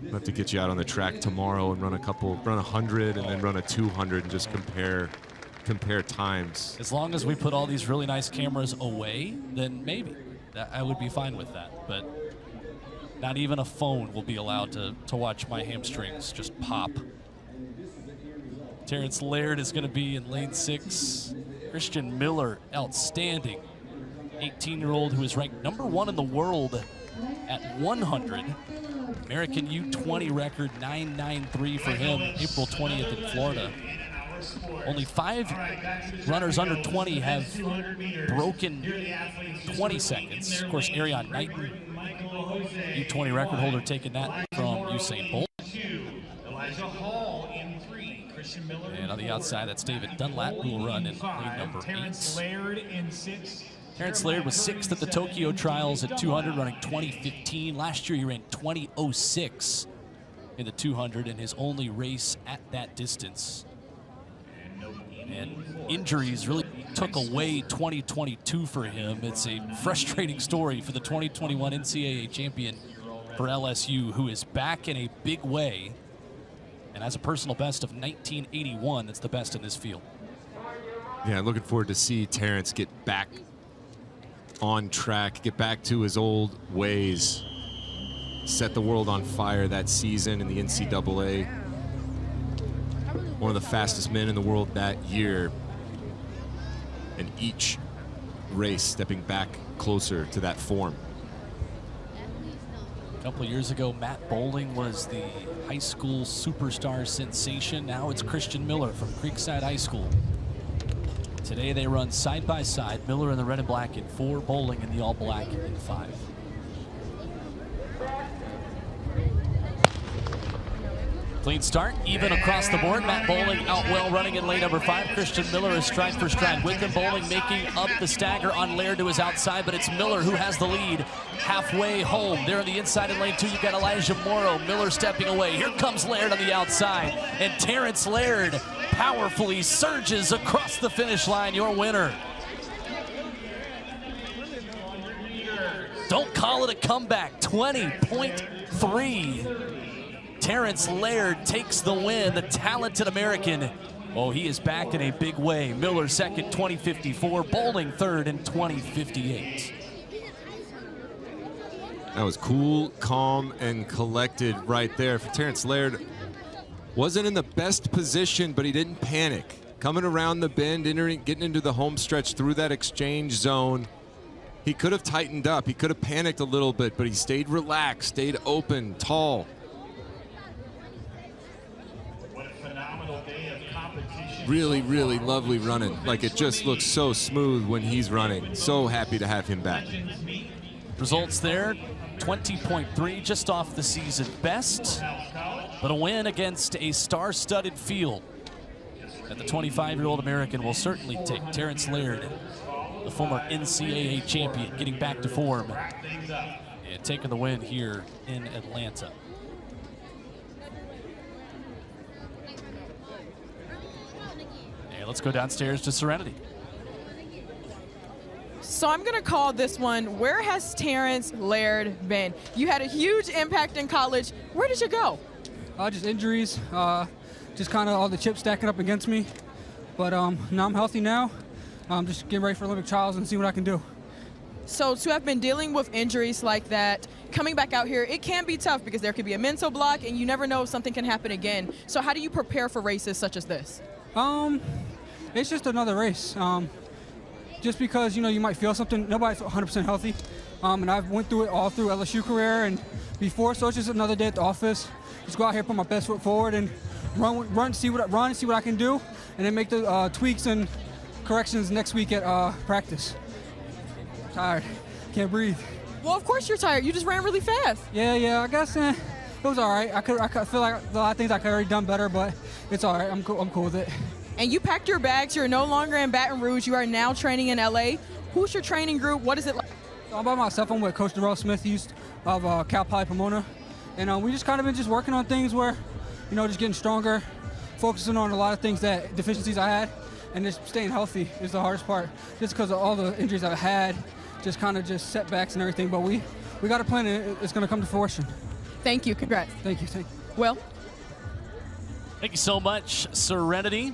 We'll have to get you out on the track tomorrow and run a 100 and then run a 200 and just compare times. As long as we put all these really nice cameras away, then maybe. I would be fine with that, but not even a phone will be allowed to watch my hamstrings just pop. Terrence Laird is going to be in lane 6. Christian Miller, outstanding 18-year-old who is ranked #1 in the world at 100. American U20 record 9.93 for him, April 20th in Florida. Only 5 runners under 20 have broken 20 seconds. Of course, Arion Knighton, U20 record holder, taking that from Usain Bolt. And on the outside, that's David Dunlap, who will run in lane number 8. Terrence Laird was 6th at the Tokyo trials at 200, running 20:15. Last year, he ran 20:06 in the 200 in his only race at that distance. And injuries really took away 2022 for him. It's a frustrating story for the 2021 NCAA champion for LSU, who is back in a big way and has a personal best of 1981. That's the best in this field. Yeah, looking forward to see Terrence get back on track, get back to his old ways. Set the world on fire that season in the NCAA. One of the fastest men in the world that year. And each race stepping back closer to that form. A couple of years ago, Matt Boling was the high school superstar sensation. Now it's Christian Miller from Creekside High School. Today they run side by side. Miller in the red and black in 4, Boling in the all black in 5. Clean start, even across the board. Matt Boling out well running in lane number 5. Christian Miller is stride for stride with him. Boling making up the stagger on Laird to his outside, but it's Miller who has the lead halfway home. There on the inside in lane 2, you've got Elijah Morrow. Miller stepping away. Here comes Laird on the outside, and Terrence Laird powerfully surges across the finish line, your winner. Don't call it a comeback, 20.3. Terrence Laird takes the win, the talented American. Oh, he is back in a big way. Miller second, 20.54. Boling third in 20.58. That was cool, calm, and collected right there. For Terrence Laird, wasn't in the best position, but he didn't panic. Coming around the bend, getting into the home stretch through that exchange zone. He could have tightened up. He could have panicked a little bit, but he stayed relaxed, stayed open, tall. Really, really lovely running. Like, it just looks so smooth when he's running. So happy to have him back. Results there, 20.3, just off the season best, but a win against a star-studded field that the 25-year-old American will certainly take. Terrence Laird, the former NCAA champion, getting back to form and taking the win here in Atlanta. Let's go downstairs to Serenity. So I'm going to call this one, where has Terrence Laird been? You had a huge impact in college. Where did you go? Just injuries, just kind of all the chips stacking up against me. But now I'm healthy now. I'm just getting ready for Olympic trials and see what I can do. So to have been dealing with injuries like that, coming back out here, it can be tough because there could be a mental block and you never know if something can happen again. So how do you prepare for races such as this? It's just another race. Just because, you might feel something, nobody's 100% healthy. And I've went through it all through LSU career and before, so it's just another day at the office. Just go out here, put my best foot forward and run, see what I can do, and then make the tweaks and corrections next week at practice. Tired, can't breathe. Well, of course you're tired. You just ran really fast. Yeah, I guess it was all right. I feel like a lot of things I could have already done better, but it's all right. I'm cool with it. And you packed your bags. You're no longer in Baton Rouge. You are now training in LA. Who's your training group? What is it like? I'm by myself. I'm with Coach Darrell Smith, used of Cal Poly Pomona. And we just kind of been just working on things where, just getting stronger, focusing on a lot of things deficiencies I had, and just staying healthy is the hardest part. Just because of all the injuries I've had, just kind of just setbacks and everything. But we got a plan and it's going to come to fruition. Thank you. Congrats. Thank you. Well. Thank you so much, Serenity.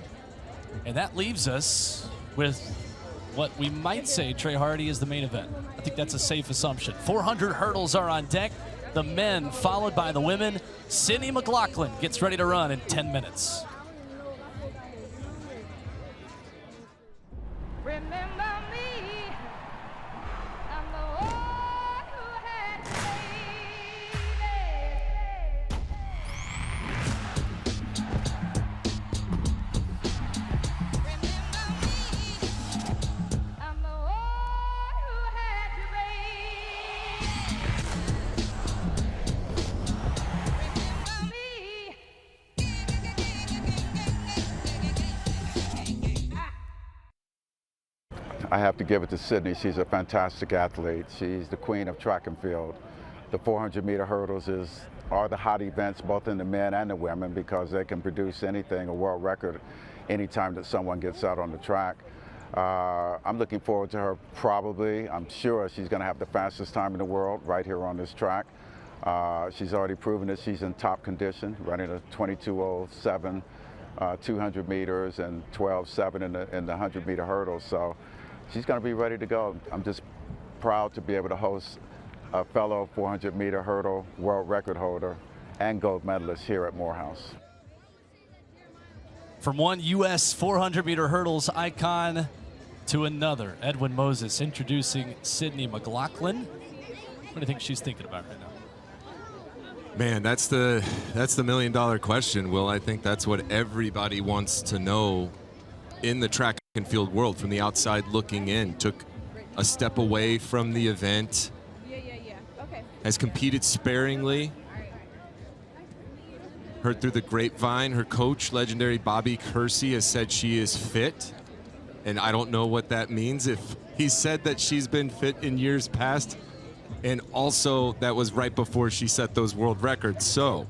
And that leaves us with what we might say Trey Hardy is the main event. I think that's a safe assumption. 400 hurdles are on deck. The men followed by the women. Sydney McLaughlin gets ready to run in 10 minutes. Remember me, I'm the one who had to I have to give it to Sydney. She's a fantastic athlete. She's the queen of track and field. The 400-meter hurdles are the hot events both in the men and the women because they can produce anything, a world record, anytime that someone gets out on the track. I'm looking forward to her probably. I'm sure she's going to have the fastest time in the world right here on this track. She's already proven that she's in top condition, running a 22:07, 200 meters and 12:7 in the 100-meter hurdles. So she's going to be ready to go. I'm just proud to be able to host a fellow 400-meter hurdle world record holder and gold medalist here at Morehouse. From one U.S. 400-meter hurdles icon to another, Edwin Moses introducing Sydney McLaughlin. What do you think she's thinking about right now? Man, that's the $1 million question, Will. I think that's what everybody wants to know in the track and field world from the outside looking in, took a step away from the event, has competed sparingly. Heard through the grapevine, her coach, legendary Bobby Kersey, has said she is fit. And I don't know what that means. If he said that she's been fit in years past, and also that was right before she set those world records. So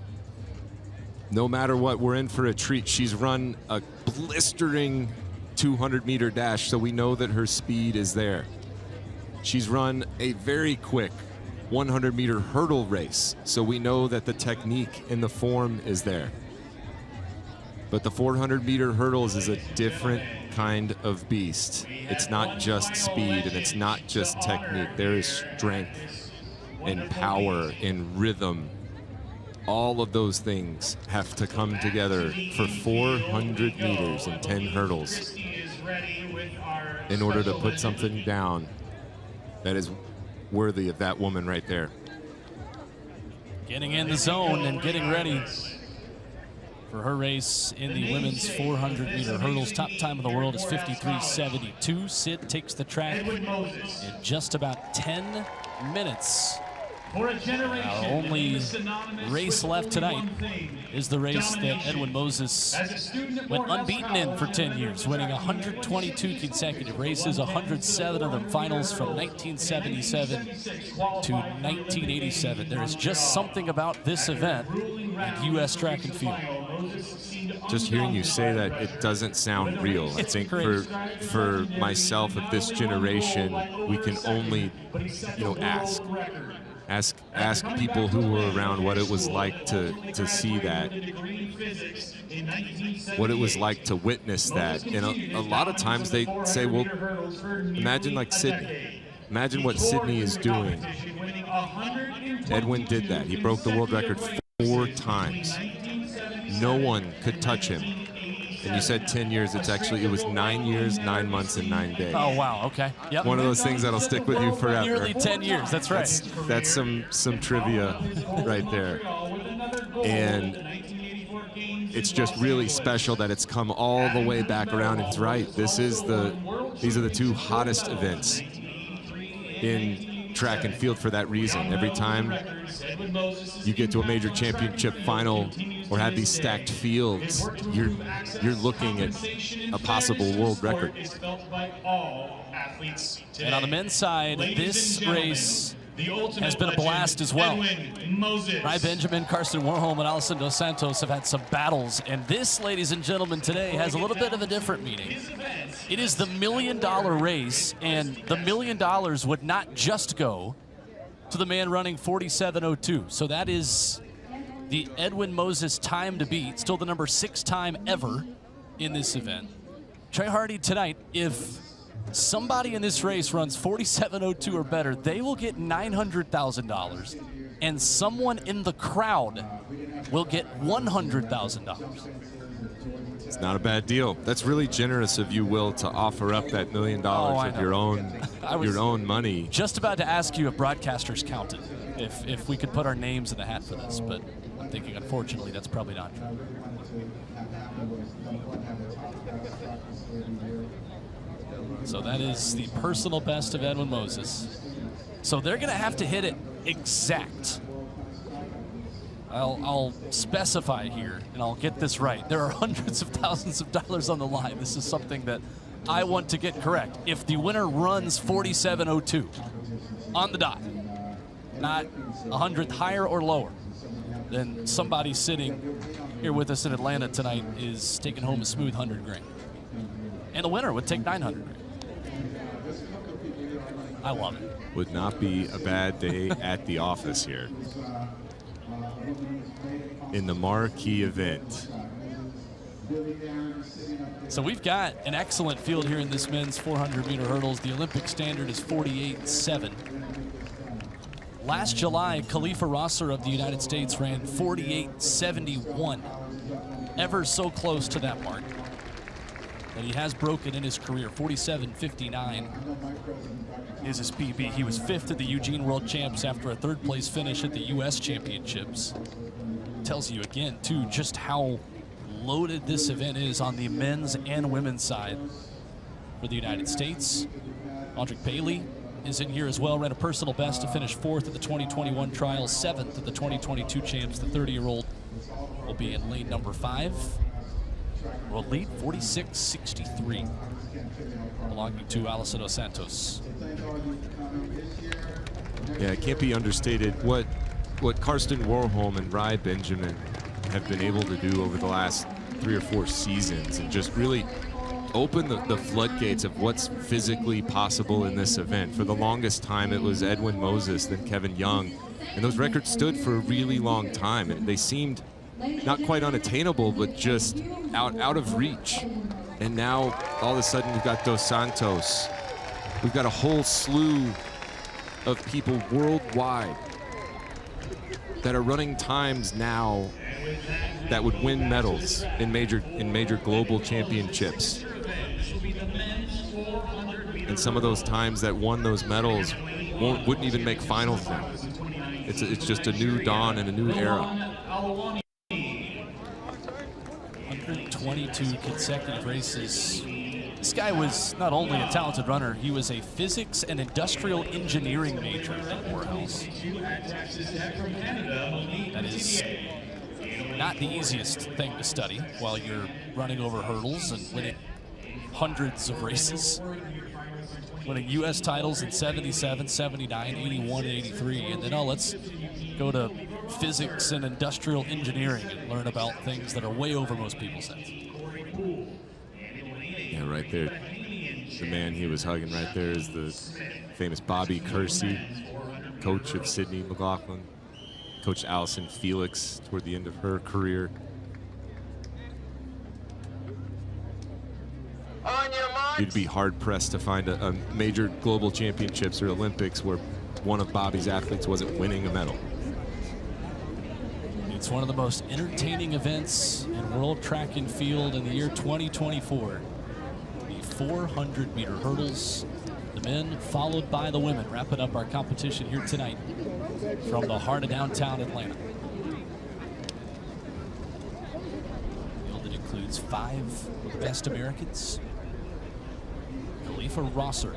no matter what, we're in for a treat. She's run a blistering 200-meter dash, so we know that her speed is there. She's run a very quick 100-meter hurdle race, so we know that the technique and the form is there. But the 400-meter hurdles is a different kind of beast. It's not just speed and it's not just technique. There is strength and power and rhythm. All of those things have to come together for 400 meters and 10 hurdles in order to put something down that is worthy of that woman right there. Getting in the zone and getting ready for her race in the women's 400-meter hurdles. Top time in the world is 53.72. Sid takes the track in just about 10 minutes. Our only race left tonight is the race that Edwin Moses went unbeaten in for 10 years, winning 122 consecutive races, 107 of them finals from 1977 to 1987. There is just something about this event in U.S. track and field. Just hearing you say that, it doesn't sound real. I think for myself of this generation, we can only, ask people who were around what it was like to see that, what it was like to witness that. And a lot of times they say, well, imagine like Sydney. Imagine what Sydney is doing. Edwin did that. He broke the world record 4 times. No one could touch him. And you said 10 years. It was 9 years, 9 months, and 9 days. Oh, wow. Okay. Yep. One of those things that'll stick with you forever. Nearly 10 years. That's right. That's some trivia right there. And it's just really special that it's come all the way back around. It's right. These are the 2 hottest events in track and field for that reason. Every time you get to a major championship final or have these stacked fields, you're looking at a possible world record. And on the men's side, this race has been a blast as well. Rai Benjamin, Carson Warholm, and Alison Dos Santos have had some battles, and this, ladies and gentlemen, today has a little bit of a different meaning. It is the $1 million race, and the $1 million would not just go to the man running 47.02. So that is the Edwin Moses time to beat, still the number 6 time ever in this event. Trey Hardy tonight, if somebody in this race runs 47.02 or better, they will get $900,000, and someone in the crowd will get $100,000. It's not a bad deal. That's really generous of you, Will, to offer up that $1 million of your own money. Just about to ask you if broadcasters counted, if we could put our names in the hat for this, but I'm thinking, unfortunately, that's probably not true. So that is the personal best of Edwin Moses. So they're going to have to hit it exact. I'll specify here, and I'll get this right. There are hundreds of thousands of dollars on the line. This is something that I want to get correct. If the winner runs 47.02 on the dot, not 100th higher or lower, then somebody sitting here with us in Atlanta tonight is taking home a smooth $100,000. And the winner would take $900,000. I love it. Would not be a bad day at the office here. In the marquee event. So we've got an excellent field here in this men's 400-meter hurdles. The Olympic standard is 48.7. Last July, Khalifa Rosser of the United States ran 48.71. Ever so close to that mark. But he has broken in his career. 47.59 is his PB. He was 5th at the Eugene World Champs after a 3rd place finish at the U.S. Championships. Tells you again, too, just how loaded this event is on the men's and women's side. for the United States. Audric Bailey is in here as well, ran a personal best to finish 4th at the 2021 trials, 7th at the 2022 champs. The 30-year-old will be in lane number 5. World lead 46.63, belonging to Alison dos Santos. Yeah, it can't be understated what Karsten Warholm and Rai Benjamin have been able to do over the last 3 or 4 seasons, and just really open the floodgates of what's physically possible in this event. For the longest time, it was Edwin Moses, then Kevin Young, and those records stood for a really long time, and they seemed not quite unattainable, but just out of reach. And now, all of a sudden, we've got Dos Santos. We've got a whole slew of people worldwide that are running times now that would win medals in major global championships. And some of those times that won those medals wouldn't even make finals now. It's just a new dawn and a new era. 122 consecutive races. This guy was not only a talented runner, he was a physics and industrial engineering major at Morehouse. That is not the easiest thing to study while you're running over hurdles and winning hundreds of races. Winning U.S. titles in 77, 79, 81, and 83. And then, let's go to physics and industrial engineering and learn about things that are way over most people's heads. Yeah, right there. The man he was hugging right there is the famous Bobby Kersey, coach of Sydney McLaughlin. Coached Allison Felix toward the end of her career. You'd be hard-pressed to find a major global championships or Olympics where one of Bobby's athletes wasn't winning a medal. It's one of the most entertaining events in world track and field in the year 2024. The 400-meter hurdles, the men followed by the women, wrapping up our competition here tonight from the heart of downtown Atlanta. Field that includes 5 of the best Americans. Khalifa Rosser,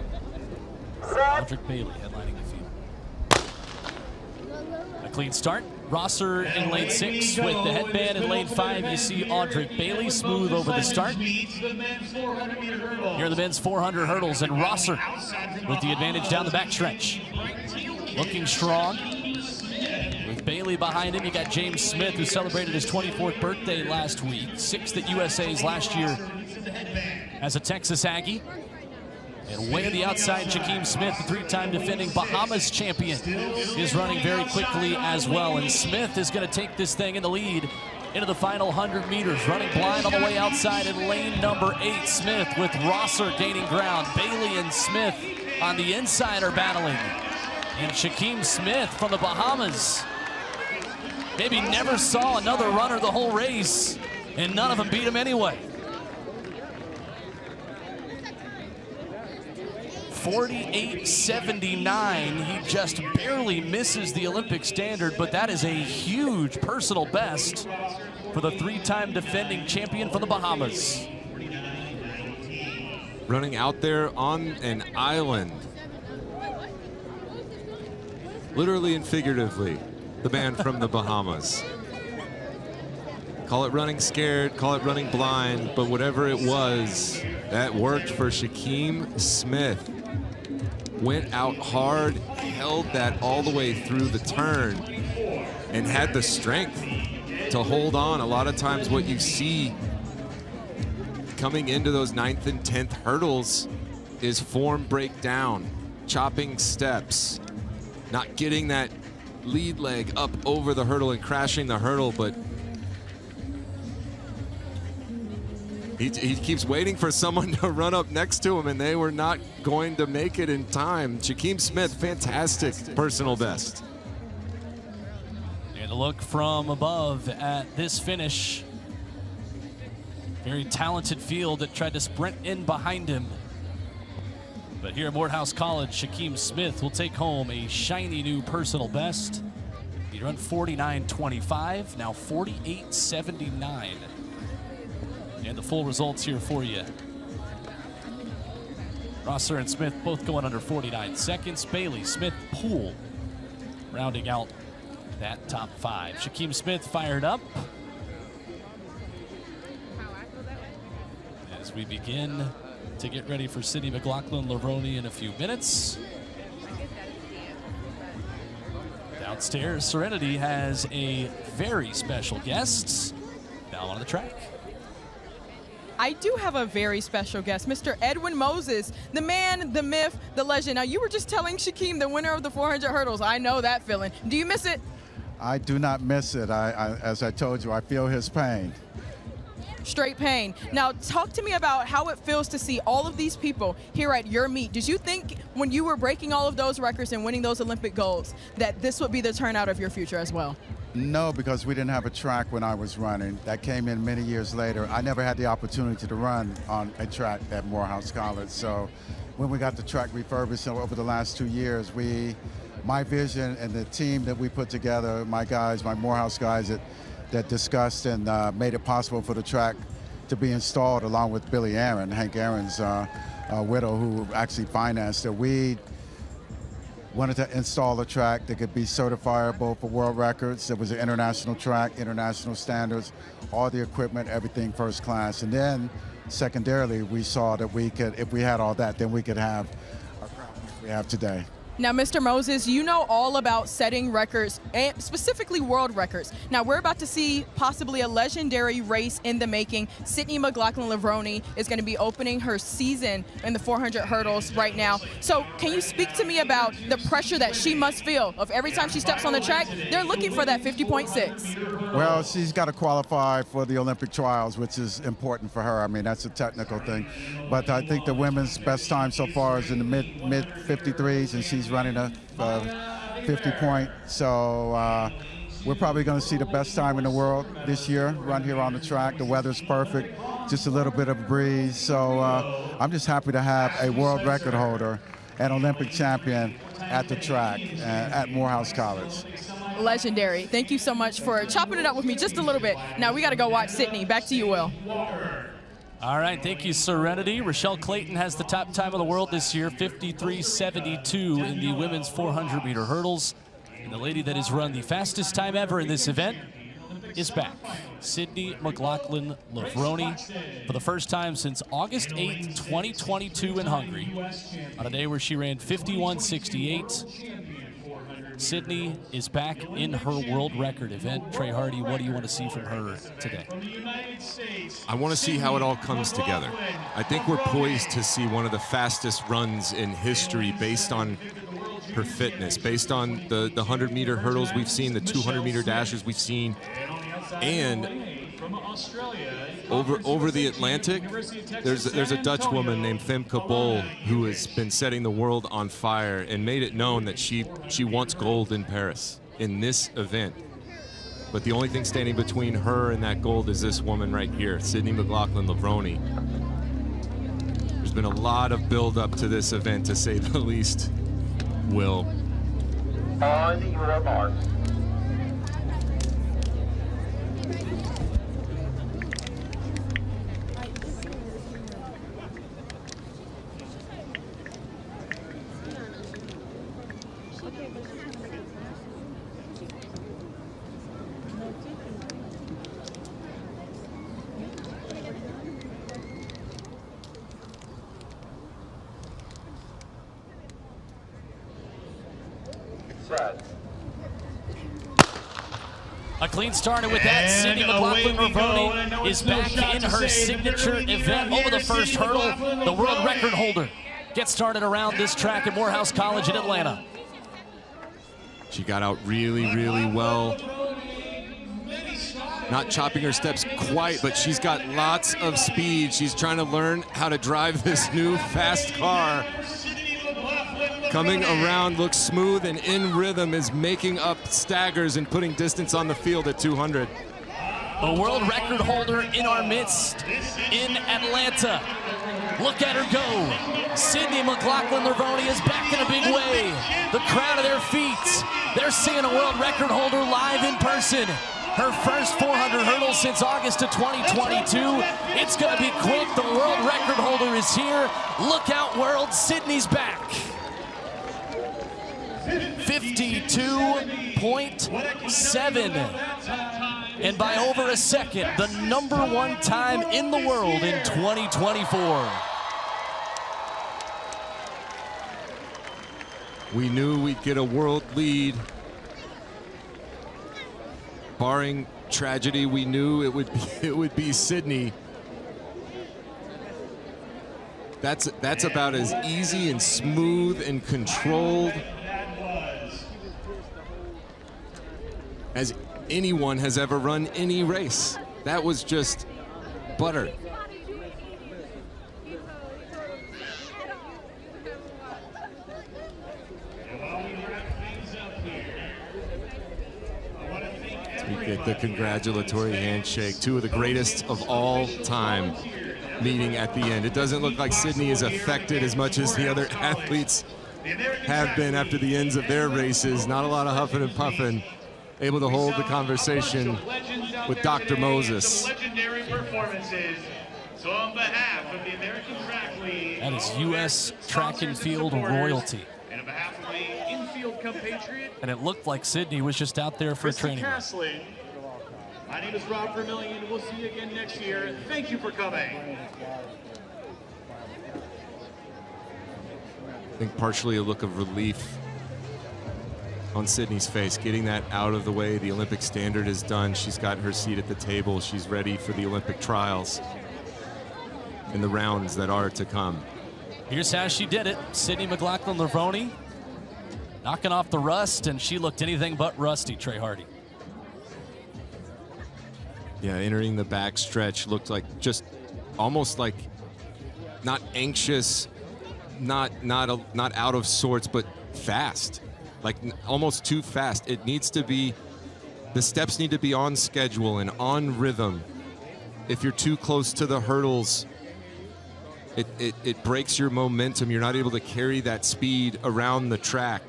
Audric Bailey headlining the field. A clean start. Rosser in lane 6 with the headband. In lane 5, you see Audric Bailey smooth over the start. Here are the men's 400 hurdles, and Rosser with the advantage down the backstretch. Looking strong. With Bailey behind him, you got James Smith, who celebrated his 24th birthday last week. 6th at USA's last year as a Texas Aggie. And way on the outside, Shaquem Smith, the 3-time defending Bahamas champion, is running very quickly as well. And Smith is going to take this thing in the lead into the final 100 meters. Running blind on the way outside in lane number 8. Smith with Rosser gaining ground. Bailey and Smith on the inside are battling. And Shaquem Smith from the Bahamas maybe never saw another runner the whole race, and none of them beat him anyway. 48.79, he just barely misses the Olympic standard, but that is a huge personal best for the 3-time defending champion from the Bahamas. Running out there on an island, literally and figuratively, the man from the Bahamas. Call it running scared, call it running blind, but whatever it was, that worked for Shaquem Smith. Went out hard, held that all the way through the turn, and had the strength to hold on. A lot of times what you see coming into those 9th and 10th hurdles is form breakdown, chopping steps, not getting that lead leg up over the hurdle and crashing the hurdle, but he keeps waiting for someone to run up next to him, and they were not going to make it in time. Shaquem Smith, fantastic personal best. And a look from above at this finish. Very talented field that tried to sprint in behind him. But here at Morehouse College, Shaquem Smith will take home a shiny new personal best. He run 49.25, now 48.79. And the full results here for you. Rosser and Smith both going under 49 seconds. Bailey, Smith, Poole rounding out that top 5. Shaquem Smith fired up as we begin to get ready for Sydney McLaughlin-Levrone in a few minutes. Downstairs, Serenity has a very special guest now on the track. I do have a very special guest, Mr. Edwin Moses, the man, the myth, the legend. Now, you were just telling Shaquem, the winner of the 400 hurdles. I know that feeling. Do you miss it? I do not miss it. As I told you, I feel his pain. Straight pain. Now, talk to me about how it feels to see all of these people here at your meet. Did you think when you were breaking all of those records and winning those Olympic golds that this would be the turnout of your future as well? No, because we didn't have a track when I was running. That came in many years later. I never had the opportunity to run on a track at Morehouse College. So when we got the track refurbished over the last 2 years, my vision and the team that we put together, my guys, my Morehouse guys that discussed and made it possible for the track to be installed along with Billy Aaron, Hank Aaron's widow, who actually financed it. We wanted to install a track that could be certifiable for world records. It was an international track, international standards, all the equipment, everything first class. And then secondarily, we saw that we could, if we had all that, then we could have a crowd we have today. Now, Mr. Moses, you know all about setting records, and specifically world records. Now, we're about to see possibly a legendary race in the making. Sydney McLaughlin-Levrone is going to be opening her season in the 400 hurdles right now. So can you speak to me about the pressure that she must feel of every time she steps on the track? They're looking for that 50.6. Well, she's got to qualify for the Olympic trials, which is important for her. I mean, that's a technical thing. But I think the women's best time so far is in the mid 53s, and she's running a 50 point. So we're probably going to see the best time in the world this year, run here on the track. The weather's perfect, just a little bit of a breeze. So I'm just happy to have a world record holder, an Olympic champion at the track at Morehouse College. Legendary. Thank you so much for chopping it up with me just a little bit. Now we got to go watch Sydney. Back to you, Will. All right, thank you, Serenity. Rochelle Clayton has the top time of the world this year, 53.72 in the women's 400-meter hurdles. And the lady that has run the fastest time ever in this event is back. Sydney McLaughlin-Levrone for the first time since August 8th, 2022 in Hungary, on a day where she ran 51.68. Sydney is back in her world record event. Trey Hardy, what do you want to see from her today? I want to see how it all comes together. I think we're poised to see one of the fastest runs in history based on her fitness, based on the 100-meter hurdles we've seen, the 200-meter dashes we've seen, and over the Atlantic, there's a Dutch woman named Femke Bol who has been setting the world on fire and made it known that she wants gold in Paris in this event. But the only thing standing between her and that gold is this woman right here, Sydney McLaughlin-Levrone. There's been a lot of build-up to this event, to say the least, Will. On your marks. A clean starter with that. Sydney McLaughlin-Levrone is back in her signature event over the first hurdle. The world record holder gets started around this track at Morehouse College in Atlanta. She got out really, really well. Not chopping her steps quite, but she's got lots of speed. She's trying to learn how to drive this new fast car. Coming around, looks smooth and in rhythm, is making up staggers and putting distance on the field at 200. A world record holder in our midst in Atlanta. Look at her go. Sydney McLaughlin-Levrone is back in a big way. The crowd at their feet. They're seeing a world record holder live in person. Her first 400 hurdles since August of 2022. It's going to be quick. The world record holder holder is here. Look out, world, Sydney's back. 52.7. And by over a second, the #1 time in the world in 2024. We knew we'd get a world lead. Barring tragedy, we knew it would be Sydney. That's about as easy and smooth and controlled as anyone has ever run any race. That was just butter. We get the congratulatory handshake. Two of the greatest of all time meeting at the end. It doesn't look like Sydney is affected as much as the other athletes have been after the ends of their races. Not a lot of huffing and puffing. Able to hold the conversation with Dr. Moses. Legendary performances. So on behalf of the American Track League, That is U.S. track and field royalty. and on behalf of the infield compatriot, And it looked like Sydney was just out there for a training run. Castling. My name is Rob Vermillion. We'll see you again next year. Thank you for coming. I think partially a look of relief on Sydney's face, getting that out of the way. The Olympic standard is done. She's got her seat at the table. She's ready for the Olympic trials and the rounds that are to come. Here's how she did it. Sydney McLaughlin-Levrone knocking off the rust, and she looked anything but rusty, Trey Hardy. Yeah, entering the back stretch looked like just almost like not anxious, not out of sorts, but fast. Like almost too fast. It needs to be, the steps need to be on schedule and on rhythm. If you're too close to the hurdles, it breaks your momentum. You're not able to carry that speed around the track.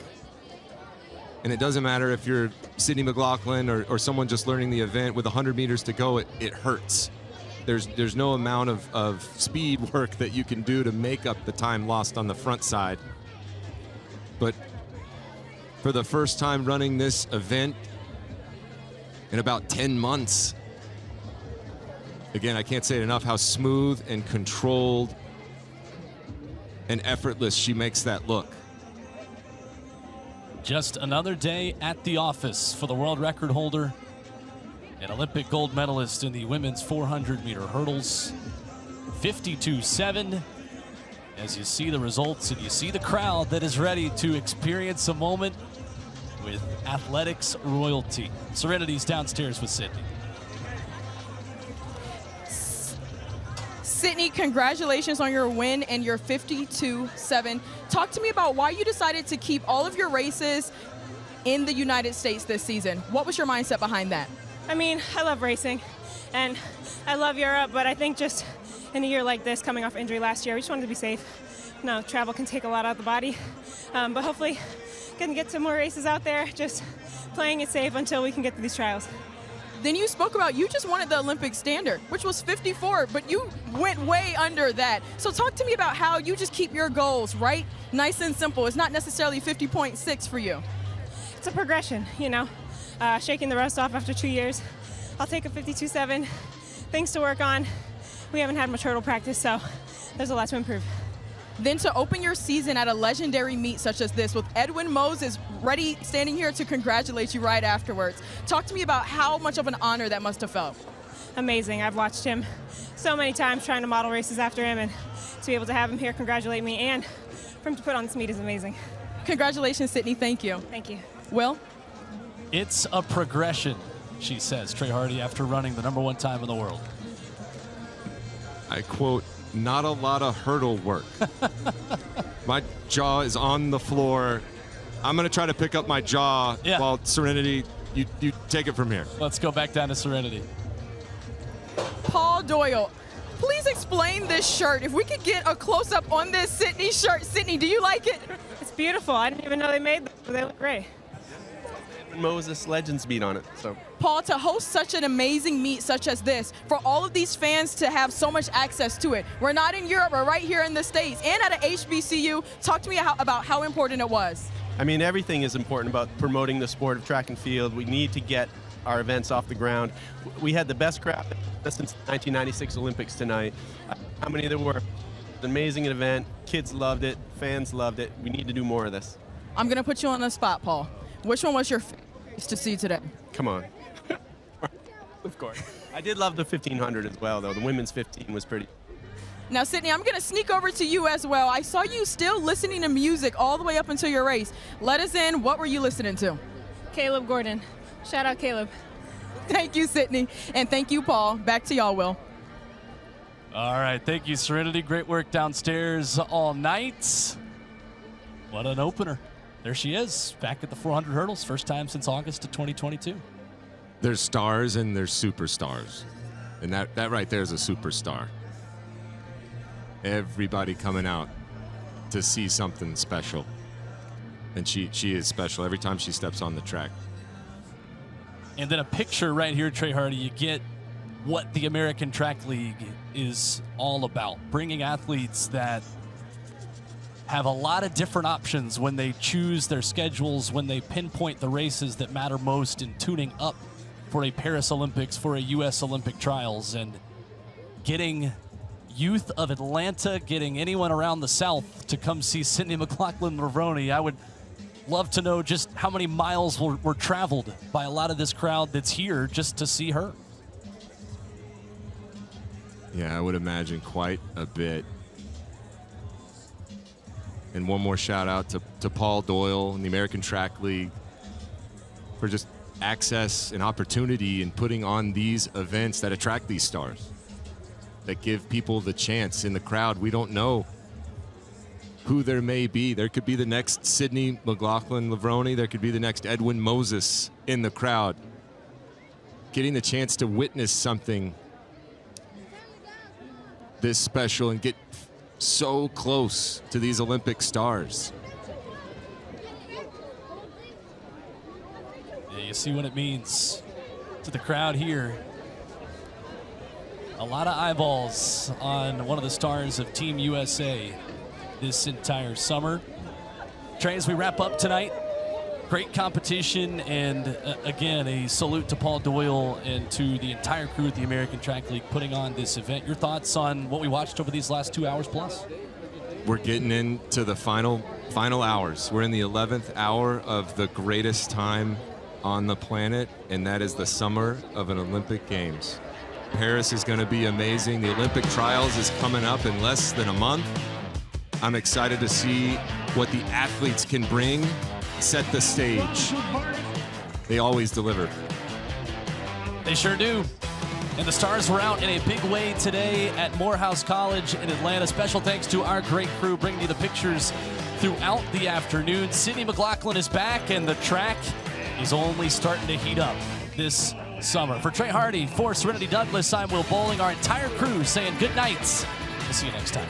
And it doesn't matter if you're Sydney McLaughlin or someone just learning the event with 100 meters to go, it hurts. There's no amount of speed work that you can do to make up the time lost on the front side. But for the first time running this event in about 10 months. Again, I can't say it enough how smooth and controlled and effortless she makes that look. Just another day at the office for the world record holder and Olympic gold medalist in the women's 400-meter hurdles. 52.7. As you see the results and you see the crowd that is ready to experience a moment with athletics royalty. Serenity's downstairs with Sydney. Sydney, congratulations on your win and your 52.7. Talk to me about why you decided to keep all of your races in the United States this season. What was your mindset behind that? I mean, I love racing and I love Europe, but I think just in a year like this, coming off injury last year, we just wanted to be safe. No, travel can take a lot out of the body, but hopefully can get some more races out there, just playing it safe until we can get to these trials. Then you spoke about you just wanted the Olympic standard, which was 54, but you went way under that. So talk to me about how you just keep your goals, right? Nice and simple. It's not necessarily 50.6 for you. It's a progression, you know, shaking the rust off after 2 years. I'll take a 52.7, things to work on. We haven't had much hurdle practice, so there's a lot to improve. Then to open your season at a legendary meet such as this with Edwin Moses ready, standing here to congratulate you right afterwards. Talk to me about how much of an honor that must have felt. Amazing. I've watched him so many times trying to model races after him, and to be able to have him here congratulate me and for him to put on this meet is amazing. Congratulations, Sydney. Thank you. Thank you. Will? It's a progression, she says, Trey Hardy, after running the #1 time in the world. I quote, not a lot of hurdle work. My jaw is on the floor. I'm going to try to pick up my jaw while Serenity, you take it from here. Let's go back down to Serenity. Paul Doyle, please explain this shirt. If we could get a close-up on this Sydney shirt. Sydney, do you like it? It's beautiful. I didn't even know they made them. They look great. Moses Legends beat on it, so. Paul, to host such an amazing meet such as this, for all of these fans to have so much access to it. We're not in Europe, we're right here in the States and at an HBCU. Talk to me about how important it was. I mean, everything is important about promoting the sport of track and field. We need to get our events off the ground. We had the best crowd since the 1996 Olympics tonight. How many there were? An amazing event. Kids loved it. Fans loved it. We need to do more of this. I'm going to put you on the spot, Paul. Which one was your favorite to see today? Come on. Of course. I did love the 1500 as well, though. The women's 15 was pretty. Now, Sydney, I'm going to sneak over to you as well. I saw you still listening to music all the way up until your race. Let us in. What were you listening to? Caleb Gordon. Shout out, Caleb. Thank you, Sydney. And thank you, Paul. Back to y'all, Will. All right. Thank you, Serenity. Great work downstairs all night. What an opener. There she is, back at the 400 hurdles. First time since August of 2022. There's stars and there's superstars. And that right there is a superstar. Everybody coming out to see something special. And she is special every time she steps on the track. And then a picture right here, Trey Hardy, you get what the American Track League is all about. Bringing athletes that have a lot of different options when they choose their schedules, when they pinpoint the races that matter most in tuning up for a Paris Olympics, for a U.S. Olympic trials, and getting youth of Atlanta, getting anyone around the South to come see Sydney McLaughlin-Levrone. I would love to know just how many miles were traveled by a lot of this crowd that's here just to see her. Yeah, I would imagine quite a bit. And one more shout out to Paul Doyle and the American Track League for just access and opportunity in putting on these events that attract these stars, that give people the chance in the crowd. We don't know who there may be. There could be the next Sydney McLaughlin-Levrone. There could be the next Edwin Moses in the crowd. Getting the chance to witness something this special and get so close to these Olympic stars. Yeah, you see what it means to the crowd here. A lot of eyeballs on one of the stars of Team USA this entire summer. Trey, as we wrap up tonight, great competition, and again, a salute to Paul Doyle and to the entire crew at the American Track League putting on this event. Your thoughts on what we watched over these last 2 hours plus? We're getting into the final hours. We're in the 11th hour of the greatest time on the planet, and that is the summer of an Olympic Games. Paris is going to be amazing. The Olympic trials is coming up in less than a month. I'm excited to see what the athletes can bring, set the stage. They always deliver. They sure do. And the stars were out in a big way today at Morehouse College in Atlanta. Special thanks to our great crew bringing you the pictures throughout the afternoon. Sydney McLaughlin is back, and the track is only starting to heat up this summer. For Trey Hardy, for Serenity Douglas, I'm Will Boling. Our entire crew saying good night. We'll see you next time.